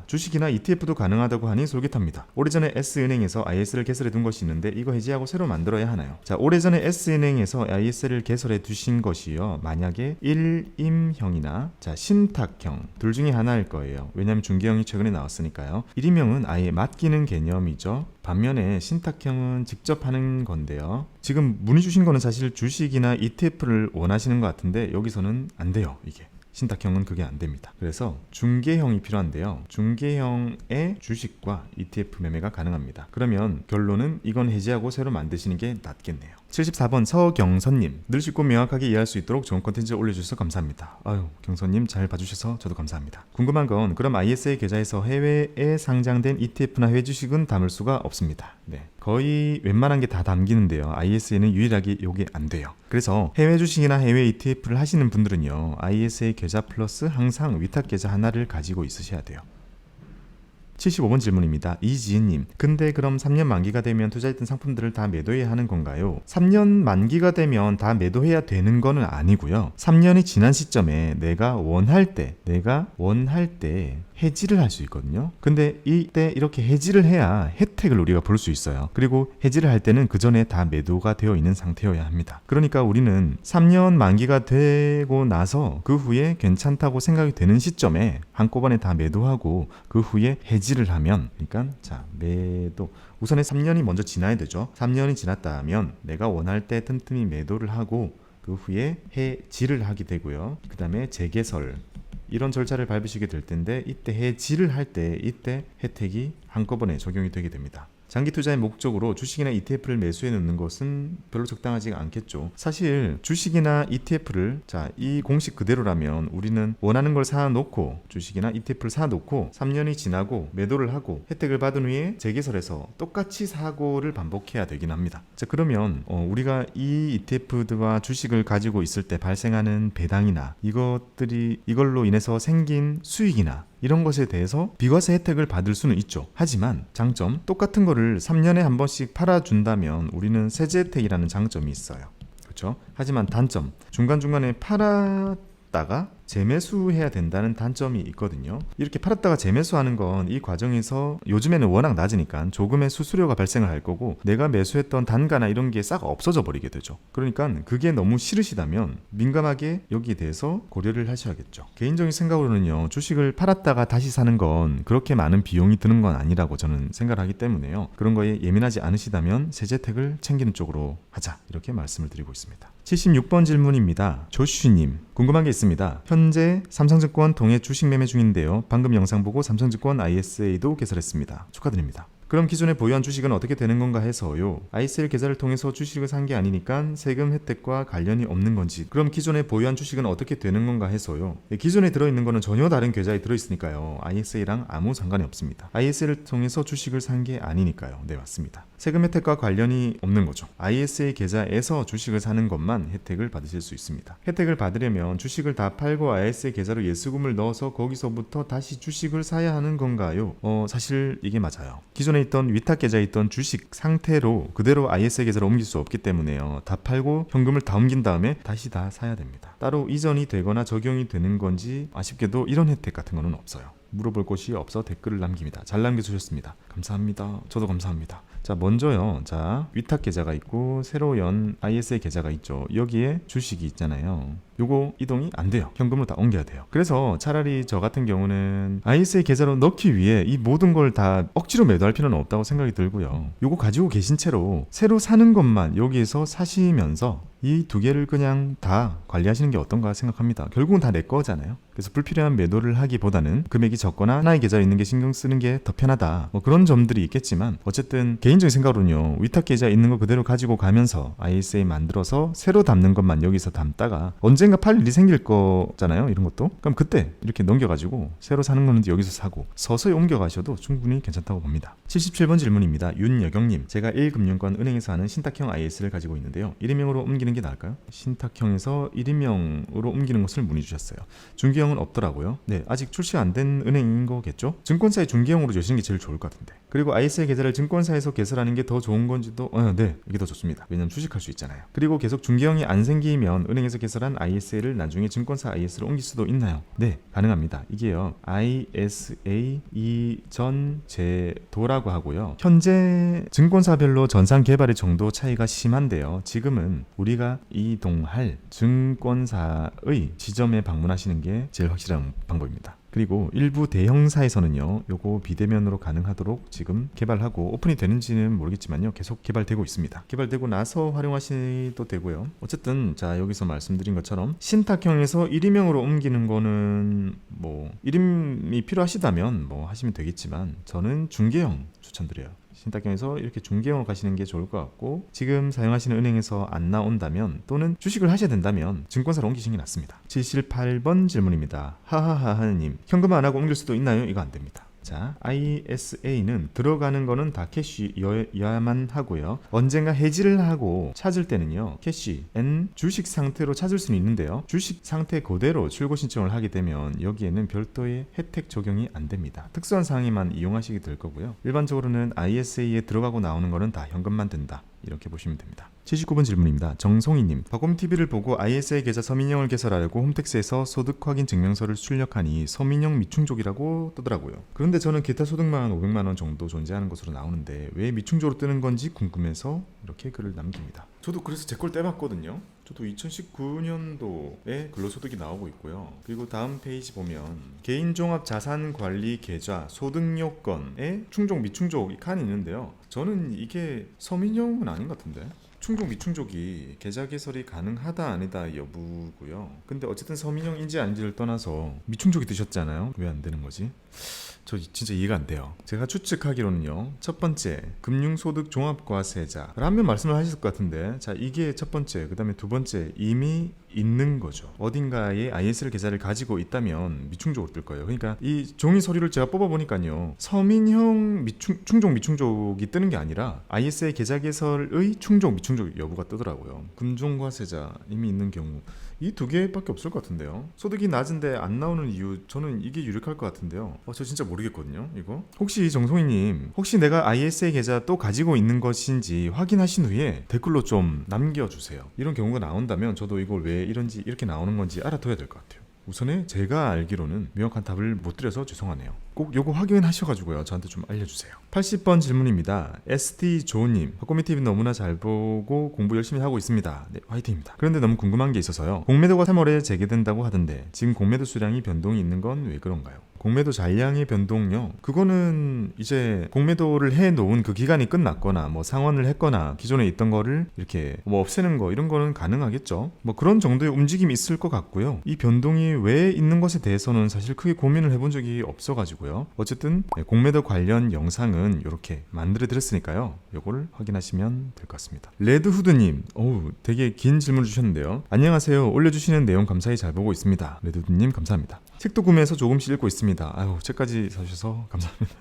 주식이나 ETF도 가능하다고 하니 솔깃합니다. 오래전에 S은행에서 IS를 개설해 둔 것이 있는데 이거 해지하고 새로 만들어야 하나요? 자, 오래전에 S은행에서 IS를 개설해 두신 것이요, 만약에 1임형이나 신탁형 둘 중에 하나일 거예요. 왜냐하면 중개형이 최근에 나왔으니까요. 1임형은 아예 맡기는 개념이죠. 반면에 신탁형은 직접 하는 건데요. 지금 문의 주신 거는 사실 주식이나 ETF를 원하시는 것 같은데 여기서는 안 돼요. 이게 신탁형은 그게 안 됩니다. 그래서 중개형이 필요한데요. 중개형의 주식과 ETF 매매가 가능합니다. 그러면 결론은 이건 해지하고 새로 만드시는 게 낫겠네요. 74번 서경선님, 늘 쉽고 명확하게 이해할 수 있도록 좋은 콘텐츠 올려주셔서 감사합니다. 경선님 잘 봐주셔서 저도 감사합니다. 궁금한 건 그럼 ISA 계좌에서 해외에 상장된 ETF나 해외 주식은 담을 수가 없습니다. 네, 거의 웬만한 게 다 담기는데요. ISA는 유일하게 이게 안 돼요. 그래서 해외 주식이나 해외 ETF를 하시는 분들은요, ISA 계좌 플러스 항상 위탁 계좌 하나를 가지고 있으셔야 돼요. 75번 질문입니다. 이지은님, 근데 그럼 3년 만기가 되면 투자했던 상품들을 다 매도해야 하는 건가요? 3년 만기가 되면 다 매도해야 되는 거는 아니고요. 3년이 지난 시점에 내가 원할 때 해지를 할 수 있거든요. 근데 이때 이렇게 해지를 해야 혜택을 우리가 볼 수 있어요. 그리고 해지를 할 때는 그 전에 다 매도가 되어 있는 상태여야 합니다. 그러니까 우리는 3년 만기가 되고 나서 그 후에 괜찮다고 생각이 되는 시점에 한꺼번에 다 매도하고 그 후에 해지를 하면, 그러니까 매도, 우선에 3년이 먼저 지나야 되죠. 3년이 지났다 하면 내가 원할 때 틈틈이 매도를 하고 그 후에 해지를 하게 되고요. 그 다음에 재개설, 이런 절차를 밟으시게 될 텐데 이때 해지를 할 때 이때 혜택이 한꺼번에 적용이 되게 됩니다. 장기 투자의 목적으로 주식이나 ETF를 매수해 놓는 것은 별로 적당하지 않겠죠. 사실 주식이나 ETF를 이 공식 그대로라면 우리는 원하는 걸 사놓고 주식이나 ETF를 사놓고 3년이 지나고 매도를 하고 혜택을 받은 후에 재개설해서 똑같이 사고를 반복해야 되긴 합니다. 그러면 우리가 이 ETF와 주식을 가지고 있을 때 발생하는 배당이나 이걸로 인해서 생긴 수익이나 이런 것에 대해서 비과세 혜택을 받을 수는 있죠. 하지만 장점, 똑같은 거를 3년에 한 번씩 팔아준다면 우리는 세제 혜택이라는 장점이 있어요. 그렇죠? 하지만 단점, 중간중간에 팔았다가 재매수해야 된다는 단점이 있거든요. 이렇게 팔았다가 재매수하는 건 이 과정에서 요즘에는 워낙 낮으니까 조금의 수수료가 발생을 할 거고 내가 매수했던 단가나 이런 게 싹 없어져 버리게 되죠. 그러니까 그게 너무 싫으시다면 민감하게 여기에 대해서 고려를 하셔야겠죠. 개인적인 생각으로는요, 주식을 팔았다가 다시 사는 건 그렇게 많은 비용이 드는 건 아니라고 저는 생각을 하기 때문에요. 그런 거에 예민하지 않으시다면 세제 혜택을 챙기는 쪽으로 하자, 이렇게 말씀을 드리고 있습니다. 76번 질문입니다. 조슈님, 궁금한 게 있습니다. 현재 삼성증권 통해 주식 매매 중인데요. 방금 영상 보고 삼성증권 ISA도 개설했습니다. 축하드립니다. 그럼 기존에 보유한 주식은 어떻게 되는 건가 해서요. ISA 계좌를 통해서 주식을 산 게 아니니까 세금 혜택과 관련이 없는 건지, 그럼 기존에 보유한 주식은 어떻게 되는 건가 해서요. 기존에 들어있는 거는 전혀 다른 계좌에 들어있으니까요. ISA랑 아무 상관이 없습니다. ISA를 통해서 주식을 산 게 아니니까요. 네, 맞습니다. 세금 혜택과 관련이 없는 거죠. ISA 계좌에서 주식을 사는 것만 혜택을 받으실 수 있습니다. 혜택을 받으려면 주식을 다 팔고 ISA 계좌로 예수금을 넣어서 거기서부터 다시 주식을 사야 하는 건가요? 사실 이게 맞아요. 기존에 있던 위탁 계좌에 있던 주식 상태로 그대로 ISA 계좌로 옮길 수 없기 때문에요. 다 팔고 현금을 다 옮긴 다음에 다시 다 사야 됩니다. 따로 이전이 되거나 적용이 되는 건지 아쉽게도 이런 혜택 같은 거는 없어요. 물어볼 곳이 없어 댓글을 남깁니다. 잘 남겨주셨습니다. 감사합니다. 저도 감사합니다. 먼저요. 위탁 계좌가 있고 새로 연 ISA 계좌가 있죠. 여기에 주식이 있잖아요. 요거 이동이 안 돼요. 현금으로 다 옮겨야 돼요. 그래서 차라리 저 같은 경우는 ISA 계좌로 넣기 위해 이 모든 걸 다 억지로 매도할 필요는 없다고 생각이 들고요. 요거 가지고 계신 채로 새로 사는 것만 여기에서 사시면서 이 두 개를 그냥 다 관리하시는 게 어떤가 생각합니다. 결국은 다 내 거잖아요. 그래서 불필요한 매도를 하기보다는 금액이 적거나 하나의 계좌에 있는 게 신경 쓰는 게 더 편하다. 뭐 그런 점들이 있겠지만 어쨌든 개인적인 생각으로는요. 위탁 계좌에 있는 거 그대로 가지고 가면서 ISA 만들어서 새로 담는 것만 여기서 담다가 언젠가 팔 일이 생길 거잖아요. 이런 것도. 그럼 그때 이렇게 넘겨가지고 새로 사는 거는 여기서 사고 서서히 옮겨가셔도 충분히 괜찮다고 봅니다. 77번 질문입니다. 윤여경님. 제가 1금융권 은행에서 하는 신탁형 IS를 가지고 있는데요. 1인명으로 옮기는 게 나을까요? 신탁형에서 1인명으로 옮기는 것을 문의 주셨어요. 중개형은 없더라고요. 네, 아직 출시 안 된 은행인 거겠죠? 증권사의 중개형으로 주시는 게 제일 좋을 것 같은데. 그리고 ISA 계좌를 증권사에서 개설하는 게 더 좋은 건지도 네, 이게 더 좋습니다. 왜냐면 주식할 수 있잖아요. 그리고 계속 중개형이 안 생기면 은행에서 개설한 ISA를 나중에 증권사 IS로 옮길 수도 있나요? 네, 가능합니다. 이게요, ISA 이전 제도라고 하고요. 현재 증권사별로 전산 개발의 정도 차이가 심한데요. 지금은 우리가 이동할 증권사의 지점에 방문하시는 게 제일 확실한 방법입니다. 그리고 일부 대형사에서는요, 요거 비대면으로 가능하도록 지금 개발하고 오픈이 되는지는 모르겠지만요, 계속 개발되고 있습니다. 개발되고 나서 활용하셔도 되고요. 어쨌든 자, 여기서 말씀드린 것처럼 신탁형에서 1인명으로 옮기는 거는 뭐 1인이 필요하시다면 뭐 하시면 되겠지만 저는 중개형 추천드려요. 신탁형에서 이렇게 중개형으로 가시는 게 좋을 것 같고, 지금 사용하시는 은행에서 안 나온다면 또는 주식을 하셔야 된다면 증권사로 옮기시는 게 낫습니다. 78번 질문입니다. 하하하하님, 현금 안 하고 옮길 수도 있나요? 이거 안 됩니다. 자, ISA는 들어가는 거는 다 캐시여야만 하고요. 언젠가 해지를 하고 찾을 때는요, 캐시 N 주식 상태로 찾을 수는 있는데요, 주식 상태 그대로 출고 신청을 하게 되면 여기에는 별도의 혜택 적용이 안 됩니다. 특수한 상황에만 이용하시게 될 거고요. 일반적으로는 ISA에 들어가고 나오는 거는 다 현금만 된다, 이렇게 보시면 됩니다. 79번 질문입니다. 정송이님, 박곰TV를 보고 ISA 계좌 서민형을 개설하려고 홈택스에서 소득 확인 증명서를 출력하니 서민형 미충족이라고 뜨더라고요. 그런데 저는 기타 소득만 500만원 정도 존재하는 것으로 나오는데 왜 미충족으로 뜨는 건지 궁금해서 이렇게 글을 남깁니다. 저도 그래서 제 걸 떼봤거든요. 저도 2019년도에 근로소득이 나오고 있고요. 그리고 다음 페이지 보면 개인종합자산관리 계좌 소득요건에 충족 미충족 이 칸이 있는데요. 저는 이게 서민형은 아닌 것 같은데, 충족 미충족이 계좌 개설이 가능하다 아니다 여부고요. 근데 어쨌든 서민형인지 아닌지를 떠나서 미충족이 뜨셨잖아요. 왜 안 되는 거지? 저 진짜 이해가 안 돼요. 제가 추측하기로는요, 첫 번째 금융소득 종합과세자라면 말씀을 하셨을 것 같은데, 자, 이게 첫 번째, 그 다음에 두 번째 이미 있는 거죠. 어딘가에 ISL 계좌를 가지고 있다면 미충족으로 뜰 거예요. 그러니까 이 종이 서류를 제가 뽑아보니까요, 서민형 충족 미충족이 뜨는 게 아니라 ISL 계좌 개설의 충족 미충족 여부가 뜨더라고요. 금종과세자 이미 있는 경우 이 두 개밖에 없을 것 같은데요. 소득이 낮은데 안 나오는 이유, 저는 이게 유력할 것 같은데요. 저 진짜 모르겠거든요, 이거. 혹시 정송이님, 혹시 내가 ISA 계좌 또 가지고 있는 것인지 확인하신 후에 댓글로 좀 남겨주세요. 이런 경우가 나온다면 저도 이걸 왜 이런지, 이렇게 나오는 건지 알아둬야 될 것 같아요. 우선에 제가 알기로는 명확한 답을 못 드려서 죄송하네요. 꼭 요거 확인하셔가지고요, 저한테 좀 알려주세요. 80번 질문입니다. ST조님, 박고미TV 너무나 잘 보고 공부 열심히 하고 있습니다. 네, 화이팅입니다. 그런데 너무 궁금한 게 있어서요. 공매도가 3월에 재개된다고 하던데 지금 공매도 수량이 변동이 있는 건 왜 그런가요? 공매도 잔량의 변동요, 그거는 이제 공매도를 해놓은 그 기간이 끝났거나 뭐 상환을 했거나 기존에 있던 거를 이렇게 뭐 없애는 거, 이런 거는 가능하겠죠. 뭐 그런 정도의 움직임이 있을 것 같고요. 이 변동이 왜 있는 것에 대해서는 사실 크게 고민을 해본 적이 없어가지고요. 어쨌든 공매도 관련 영상은 이렇게 만들어 드렸으니까요, 요거를 확인하시면 될 것 같습니다. 레드후드님, 되게 긴 질문을 주셨는데요. 안녕하세요. 올려주시는 내용 감사히 잘 보고 있습니다. 레드후드님 감사합니다. 책도 구매해서 조금씩 읽고 있습니다. 책까지 사주셔서 감사합니다.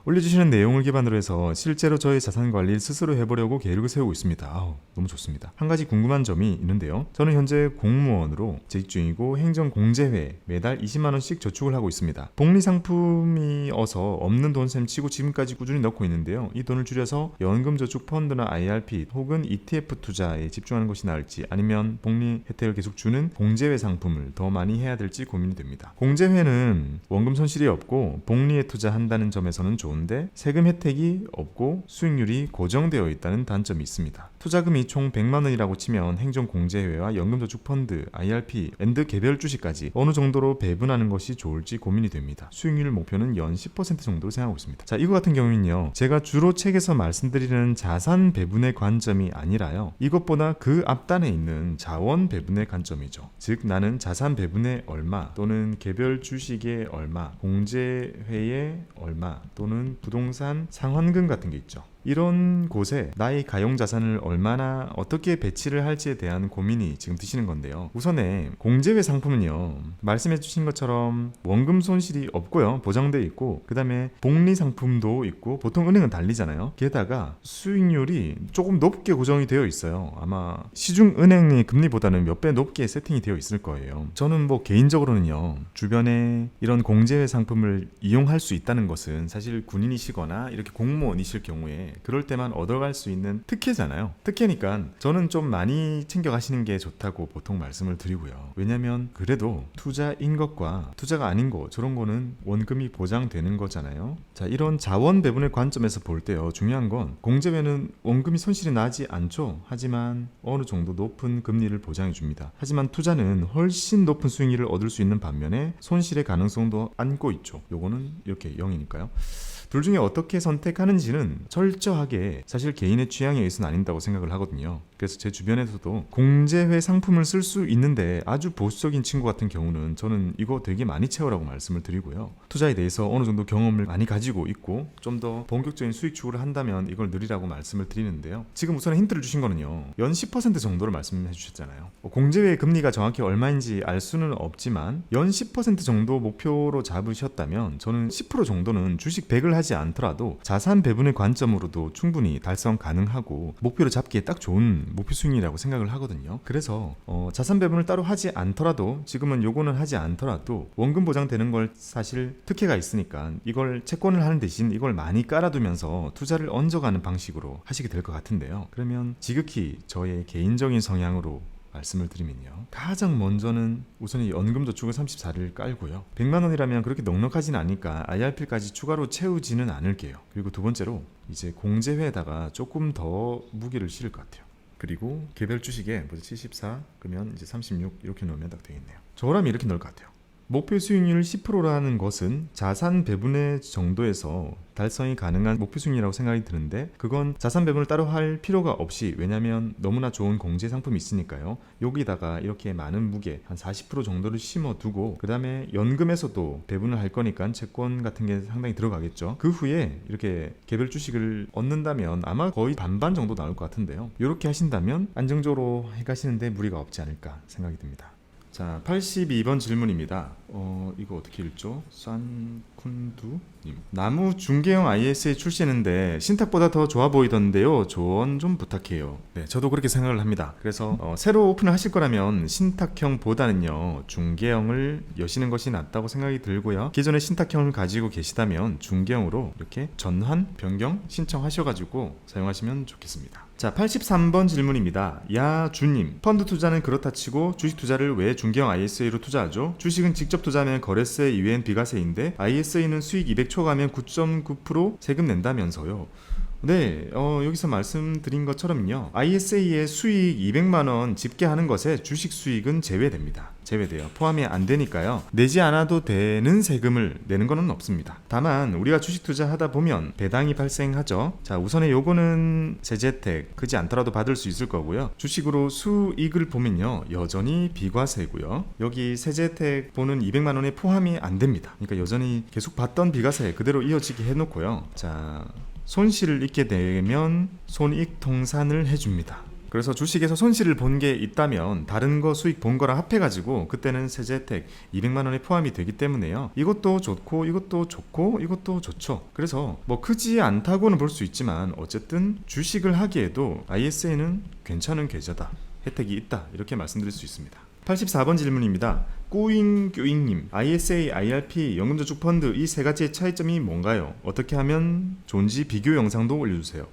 올려주시는 내용을 기반으로 해서 실제로 저의 자산 관리를 스스로 해보려고 계획을 세우고 있습니다. 너무 좋습니다. 한 가지 궁금한 점이 있는데요. 저는 현재 공무원으로 재직 중이고 행정공제회 매달 20만원씩 저축을 하고 있습니다. 복리상품이어서 없는 돈 셈 치고 지금까지 꾸준히 넣고 있는데요. 이 돈을 줄여서 연금저축펀드나 IRP 혹은 ETF 투자에 집중하는 것이 나을지, 아니면 복리 혜택을 계속 주는 공제회 상품을 더 많이 해야 될지 고민이 됩니다. 공제회는 원금 손실이 없고 복리에 투자한다는 점에서는 좋은 좋은데 세금 혜택이 없고 수익률이 고정되어 있다는 단점이 있습니다. 투자금이 총 100만 원이라고 치면 행정공제회와 연금저축펀드, IRP, 앤드 개별 주식까지 어느 정도로 배분하는 것이 좋을지 고민이 됩니다. 수익률 목표는 연 10% 정도로 생각하고 있습니다. 자, 이거 같은 경우는요, 제가 주로 책에서 말씀드리는 자산 배분의 관점이 아니라요, 이것보다 그 앞단에 있는 자원 배분의 관점이죠. 즉 나는 자산 배분에 얼마, 또는 개별 주식에 얼마, 공제회에 얼마, 또는 부동산 상환금 같은 게 있죠. 이런 곳에 나의 가용자산을 얼마나 어떻게 배치를 할지에 대한 고민이 지금 드시는 건데요. 우선에 공제회 상품은요, 말씀해 주신 것처럼 원금 손실이 없고요, 보장되어 있고, 그 다음에 복리 상품도 있고, 보통 은행은 달리잖아요. 게다가 수익률이 조금 높게 고정이 되어 있어요. 아마 시중은행의 금리보다는 몇 배 높게 세팅이 되어 있을 거예요. 저는 뭐 개인적으로는요, 주변에 이런 공제회 상품을 이용할 수 있다는 것은 사실 군인이시거나 이렇게 공무원이실 경우에 그럴 때만 얻어갈 수 있는 특혜잖아요. 특혜니까 저는 좀 많이 챙겨가시는 게 좋다고 보통 말씀을 드리고요. 왜냐면 그래도 투자인 것과 투자가 아닌 거, 저런 거는 원금이 보장되는 거잖아요. 자, 이런 자원 배분의 관점에서 볼 때요, 중요한 건 공제회는 원금이 손실이 나지 않죠. 하지만 어느 정도 높은 금리를 보장해 줍니다. 하지만 투자는 훨씬 높은 수익률을 얻을 수 있는 반면에 손실의 가능성도 안고 있죠. 요거는 이렇게 0이니까요. 둘 중에 어떻게 선택하는지는 철저하게 사실 개인의 취향에 의해서는 아닌다고 생각을 하거든요. 그래서 제 주변에서도 공제회 상품을 쓸 수 있는데 아주 보수적인 친구 같은 경우는 저는 이거 되게 많이 채우라고 말씀을 드리고요. 투자에 대해서 어느 정도 경험을 많이 가지고 있고 좀 더 본격적인 수익 추구를 한다면 이걸 늘리라고 말씀을 드리는데요. 지금 우선 힌트를 주신 거는요, 연 10% 정도를 말씀해 주셨잖아요. 공제회의 금리가 정확히 얼마인지 알 수는 없지만 연 10% 정도 목표로 잡으셨다면 저는 10% 정도는 주식 100을 하지 않더라도 자산 배분의 관점으로도 충분히 달성 가능하고 목표를 잡기에 딱 좋은 목표 수익이라고 생각을 하거든요. 그래서 자산 배분을 따로 하지 않더라도, 지금은 요거는 하지 않더라도 원금 보장되는 걸 사실 특혜가 있으니까 이걸 채권을 하는 대신 이걸 많이 깔아두면서 투자를 얹어가는 방식으로 하시게 될 것 같은데요. 그러면 지극히 저의 개인적인 성향으로 말씀을 드리면요, 가장 먼저는 우선 이 연금저축을 34를 깔고요, 100만 원이라면 그렇게 넉넉하진 않으니까 IRP까지 추가로 채우지는 않을게요. 그리고 두 번째로 이제 공제회에다가 조금 더 무게를 실을 것 같아요. 그리고 개별 주식에 74 그러면 이제 36 이렇게 넣으면 딱 되겠네요. 저라면 이렇게 넣을 것 같아요. 목표 수익률 10%라는 것은 자산 배분의 정도에서 달성이 가능한 목표 수익률이라고 생각이 드는데, 그건 자산 배분을 따로 할 필요가 없이, 왜냐면 너무나 좋은 공제 상품이 있으니까요, 여기다가 이렇게 많은 무게 한 40% 정도를 심어두고, 그 다음에 연금에서도 배분을 할 거니까 채권 같은 게 상당히 들어가겠죠. 그 후에 이렇게 개별 주식을 얻는다면 아마 거의 반반 정도 나올 것 같은데요, 이렇게 하신다면 안정적으로 해가시는데 무리가 없지 않을까 생각이 듭니다. 자, 82번 질문입니다. 이거 어떻게 읽죠? 산쿤두님. 나무 중개형 ISA 출시했는데 신탁보다 더 좋아 보이던데요. 조언 좀 부탁해요. 네, 저도 그렇게 생각을 합니다. 그래서 새로 오픈을 하실 거라면 신탁형보다는요, 중개형을 여시는 것이 낫다고 생각이 들고요. 기존의 신탁형을 가지고 계시다면 중개형으로 이렇게 전환, 변경 신청하셔가지고 사용하시면 좋겠습니다. 자, 83번 질문입니다. 야주님, 펀드 투자는 그렇다 치고 주식 투자를 왜 중개형 ISA로 투자하죠? 주식은 직접 투자하면 거래세 이외엔 비과세인데 ISA는 수익 200 초과하면 9.9% 세금 낸다면서요. 네, 여기서 말씀드린 것처럼요, ISA의 수익 200만원 집계하는 것에 주식 수익은 제외돼요. 포함이 안 되니까요, 내지 않아도 되는 세금을 내는 건 없습니다. 다만 우리가 주식 투자하다 보면 배당이 발생하죠. 자, 우선에 요거는 세제 혜택 크지 않더라도 받을 수 있을 거고요. 주식으로 수익을 보면요, 여전히 비과세고요. 여기 세제 혜택 보는 200만원에 포함이 안 됩니다. 그러니까 여전히 계속 받던 비과세 그대로 이어지게 해놓고요. 자, 손실을 입게 되면 손익 통산을 해줍니다. 그래서 주식에서 손실을 본 게 있다면 다른 거 수익 본 거랑 합해가지고 그때는 세제 혜택 200만원에 포함이 되기 때문에요, 이것도 좋고 이것도 좋고 이것도 좋죠. 그래서 뭐 크지 않다고는 볼 수 있지만 어쨌든 주식을 하기에도 ISA는 괜찮은 계좌다, 혜택이 있다, 이렇게 말씀드릴 수 있습니다. 84번 질문입니다. 꾸잉규잉님, ISA, IRP, 연금저축펀드 이 세 가지의 차이점이 뭔가요? 어떻게 하면 좋은지 비교 영상도 올려주세요.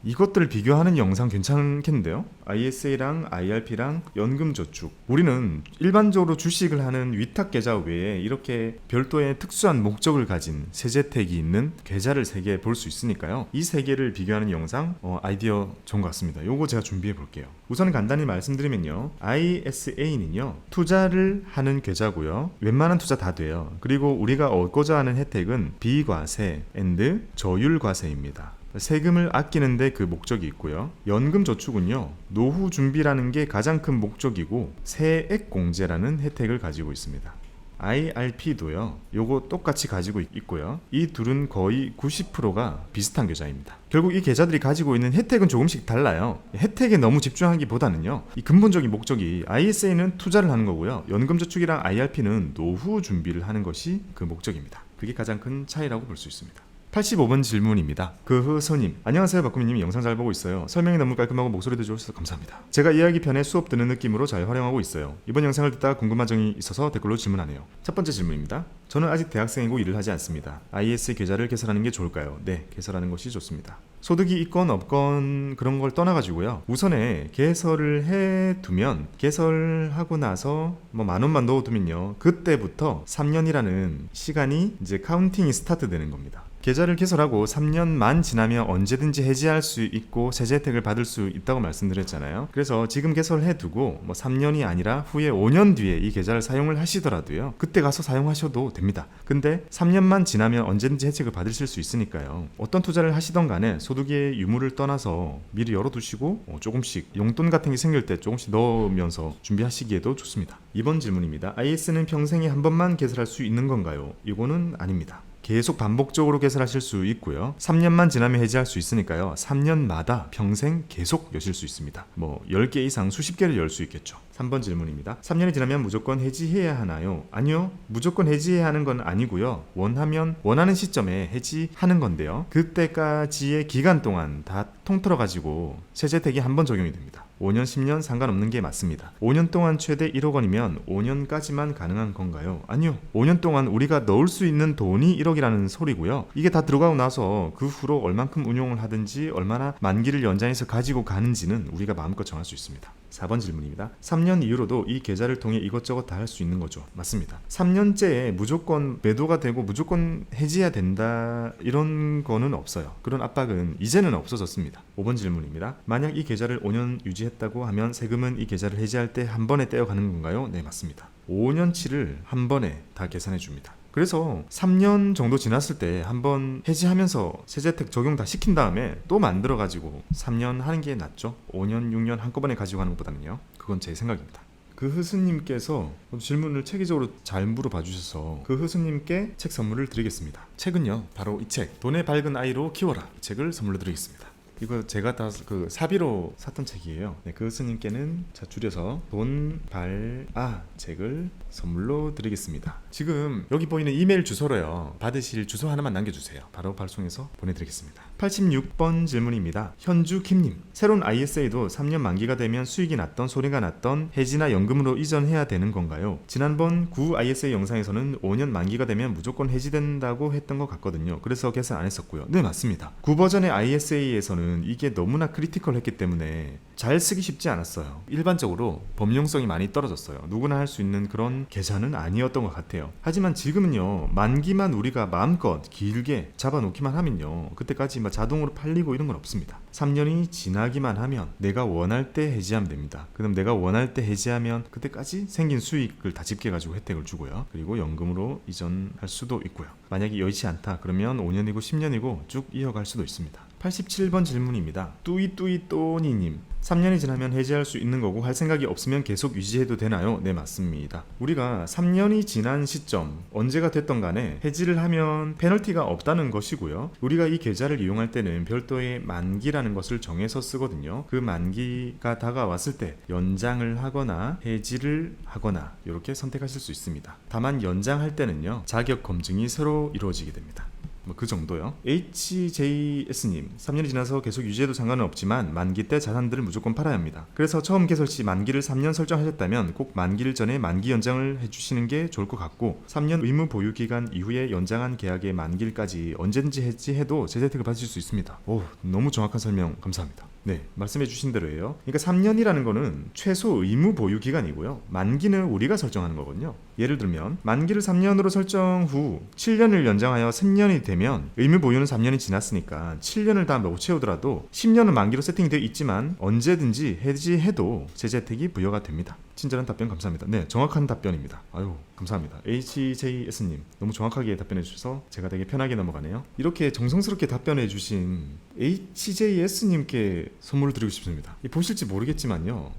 이것들을 비교하는 영상 괜찮겠는데요? ISA랑 IRP랑 연금저축. 우리는 일반적으로 주식을 하는 위탁 계좌 외에 이렇게 별도의 특수한 목적을 가진 세제택이 있는 계좌를 3개 볼 수 있으니까요. 이 3개를 비교하는 영상 아이디어 좋은 것 같습니다. 요거 제가 준비해 볼게요. 우선 간단히 말씀드리면요. ISA는요. 투자를 하는 계좌고요. 웬만한 투자 다 돼요. 그리고 우리가 얻고자 하는 혜택은 비과세 앤드 저율과세입니다. 세금을 아끼는데 그 목적이 있고요. 연금저축은요. 노후 준비라는 게 가장 큰 목적이고 세액공제라는 혜택을 가지고 있습니다. IRP도요. 요거 똑같이 가지고 있고요. 이 둘은 거의 90%가 비슷한 계좌입니다. 결국 이 계좌들이 가지고 있는 혜택은 조금씩 달라요. 혜택에 너무 집중하기보다는요. 이 근본적인 목적이 ISA는 투자를 하는 거고요. 연금저축이랑 IRP는 노후 준비를 하는 것이 그 목적입니다. 그게 가장 큰 차이라고 볼 수 있습니다. 85번 질문입니다. 그흐서님, 안녕하세요. 박구미님, 영상 잘 보고 있어요. 설명이 너무 깔끔하고 목소리도 좋으셔서 감사합니다. 제가 이야기 편에 수업 듣는 느낌으로 잘 활용하고 있어요. 이번 영상을 듣다가 궁금한 점이 있어서 댓글로 질문하네요. 첫 번째 질문입니다. 저는 아직 대학생이고 일을 하지 않습니다. ISA 계좌를 개설하는 게 좋을까요? 네, 개설하는 것이 좋습니다. 소득이 있건 없건 그런 걸 떠나가지고요. 우선에 개설을 해두면, 개설하고 나서 뭐 10,000원만 넣어두면요. 그때부터 3년이라는 시간이 이제 카운팅이 스타트 되는 겁니다. 계좌를 개설하고 3년만 지나면 언제든지 해지할 수 있고 세제 혜택을 받을 수 있다고 말씀드렸잖아요. 그래서 지금 개설해두고 뭐 3년이 아니라 후에 5년 뒤에 이 계좌를 사용을 하시더라도요. 그때 가서 사용하셔도 됩니다. 근데 3년만 지나면 언제든지 혜택을 받으실 수 있으니까요. 어떤 투자를 하시던 간에 소득의 유무를 떠나서 미리 열어두시고 조금씩 용돈 같은 게 생길 때 조금씩 넣으면서 준비하시기에도 좋습니다. 2번 질문입니다. IS는 평생에 한 번만 개설할 수 있는 건가요? 이거는 아닙니다. 계속 반복적으로 개설하실 수 있고요. 3년만 지나면 해지할 수 있으니까요. 3년마다 평생 계속 여실 수 있습니다. 뭐 10개 이상 수십 개를 열 수 있겠죠. 3번 질문입니다. 3년이 지나면 무조건 해지해야 하나요? 아니요. 무조건 해지해야 하는 건 아니고요. 원하면 원하는 시점에 해지하는 건데요. 그때까지의 기간 동안 다 통틀어 가지고 세제 혜택이 한 번 적용이 됩니다. 5년, 10년 상관없는 게 맞습니다. 5년 동안 최대 1억 원이면 5년까지만 가능한 건가요? 아니요. 5년 동안 우리가 넣을 수 있는 돈이 1억이라는 소리고요. 이게 다 들어가고 나서 그 후로 얼만큼 운용을 하든지 얼마나 만기를 연장해서 가지고 가는지는 우리가 마음껏 정할 수 있습니다. 4번 질문입니다. 3년 이후로도 이 계좌를 통해 이것저것 다 할 수 있는 거죠. 맞습니다. 3년째에 무조건 매도가 되고 무조건 해지해야 된다 이런 거는 없어요. 그런 압박은 이제는 없어졌습니다. 5번 질문입니다. 만약 이 계좌를 5년 유지했다고 하면 세금은 이 계좌를 해지할 때 한 번에 떼어가는 건가요? 네, 맞습니다. 5년치를 한 번에 다 계산해 줍니다. 그래서 3년 정도 지났을 때 한번 해지하면서 세제 혜택 적용 다 시킨 다음에 또 만들어 가지고 3년 하는 게 낫죠. 5년, 6년 한꺼번에 가지고 가는 것보다는요. 그건 제 생각입니다. 그 흐스님께서 질문을 체계적으로 잘 물어봐 주셔서 그 흐스님께 책 선물을 드리겠습니다. 책은요, 바로 이 책, 돈의 밝은 아이로 키워라. 이 책을 선물로 드리겠습니다. 이거 제가 다 그 사비로 샀던 책이에요. 네, 그 스님께는 자 줄여서 돈발아 책을 선물로 드리겠습니다. 지금 여기 보이는 이메일 주소로요. 받으실 주소 하나만 남겨주세요. 바로 발송해서 보내드리겠습니다. 86번 질문입니다. 현주 김님, 새로운 ISA도 3년 만기가 되면 수익이 났던 소리가 났던 해지나 연금으로 이전해야 되는 건가요? 지난번 구 ISA 영상에서는 5년 만기가 되면 무조건 해지된다고 했던 것 같거든요. 그래서 계산 안 했었고요. 네, 맞습니다. 9버전의 ISA에서는 이게 너무나 크리티컬했기 때문에 잘 쓰기 쉽지 않았어요. 일반적으로 법용성이 많이 떨어졌어요. 누구나 할 수 있는 그런 계좌는 아니었던 것 같아요. 하지만 지금은요, 만기만 우리가 마음껏 길게 잡아놓기만 하면요, 그때까지 막 자동으로 팔리고 이런 건 없습니다. 3년이 지나기만 하면 내가 원할 때 해지하면 됩니다. 그럼 내가 원할 때 해지하면 그때까지 생긴 수익을 다 집계가지고 혜택을 주고요. 그리고 연금으로 이전할 수도 있고요. 만약에 여의치 않다 그러면 5년이고 10년이고 쭉 이어갈 수도 있습니다. 87번 질문입니다. 뚜이뚜이또니님, 3년이 지나면 해지할 수 있는 거고 할 생각이 없으면 계속 유지해도 되나요? 네, 맞습니다. 우리가 3년이 지난 시점 언제가 됐던 간에 해지를 하면 페널티가 없다는 것이고요. 우리가 이 계좌를 이용할 때는 별도의 만기라는 것을 정해서 쓰거든요. 그 만기가 다가왔을 때 연장을 하거나 해지를 하거나 이렇게 선택하실 수 있습니다. 다만 연장할 때는요, 자격 검증이 새로 이루어지게 됩니다. 뭐 그 정도요. HJS님 3년이 지나서 계속 유지해도 상관은 없지만 만기 때 자산들을 무조건 팔아야 합니다. 그래서 처음 개설 시 만기를 3년 설정하셨다면 꼭 만기를 전에 만기 연장을 해주시는 게 좋을 것 같고 3년 의무 보유 기간 이후에 연장한 계약의 만기일까지 언제든지 해지해도 제재 혜택을 받으실 수 있습니다. 오, 너무 정확한 설명 감사합니다. 네, 말씀해 주신 대로예요. 그러니까 3년이라는 거는 최소 의무 보유 기간이고요. 만기는 우리가 설정하는 거거든요. 예를 들면 만기를 3년으로 설정 후 7년을 연장하여 10년이 되면 의무 보유는 3년이 지났으니까 7년을 다 못 채우더라도 10년은 만기로 세팅되어 있지만 언제든지 해지해도 제재 혜택이 부여가 됩니다. 친절한 답변 감사합니다. 네, 정확한 답변입니다. 아유, 감사합니다. HJS님 너무 정확하게 답변해 주셔서 제가 되게 편하게 넘어가네요. 이렇게 정성스럽게 답변해 주신 HJS님께 선물을 드리고 싶습니다. 보실지 모르겠지만요,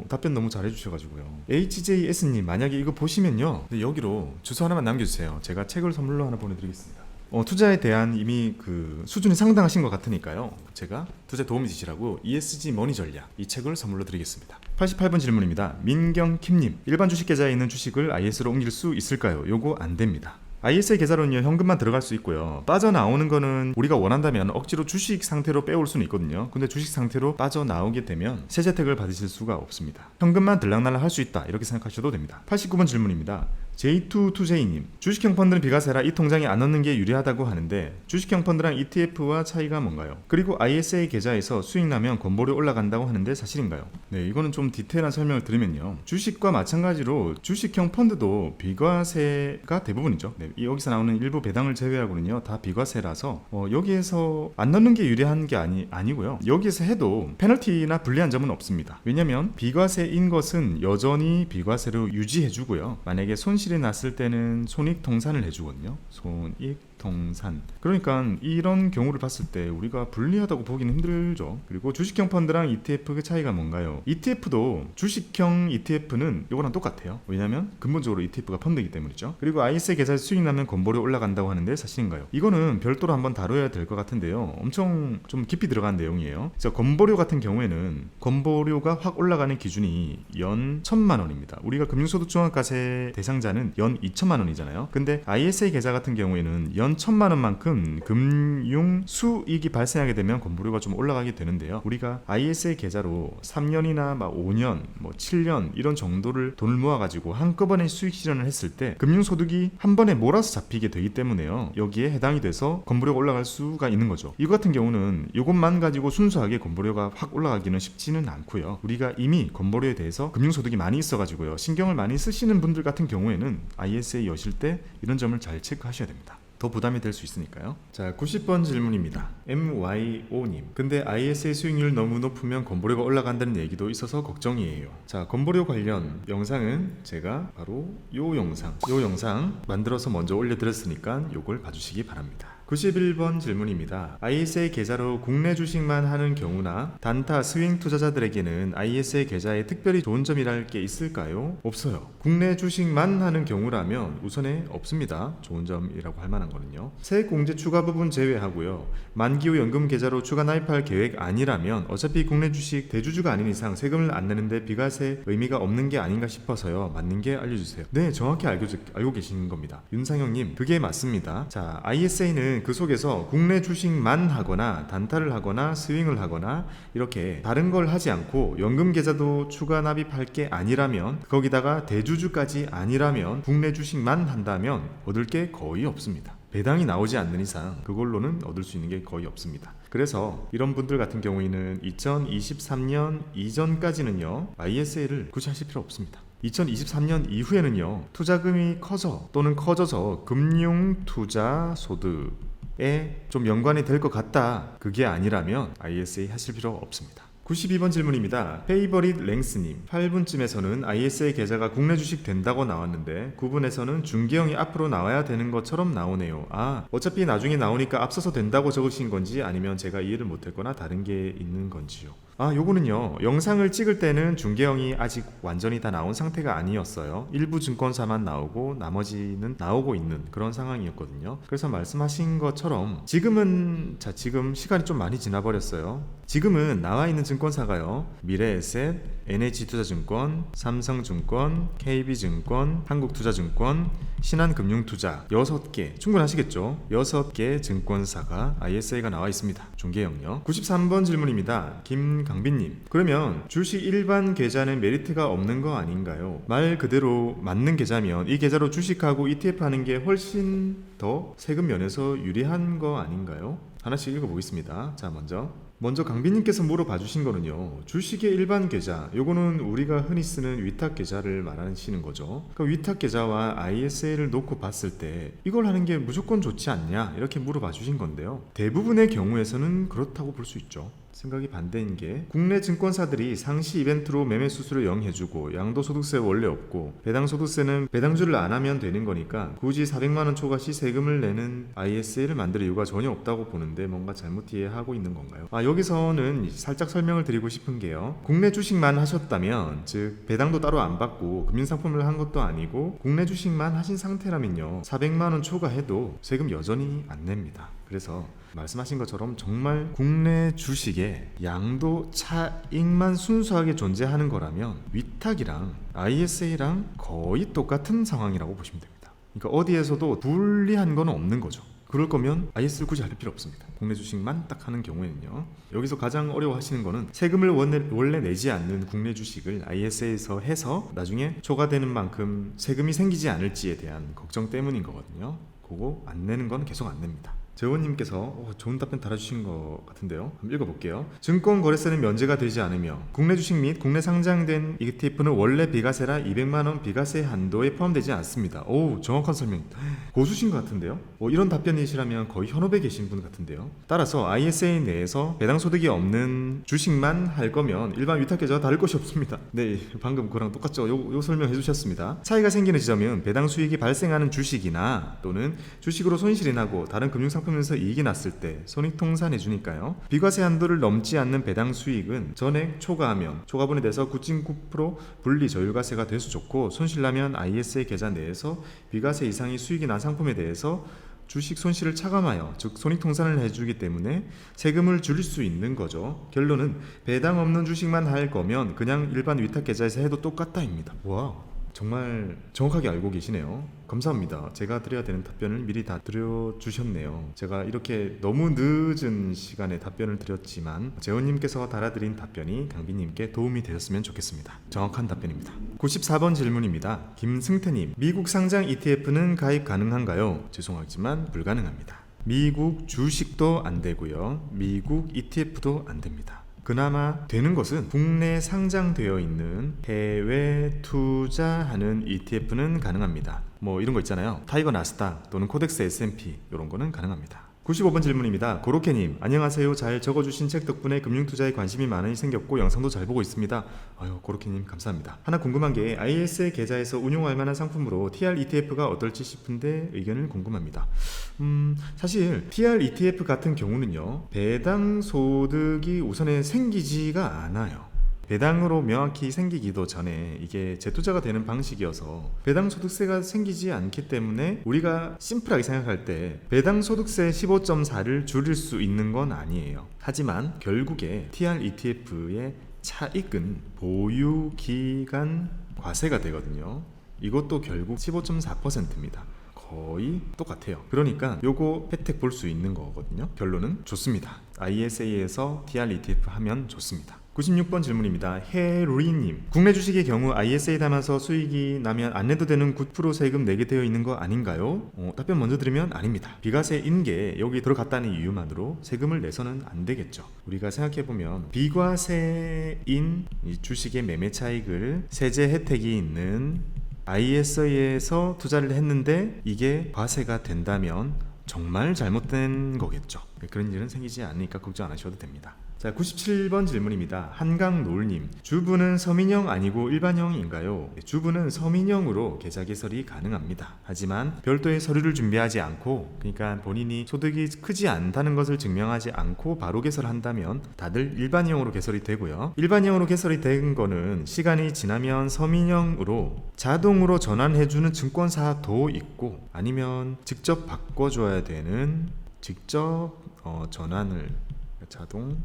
답변 너무 잘해 주셔가지고요. HJS님 만약에 이거 보시면요, 여기로 주소 하나만 남겨주세요. 제가 책을 선물로 하나 보내드리겠습니다. 투자에 대한 이미 그 수준이 상당하신 것 같으니까요, 제가 투자 도움이 되시라고 ESG 머니 전략 이 책을 선물로 드리겠습니다. 88번 질문입니다. 민경킴님, 일반 주식 계좌에 있는 주식을 IS로 옮길 수 있을까요? 요거 안 됩니다. ISA 계좌로는요, 현금만 들어갈 수 있고요. 빠져나오는 거는 우리가 원한다면 억지로 주식 상태로 빼올 수는 있거든요. 근데 주식 상태로 빠져나오게 되면 세제 혜택을 받으실 수가 없습니다. 현금만 들락날락 할 수 있다, 이렇게 생각하셔도 됩니다. 89번 질문입니다. J22J님, 주식형 펀드는 비과세라 이 통장에 안 넣는 게 유리하다고 하는데 주식형 펀드랑 ETF와 차이가 뭔가요? 그리고 ISA 계좌에서 수익 나면 건보료 올라간다고 하는데 사실인가요? 네, 이거는 좀 디테일한 설명을 드리면요, 주식과 마찬가지로 주식형 펀드도 비과세가 대부분이죠. 네, 여기서 나오는 일부 배당을 제외하고는요 다 비과세라서 여기에서 안 넣는 게 유리한 게 아니고요. 여기에서 해도 페널티나 불리한 점은 없습니다. 왜냐면 비과세인 것은 여전히 비과세로 유지해주고요. 만약에 손실이 났을 때는 손익통산을 해주거든요. 손익통산. 그러니까 이런 경우를 봤을 때 우리가 불리하다고 보기는 힘들죠. 그리고 주식형 펀드랑 ETF의 차이가 뭔가요? ETF도 주식형 ETF는 이거랑 똑같아요. 왜냐면 근본적으로 ETF가 펀드이기 때문이죠. 그리고 ISA 계좌에서 수익 나면 건보료 올라간다고 하는데 사실인가요? 이거는 별도로 한번 다뤄야 될 것 같은데요, 엄청 좀 깊이 들어간 내용이에요. 그래서 건보료 같은 경우에는 건보료가 확 올라가는 기준이 연 1,000만 원입니다. 우리가 금융소득 종합과세 대상자는 연 2천만 원이잖아요. 근데 ISA 계좌 같은 경우에는 연 1,000만 원만큼 금융 수익이 발생하게 되면 건보료가 좀 올라가게 되는데요. 우리가 ISA 계좌로 3년이나 5년, 7년 이런 정도를 돈을 모아가지고 한꺼번에 수익 실현을 했을 때 금융소득이 한 번에 몰아서 잡히게 되기 때문에요, 여기에 해당이 돼서 건보료가 올라갈 수가 있는 거죠. 이거 같은 경우는 이것만 가지고 순수하게 건보료가 확 올라가기는 쉽지는 않고요. 우리가 이미 건보료에 대해서 금융소득이 많이 있어가지고요, 신경을 많이 쓰시는 분들 같은 경우에는 ISA 여실 때 이런 점을 잘 체크하셔야 됩니다. 더 부담이 될 수 있으니까요. 자, 90번 질문입니다. MYO님, 근데 ISA 수익률 너무 높으면 건보료가 올라간다는 얘기도 있어서 걱정이에요. 자, 건보료 관련 영상은 제가 바로 요 영상 만들어서 먼저 올려드렸으니까 요걸 봐주시기 바랍니다. 91번 질문입니다. ISA 계좌로 국내 주식만 하는 경우나 단타 스윙 투자자들에게는 ISA 계좌에 특별히 좋은 점이랄 게 있을까요? 없어요. 국내 주식만 하는 경우라면 우선에 없습니다. 좋은 점이라고 할 만한 거는요. 세액 공제 추가 부분 제외하고요. 만기 후 연금 계좌로 추가 나입할 계획 아니라면 어차피 국내 주식 대주주가 아닌 이상 세금을 안 내는데 비과세 의미가 없는 게 아닌가 싶어서요. 맞는 게 알려주세요. 네, 정확히 알고 계신 겁니다. 윤상영님, 그게 맞습니다. 자, ISA는 그 속에서 국내 주식만 하거나 단타를 하거나 스윙을 하거나 이렇게 다른 걸 하지 않고 연금 계좌도 추가 납입할 게 아니라면, 거기다가 대주주까지 아니라면 국내 주식만 한다면 얻을 게 거의 없습니다. 배당이 나오지 않는 이상 그걸로는 얻을 수 있는 게 거의 없습니다. 그래서 이런 분들 같은 경우에는 2023년 이전까지는요 ISA를 굳이 하실 필요 없습니다. 2023년 이후에는요 투자금이 커져서 금융투자소득에 좀 연관이 될 것 같다, 그게 아니라면 ISA 하실 필요 없습니다. 92번 질문입니다. 페이버릿 랭스님, 8분쯤에서는 ISA 계좌가 국내 주식 된다고 나왔는데 9분에서는 중개형이 앞으로 나와야 되는 것처럼 나오네요. 어차피 나중에 나오니까 앞서서 된다고 적으신 건지 아니면 제가 이해를 못했거나 다른 게 있는 건지요. 요거는요, 영상을 찍을 때는 중개형이 아직 완전히 다 나온 상태가 아니었어요. 일부 증권사만 나오고 나머지는 나오고 있는 그런 상황이었거든요. 그래서 말씀하신 것처럼 지금 시간이 좀 많이 지나버렸어요. 지금은 나와 있는 증권사가요, 미래에셋, NH투자증권, 삼성증권, KB증권, 한국투자증권, 신한금융투자 6개, 충분하시겠죠? 6개 증권사가 ISA가 나와 있습니다. 중개형요. 93번 질문입니다. 김강빈님, 그러면 주식 일반 계좌는 메리트가 없는 거 아닌가요? 말 그대로 맞는 계좌면 이 계좌로 주식하고 ETF 하는 게 훨씬 더 세금 면에서 유리한 거 아닌가요? 하나씩 읽어보겠습니다. 자, 먼저 강빈님께서 물어봐 주신 거는요, 주식의 일반 계좌, 요거는 우리가 흔히 쓰는 위탁 계좌를 말하시는 거죠. 그 위탁 계좌와 ISA를 놓고 봤을 때 이걸 하는 게 무조건 좋지 않냐, 이렇게 물어봐 주신 건데요, 대부분의 경우에서는 그렇다고 볼 수 있죠. 생각이 반대인 게, 국내 증권사들이 상시 이벤트로 매매 수수료 0 해주고 양도소득세 원래 없고 배당소득세는 배당주를 안 하면 되는 거니까 굳이 400만원 초과시 세금을 내는 ISA를 만들 이유가 전혀 없다고 보는데 뭔가 잘못 이해하고 있는 건가요? 여기서는 살짝 설명을 드리고 싶은 게요, 국내 주식만 하셨다면, 즉 배당도 따로 안 받고 금융상품을 한 것도 아니고 국내 주식만 하신 상태라면요, 400만원 초과해도 세금 여전히 안 냅니다. 그래서 말씀하신 것처럼 정말 국내 주식에 양도 차익만 순수하게 존재하는 거라면 위탁이랑 ISA랑 거의 똑같은 상황이라고 보시면 됩니다. 그러니까 어디에서도 불리한 건 없는 거죠. 그럴 거면 IS를 굳이 할 필요 없습니다. 국내 주식만 딱 하는 경우에는요. 여기서 가장 어려워하시는 거는 세금을 원래 내지 않는 국내 주식을 IS에서 해서 나중에 초과되는 만큼 세금이 생기지 않을지에 대한 걱정 때문인 거거든요. 그거 안 내는 건 계속 안 냅니다. 재원님께서 좋은 답변 달아주신 것 같은데요, 한번 읽어볼게요. 증권거래세는 면제가 되지 않으며 국내 주식 및 국내 상장된 ETF는 원래 비과세라 200만원 비과세 한도에 포함되지 않습니다. 정확한 설명, 고수신 것 같은데요. 이런 답변이시라면 거의 현업에 계신 분 같은데요. 따라서 ISA 내에서 배당소득이 없는 주식만 할 거면 일반 위탁계좌와 다를 것이 없습니다. 네, 방금 그랑 똑같죠. 요 설명해 주셨습니다. 차이가 생기는 지점은 배당 수익이 발생하는 주식이나 또는 주식으로 손실이 나고 다른 금융상품 에서 이익이 났을 때 손익통산해 주니까요. 비과세 한도를 넘지 않는 배당 수익은 전액 초과하면 초과분에 대해서 9.9% 분리 저율과세가 돼서 좋고, 손실나면 ISA 계좌 내에서 비과세 이상의 수익이 난 상품에 대해서 주식 손실을 차감하여, 즉 손익통산을 해주기 때문에 세금을 줄일 수 있는 거죠. 결론은 배당 없는 주식만 할 거면 그냥 일반 위탁계좌에서 해도 똑같다입니다. 와, 정말 정확하게 알고 계시네요. 감사합니다. 제가 드려야 되는 답변을 미리 다 드려주셨네요. 제가 이렇게 너무 늦은 시간에 답변을 드렸지만 재원님께서 달아드린 답변이 강빈님께 도움이 되셨으면 좋겠습니다. 정확한 답변입니다. 94번 질문입니다. 김승태님, 미국 상장 ETF는 가입 가능한가요? 죄송하지만 불가능합니다. 미국 주식도 안 되고요, 미국 ETF도 안 됩니다. 그나마 되는 것은 국내 상장되어 있는 해외 투자하는 ETF는 가능합니다. 이런 거 있잖아요. 타이거 나스닥 또는 코덱스 S&P, 이런 거는 가능합니다. 95번 질문입니다. 고로케님, 안녕하세요. 잘 적어주신 책 덕분에 금융투자에 관심이 많이 생겼고 영상도 잘 보고 있습니다. 고로케님 감사합니다. 하나 궁금한 게, ISA 계좌에서 운용할 만한 상품으로 TR ETF가 어떨지 싶은데 의견을 궁금합니다. 사실 TR ETF 같은 경우는요, 배당 소득이 우선에 생기지가 않아요. 배당으로 명확히 생기기도 전에 이게 재투자가 되는 방식이어서 배당 소득세가 생기지 않기 때문에 우리가 심플하게 생각할 때 배당 소득세 15.4를 줄일 수 있는 건 아니에요. 하지만 결국에 TR ETF의 차익은 보유기간 과세가 되거든요. 이것도 결국 15.4%입니다. 거의 똑같아요. 그러니까 요거 혜택 볼 수 있는 거거든요. 결론은 좋습니다. ISA에서 TR ETF 하면 좋습니다. 96번 질문입니다. 해루이님, 국내 주식의 경우 ISA 담아서 수익이 나면 안 내도 되는 9% 세금 내게 되어 있는 거 아닌가요? 답변 먼저 드리면 아닙니다. 비과세인 게 여기 들어갔다는 이유만으로 세금을 내서는 안 되겠죠. 우리가 생각해보면 비과세인 이 주식의 매매 차익을 세제 혜택이 있는 ISA에서 투자를 했는데 이게 과세가 된다면 정말 잘못된 거겠죠. 그런 일은 생기지 않으니까 걱정 안 하셔도 됩니다. 자, 97번 질문입니다. 한강노을님, 주부는 서민형 아니고 일반형인가요? 주부는 서민형으로 계좌 개설이 가능합니다. 하지만 별도의 서류를 준비하지 않고, 그러니까 본인이 소득이 크지 않다는 것을 증명하지 않고 바로 개설한다면 다들 일반형으로 개설이 되고요. 일반형으로 개설이 된 거는 시간이 지나면 서민형으로 자동으로 전환해주는 증권사도 있고, 아니면 직접 바꿔줘야 되는 직접 전환을 자동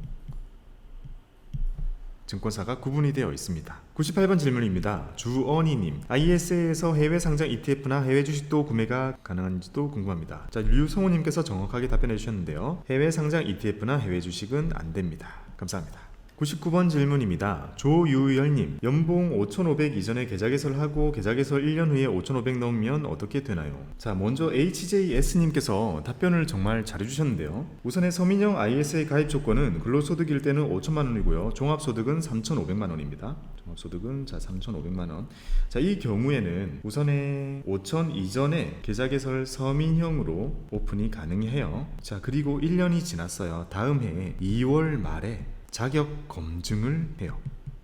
증권사가 구분이 되어 있습니다. 98번 질문입니다. 주언이님, ISA에서 해외 상장 ETF나 해외 주식도 구매가 가능한지도 궁금합니다. 자, 류성우님께서 정확하게 답변해 주셨는데요. 해외 상장 ETF나 해외 주식은 안 됩니다. 감사합니다. 99번 질문입니다. 조유열님, 연봉 5,500 이전에 계좌 개설하고 계좌 개설 1년 후에 5,500 넣으면 어떻게 되나요? 자, 먼저 HJS님께서 답변을 정말 잘해주셨는데요. 우선의 서민형 ISA 가입 조건은 근로소득일 때는 5천만 원이고요. 종합소득은 3,500만 원입니다. 종합소득은 3,500만 원. 자, 이 경우에는 우선에 5천 이전에 계좌 개설 서민형으로 오픈이 가능해요. 자, 그리고 1년이 지났어요. 다음 해 2월 말에 자격 검증을 해요.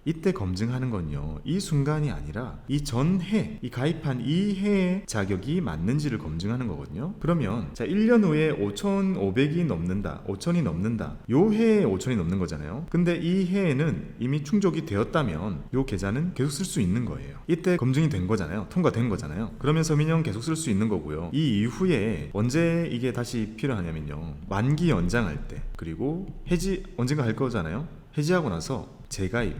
이때 검증하는 건요, 이 순간이 아니라 이 전해, 이 가입한 이 해의 자격이 맞는지를 검증하는 거거든요. 그러면 자, 1년 후에 5,500이 넘는다, 5,000이 넘는다, 요 해에 5,000이 넘는 거잖아요. 근데 이 해에는 이미 충족이 되었다면 요 계좌는 계속 쓸 수 있는 거예요. 이때 검증이 된 거잖아요. 통과된 거잖아요. 그러면 서민형 계속 쓸 수 있는 거고요. 이 이후에 언제 이게 다시 필요하냐면요, 만기 연장할 때, 그리고 해지 언젠가 할 거잖아요. 해지하고 나서 재가입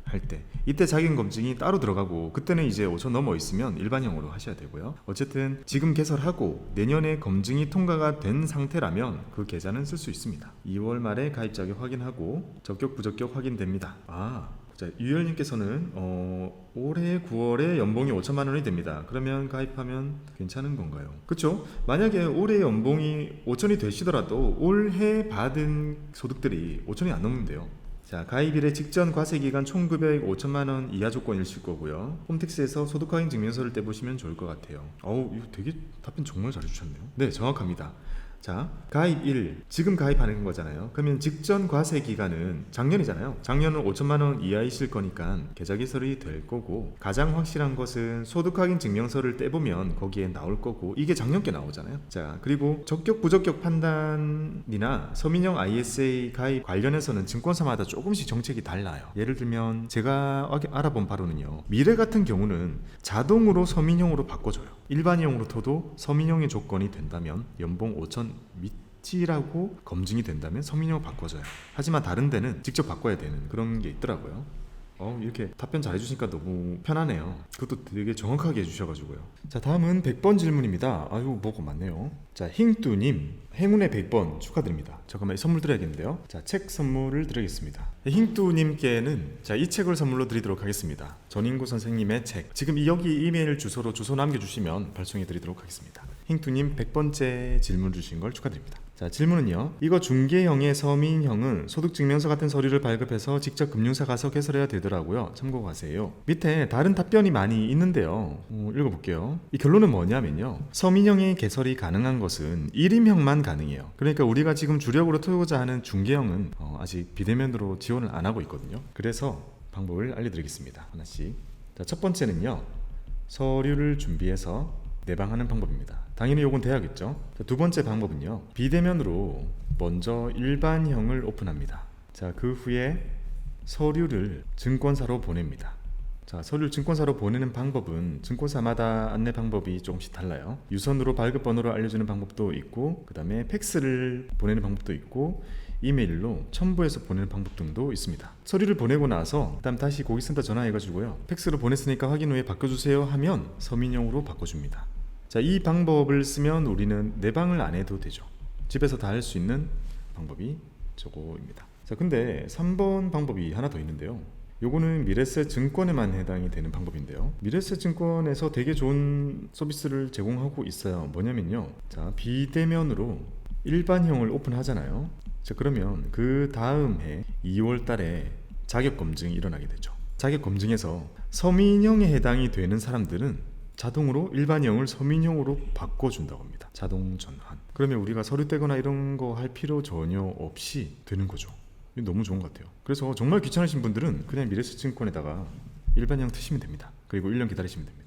할 때, 이때 자격 검증이 따로 들어가고, 그때는 이제 5천 넘어 있으면 일반형으로 하셔야 되고요. 어쨌든 지금 개설하고 내년에 검증이 통과가 된 상태라면 그 계좌는 쓸 수 있습니다. 2월 말에 가입 자격 확인하고 적격 부적격 확인됩니다. 자, 유열님께서는 올해 9월에 연봉이 5천만 원이 됩니다. 그러면 가입하면 괜찮은 건가요? 그렇죠? 만약에 올해 연봉이 5천이 되시더라도 올해 받은 소득들이 5천이 안 넘는데요. 자, 가입일의 직전 과세기간 총급여액 5천만 원 이하 조건이실 거고요. 홈택스에서 소득확인 증명서를 떼보시면 좋을 것 같아요. 이거 되게 답변 정말 잘해주셨네요. 네, 정확합니다. 자, 가입일, 지금 가입하는 거잖아요. 그러면 직전 과세 기간은 작년이잖아요. 작년은 5천만 원 이하이실 거니까 계좌 개설이 될 거고, 가장 확실한 것은 소득 확인 증명서를 떼보면 거기에 나올 거고, 이게 작년께 나오잖아요. 자, 그리고 적격 부적격 판단이나 서민형 ISA 가입 관련해서는 증권사마다 조금씩 정책이 달라요. 예를 들면 제가 알아본 바로는요, 미래 같은 경우는 자동으로 서민형으로 바꿔줘요. 일반형으로 터도 서민형의 조건이 된다면, 연봉 5천 미치라고 검증이 된다면 서민형으로 바꿔줘요. 하지만 다른 데는 직접 바꿔야 되는 그런 게 있더라고요. 이렇게 답변 잘해주시니까 너무 편하네요. 그것도 되게 정확하게 해주셔가지고요. 자, 다음은 100번 질문입니다. 아유, 뭐가 많네요. 자, 힝뚜님, 행운의 100번 축하드립니다. 잠깐만, 선물 드려야겠는데요. 자, 책 선물을 드리겠습니다. 힝뚜님께는 자, 이 책을 선물로 드리도록 하겠습니다. 전인구 선생님의 책, 지금 여기 이메일 주소로 주소 남겨주시면 발송해 드리도록 하겠습니다. 힝뚜님 100번째 질문 주신 걸 축하드립니다. 자, 질문은요, 이거 중개형의 서민형은 소득증명서 같은 서류를 발급해서 직접 금융사 가서 개설해야 되더라고요. 참고하세요. 밑에 다른 답변이 많이 있는데요, 읽어볼게요. 이 결론은 뭐냐면요, 서민형의 개설이 가능한 것은 1임형만 가능해요. 그러니까 우리가 지금 주력으로 틀고자 하는 중개형은 아직 비대면으로 지원을 안 하고 있거든요. 그래서 방법을 알려드리겠습니다. 하나씩. 자, 첫 번째는요, 서류를 준비해서 내방하는 방법입니다. 당연히 요건 돼야겠죠. 자, 두 번째 방법은요, 비대면으로 먼저 일반형을 오픈합니다. 자, 그 후에 서류를 증권사로 보냅니다. 자, 서류를 증권사로 보내는 방법은 증권사마다 안내 방법이 조금씩 달라요. 유선으로 발급 번호를 알려주는 방법도 있고, 그 다음에 팩스를 보내는 방법도 있고, 이메일로 첨부해서 보내는 방법 등도 있습니다. 서류를 보내고 나서 그다음 다시 고객센터 전화해가지고요, 팩스로 보냈으니까 확인 후에 바꿔주세요 하면 서민형으로 바꿔줍니다. 자, 이 방법을 쓰면 우리는 내방을 안 해도 되죠. 집에서 다 할 수 있는 방법이 저거입니다. 자, 근데 3번 방법이 하나 더 있는데요, 요거는 미래세 증권에만 해당이 되는 방법인데요, 미래세 증권에서 되게 좋은 서비스를 제공하고 있어요. 뭐냐면요, 자, 비대면으로 일반형을 오픈하잖아요. 자, 그러면 그 다음 해 2월 달에 자격 검증이 일어나게 되죠. 자격 검증에서 서민형에 해당이 되는 사람들은 자동으로 일반형을 서민형으로 바꿔준다고 합니다. 자동 전환. 그러면 우리가 서류 떼거나 이런 거 할 필요 전혀 없이 되는 거죠. 이거 너무 좋은 것 같아요. 그래서 정말 귀찮으신 분들은 그냥 미래에셋증권에다가 일반형 트시면 됩니다. 그리고 1년 기다리시면 됩니다.